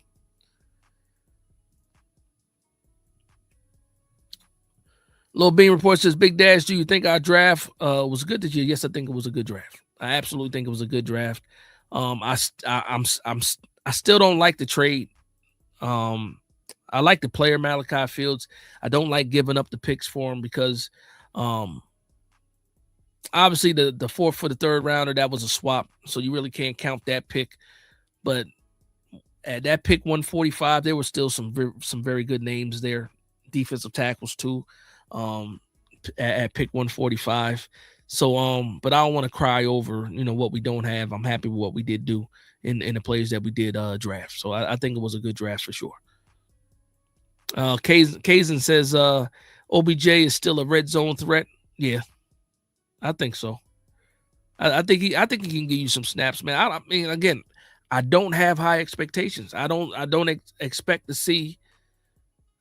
Lil Bean report says, Big Dash, do you think our draft was good this year? Yes, I think it was a good draft. I absolutely think it was a good draft. I still don't like the trade. I like the player Malachi Fields. I don't like giving up the picks for him because obviously the 4th for the 3rd rounder, that was a swap, so you really can't count that pick. But at that pick 145, there were still some very good names there, defensive tackles too. At pick 145. So but I don't want to cry over what we don't have. I'm happy with what we did do in the players that we did draft. So I think it was a good draft for sure. Kazan says OBJ is still a red zone threat. Yeah, I think so. I think he can give you some snaps, man. I mean, again, I don't have high expectations. I don't expect to see.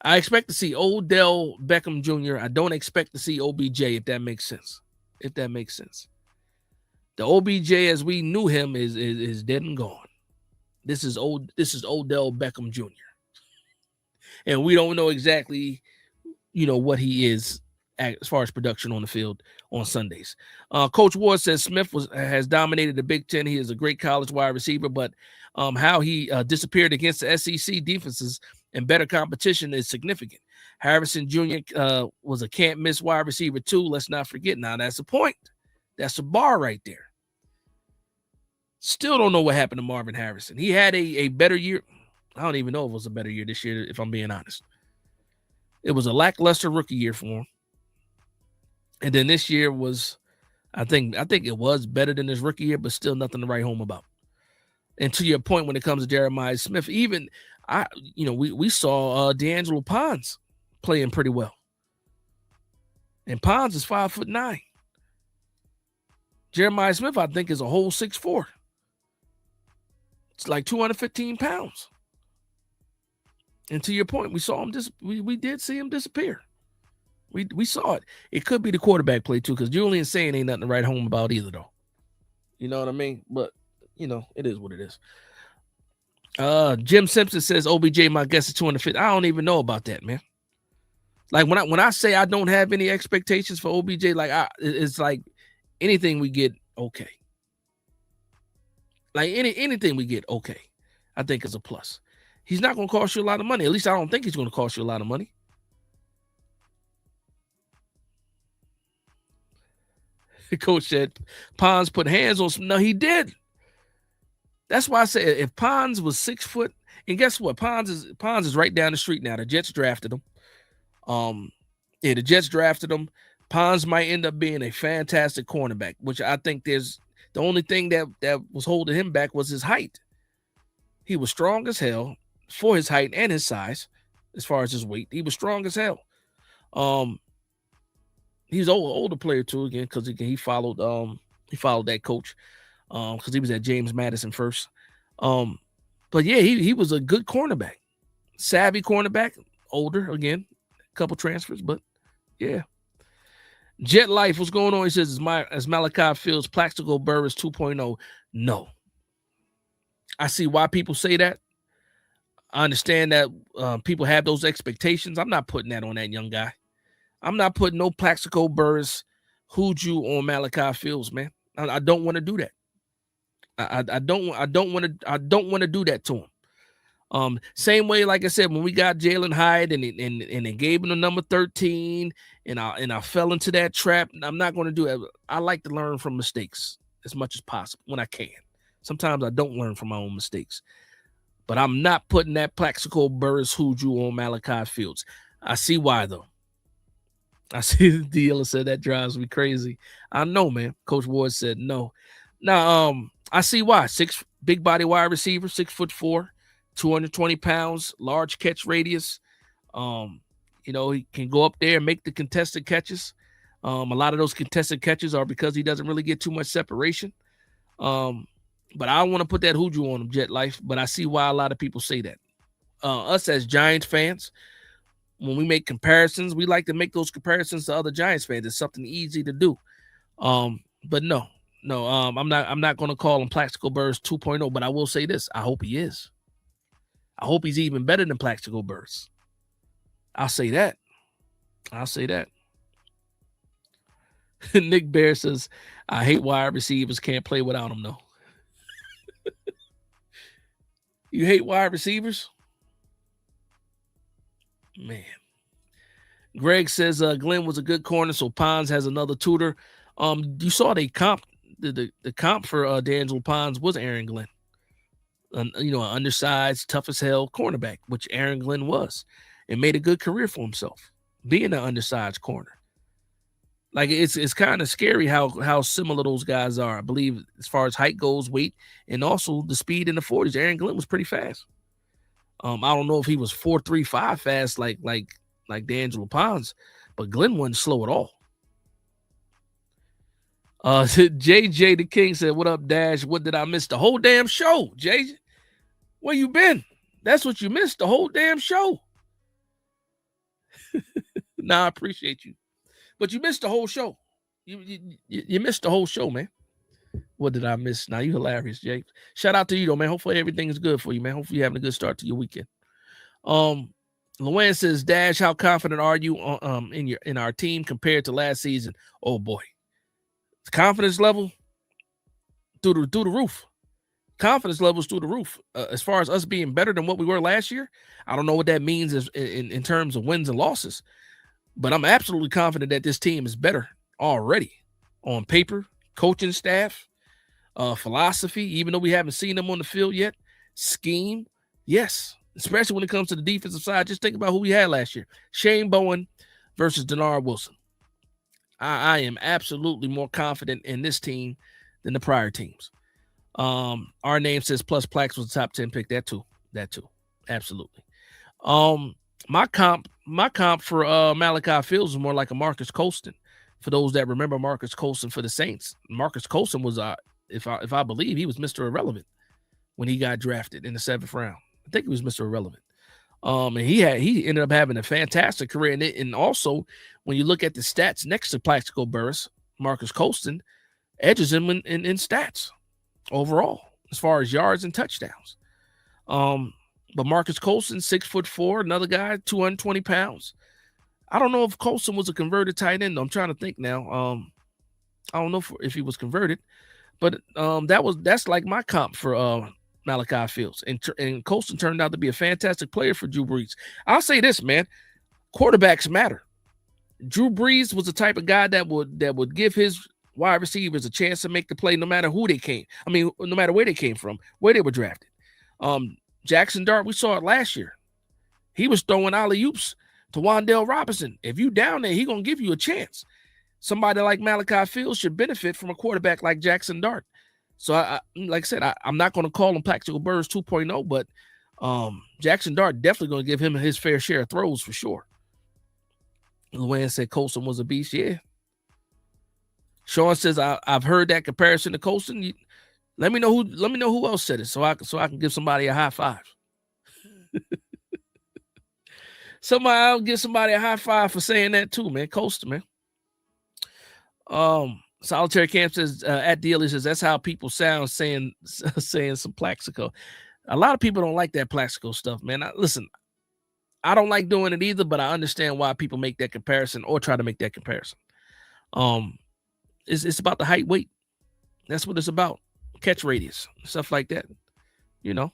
I expect to see Odell Beckham Jr. I don't expect to see OBJ, if that makes sense. The OBJ as we knew him is dead and gone. This is Odell Beckham Jr. And we don't know exactly, what he is as far as production on the field on Sundays. Coach Ward says Smith has dominated the Big Ten. He is a great college wide receiver, but how he disappeared against the SEC defenses and better competition is significant. Harrison Jr. Was a can't-miss wide receiver too. Let's not forget. Now, that's a point. That's a bar right there. Still don't know what happened to Marvin Harrison. He had a better year. I don't even know if it was a better year this year, if I'm being honest. It was a lackluster rookie year for him. And then this year was, I think it was better than his rookie year, but still nothing to write home about. And to your point, when it comes to Jeremiah Smith, even we saw D'Angelo Pons playing pretty well. And Pons is 5'9". Jeremiah Smith, I think, is a whole 6'4". It's like 215 pounds. And to your point, we saw him we did see him disappear. We saw it. It could be the quarterback play too, because Julian saying ain't nothing to write home about either, though. You know what I mean? But it is what it is. Jim Simpson says OBJ, my guess is 250. I don't even know about that, man. Like when I say I don't have any expectations for OBJ, like it's like anything we get, okay. Like anything we get, okay. I think is a plus. He's not going to cost you a lot of money. At least I don't think he's going to cost you a lot of money. The coach said Pons put hands on some. No, he did. That's why I say if Pons was 6 foot, and guess what? Pons is right down the street now. The Jets drafted him. The Jets drafted him. Pons might end up being a fantastic cornerback, which I think there's the only thing that was holding him back was his height. He was strong as hell for his height and his size, as far as his weight. He was strong as hell. He's an older player too, again, because he followed that coach, because he was at James Madison first. But yeah, he was a good cornerback, savvy cornerback, older again, a couple transfers, but yeah. Jet Life, what's going on? He says, as Malachi Fields, Plaxico Burress 2.0. No. I see why people say that. I understand that people have those expectations. I'm not putting that on that young guy. I'm not putting no Plaxico Burress hoodoo on Malachi Fields, man. I don't want to do that. I don't want to do that to him. Same way, like I said, when we got Jalen Hyde and they gave him the number 13, and I fell into that trap. I'm not going to do it. I like to learn from mistakes as much as possible when I can. Sometimes I don't learn from my own mistakes, but I'm not putting that Plaxico Burress hoodoo on Malachi Fields. I see why though. I see the dealer said that drives me crazy. I know, man. Coach Ward said no. Now, I see why. Big body wide receiver, 6'4", 220 pounds, large catch radius. He can go up there and make the contested catches. A lot of those contested catches are because he doesn't really get too much separation. But I don't want to put that hoodoo on him, Jet Life. But I see why a lot of people say that. Us as Giants fans, when we make comparisons, we like to make those comparisons to other Giants fans. It's something easy to do. But no, I'm not going to call him Plaxico Burress 2.0, but I will say this. I hope he is. I hope he's even better than Plaxico Burress. I'll say that. Nick Bear says, I hate wide receivers. Can't play without him, though. You hate wide receivers? Man. Greg says Glenn was a good corner, so Pons has another tutor. You saw the comp for D'Angelo Pons was Aaron Glenn. An undersized, tough as hell cornerback, which Aaron Glenn was, and made a good career for himself being an undersized corner. Like it's kind of scary how similar those guys are. I believe as far as height goes, weight, and also the speed in the 40s. Aaron Glenn was pretty fast. I don't know if he was 4.35 fast like D'Angelo Pons, but Glenn wasn't slow at all. JJ the King said, "What up, Dash? What did I miss? The whole damn show, JJ. Where you been? That's what you missed, the whole damn show." Nah, I appreciate you, but you missed the whole show. You missed the whole show, man. What did I miss? Now you hilarious, Jake. Shout out to you though, man. Hopefully everything is good for you, man. Hopefully you're having a good start to your weekend. Luann says, Dash, how confident are you in our team compared to last season? Oh boy, the confidence level through the roof. Confidence levels through the roof. As far as us being better than what we were last year, I don't know what that means in terms of wins and losses, but I'm absolutely confident that this team is better already on paper, coaching staff, philosophy, even though we haven't seen them on the field yet, scheme, yes, especially when it comes to the defensive side. Just think about who we had last year. Shane Bowen versus Denard Wilson. I am absolutely more confident in this team than the prior teams. Our name says plus Plax was the top 10 pick. That too. Absolutely. My comp for Malachi Fields was more like a Marcus Colston. For those that remember Marcus Colston for the Saints, Marcus Colston was if I believe he was Mr. Irrelevant when he got drafted in the 7th round. I think he was Mr. Irrelevant. And he ended up having a fantastic career. And also, when you look at the stats next to Plaxico Burress, Marcus Colston edges him in stats overall, as far as yards and touchdowns. But Marcus Colston, 6'4", another guy, 220 pounds. I don't know if Colson was a converted tight end. I'm trying to think now. I don't know if he was converted, but that's like my comp for Malachi Fields. And Colson turned out to be a fantastic player for Drew Brees. I'll say this, man. Quarterbacks matter. Drew Brees was the type of guy that would give his wide receivers a chance to make the play no matter who they came. I mean, no matter where they came from, where they were drafted. Jackson Dart, we saw it last year. He was throwing alley-oops to Wan'Dale Robinson. If you down there, he going to give you a chance. Somebody like Malachi Fields should benefit from a quarterback like Jackson Dart. So, like I said, I'm not going to call him Plaxico Burress 2.0, but Jackson Dart definitely going to give him his fair share of throws for sure. Luann said Colson was a beast. Yeah. Sean says I've heard that comparison to Colson. Let me know who else said it so I can give somebody a high five. I'll give somebody a high five for saying that too, man. Colson, man. Solitary Camp says at Dealer says that's how people sound saying some Plaxico. A lot of people don't like that Plaxico stuff, man. Listen, I don't like doing it either, but I understand why people make that comparison or try to make that comparison. It's about the height, weight. That's what it's about. Catch radius, stuff like that. You know,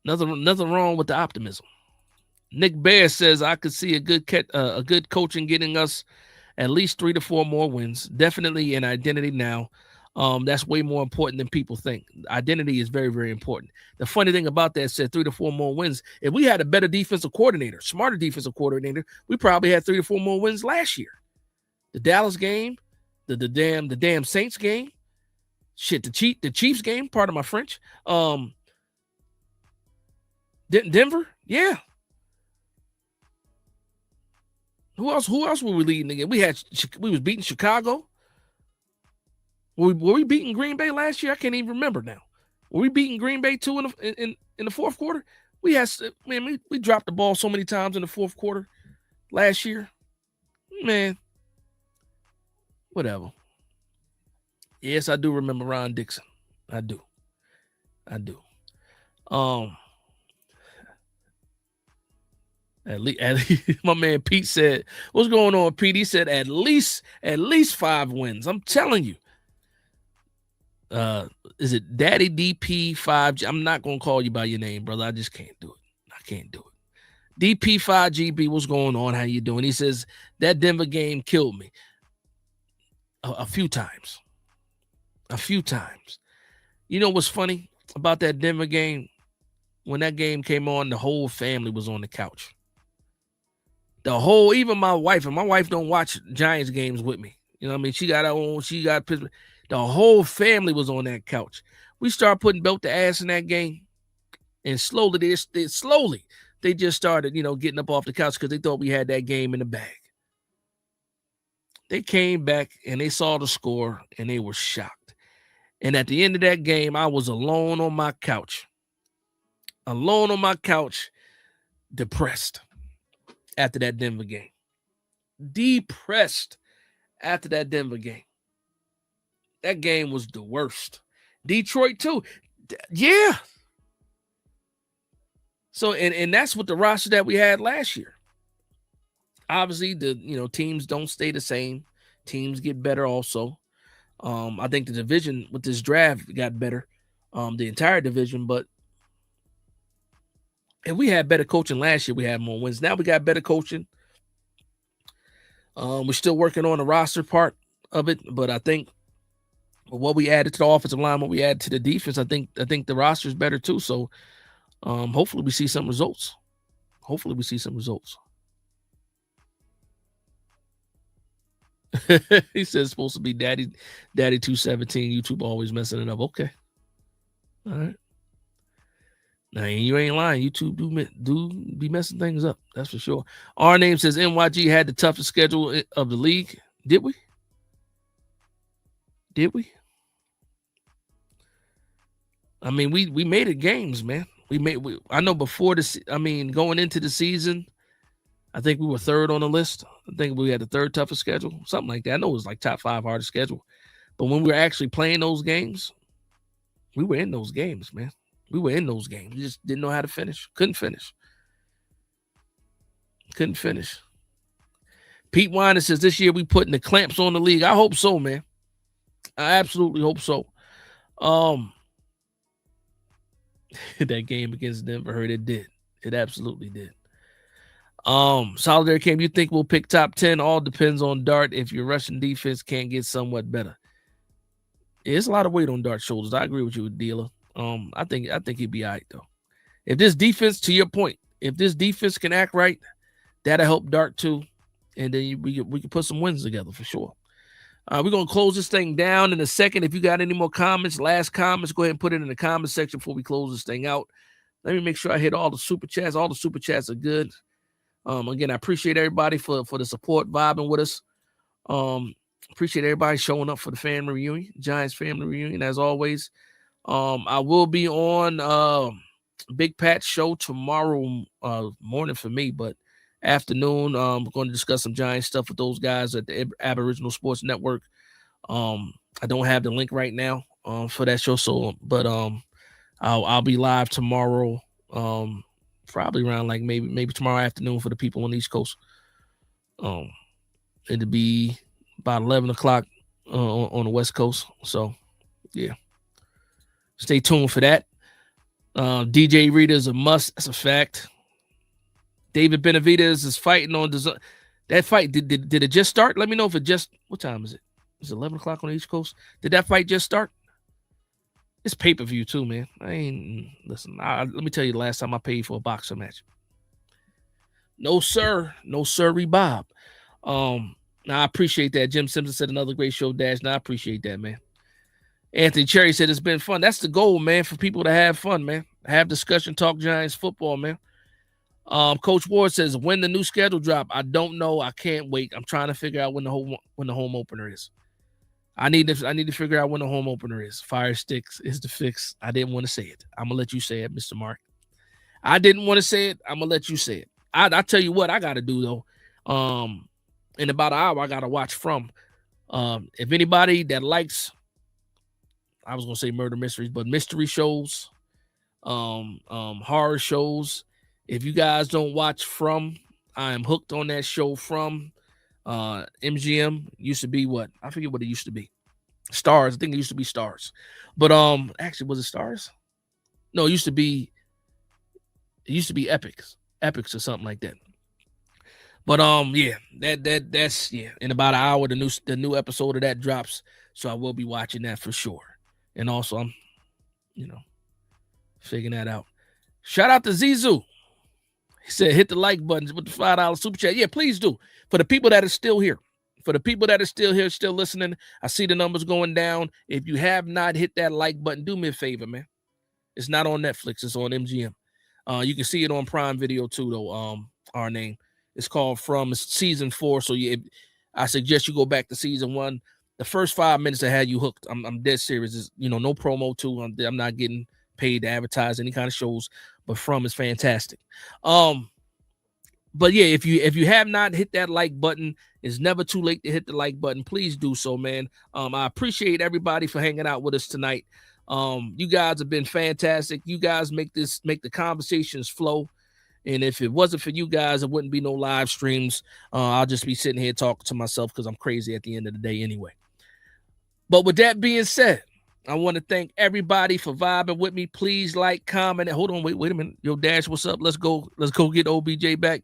nothing wrong with the optimism. Nick Bear says I could see a good coaching getting us at least 3 to 4 more wins. Definitely an identity now. That's way more important than people think. Identity is very, very important. The funny thing about that said 3 to 4 more wins. If we had a better defensive coordinator, smarter defensive coordinator, we probably had 3 to 4 more wins last year. The Dallas game, the damn Saints game, the Chiefs game. Pardon my French. Denver, yeah. Who else were we leading again? We was beating Chicago. Were we beating Green Bay last year? I can't even remember now. Were we beating Green Bay too in the fourth quarter? We dropped the ball so many times in the fourth quarter last year. Man, whatever. Yes, I do remember Ron Dixon. I do. At least, my man Pete said, "What's going on, Pete?" He said, "At least 5 wins." I'm telling you. Is it Daddy DP5? I'm not gonna call you by your name, brother. I just can't do it. I can't do it. DP5GB, what's going on? How you doing? He says that Denver game killed me. A few times. You know what's funny about that Denver game? When that game came on, the whole family was on the couch. Even my wife, and my wife don't watch Giants games with me. You know what I mean? She got her own, Pittsburgh. The whole family was on that couch. We started putting belt to ass in that game. And slowly, they just started, getting up off the couch because they thought we had that game in the bag. They came back and they saw the score and they were shocked. And at the end of that game, I was alone on my couch. Depressed after that Denver game. Depressed after that Denver game. That game was the worst. Detroit too. Yeah. So, and that's what the roster that we had last year. Obviously, teams don't stay the same. Teams get better also. I think the division with this draft got better. The entire division, but if we had better coaching last year, we had more wins. Now we got better coaching. We're still working on the roster part of it, but I think what we added to the offensive line, what we added to the defense, I think the roster is better too. So hopefully we see some results. He says it's supposed to be Daddy 217. YouTube always messing it up. Okay. All right. Now you ain't lying. YouTube do be messing things up. That's for sure. Our name says NYG had the toughest schedule of the league. Did we? I mean, we made it games, man. I know before going into the season, I think we were third on the list. I think we had the third toughest schedule, something like that. I know it was like top 5 hardest schedule. But when we were actually playing those games, we were in those games, man. We were in those games. We just didn't know how to finish. Couldn't finish. Couldn't finish. Pete Weiner says this year we putting the clamps on the league. I hope so, man. I absolutely hope so. That game against Denver hurt. It did. It absolutely did. Solidary Camp, you think we'll pick top 10? All depends on Dart. If your Russian defense can't get somewhat better. It's a lot of weight on Dart's shoulders. I agree with you, Dealer. I think he'd be all right, though. If this defense, to your point, if this defense can act right, that'll help Dart too. And then we can put some wins together for sure. We're going to close this thing down in a second. If you got any more comments, last comments, go ahead and put it in the comment section before we close this thing out. Let me make sure I hit all the super chats. All the super chats are good. Again, I appreciate everybody for the support, vibing with us. Appreciate everybody showing up for the family reunion, Giants family reunion, as always. I will be on Big Pat's show tomorrow morning for me, but afternoon, we're going to discuss some Giants stuff with those guys at the Aboriginal Sports Network. I don't have the link right now for that show, but I'll be live tomorrow, probably around like maybe tomorrow afternoon for the people on the East Coast. It'll be about 11 o'clock on the West Coast. So, yeah. Stay tuned for that. DJ Rita is a must. That's a fact. David Benavidez is fighting on that fight. Did it just start? Let me know if it just. What time is it? It's 11 o'clock on the East Coast. Did that fight just start? It's pay-per-view too, man. Listen. Let me tell you the last time I paid for a boxing match. No, sir. No, sirree, Bob. Now I appreciate that. Jim Simpson said another great show, Dash. Now I appreciate that, man. Anthony Cherry said it's been fun. That's the goal, man, for people to have fun, man. Have discussion, talk Giants football, man. Coach Ward says, when the new schedule drop, I don't know. I can't wait. I'm trying to figure out when the home opener is. I need to figure out when the home opener is. Fire sticks is the fix. I didn't want to say it. I'm gonna let you say it, Mr. Mark. I didn't want to say it. I'm gonna let you say it. I tell you what I gotta do though. In about an hour, I gotta watch From. If anybody that likes, I was gonna say murder mysteries, but mystery shows, horror shows. If you guys don't watch From, I am hooked on that show. From MGM used to be what? I forget what it used to be. Stars. I think it used to be Stars. But actually, was it Stars? No, it used to be Epics or something like that. But yeah, that's yeah. In about an hour, the new episode of that drops. So I will be watching that for sure. And also I'm, figuring that out. Shout out to Zizou. He said, hit the like buttons with the $5 super chat. Yeah, please do. For the people that are still here, still listening, I see the numbers going down. If you have not hit that like button, do me a favor, man. It's not on Netflix. It's on MGM. You can see it on Prime Video too, though. Our name. It's called From. It's season 4. So I suggest you go back to season 1. The first 5 minutes that had you hooked. I'm dead serious. It's, no promo too. I'm not getting paid to advertise any kind of shows, but From is fantastic. But yeah, if you have not hit that like button, it's never too late to hit the like button. Please do so, man. I appreciate everybody for hanging out with us tonight. You guys have been fantastic. You guys make the conversations flow. And if it wasn't for you guys, it wouldn't be no live streams. I'll just be sitting here talking to myself because I'm crazy at the end of the day anyway. But with that being said, I want to thank everybody for vibing with me. Please like, comment. Hold on, wait a minute. Yo, Dash, what's up? Let's go get OBJ back.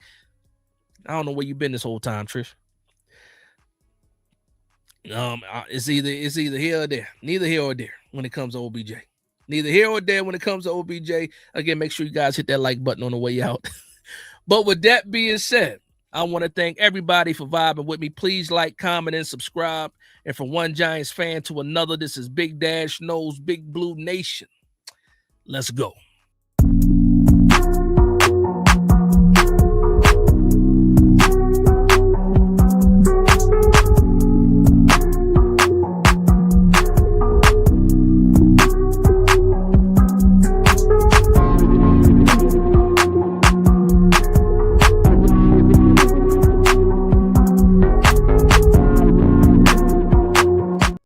I don't know where you've been this whole time, Trish. It's either here or there. Neither here or there when it comes to OBJ. Neither here or there when it comes to OBJ. Again, make sure you guys hit that like button on the way out. But with that being said, I want to thank everybody for vibing with me. Please like, comment, and subscribe. And from one Giants fan to another, this is Big Dash Knows Big Blue Nation. Let's go.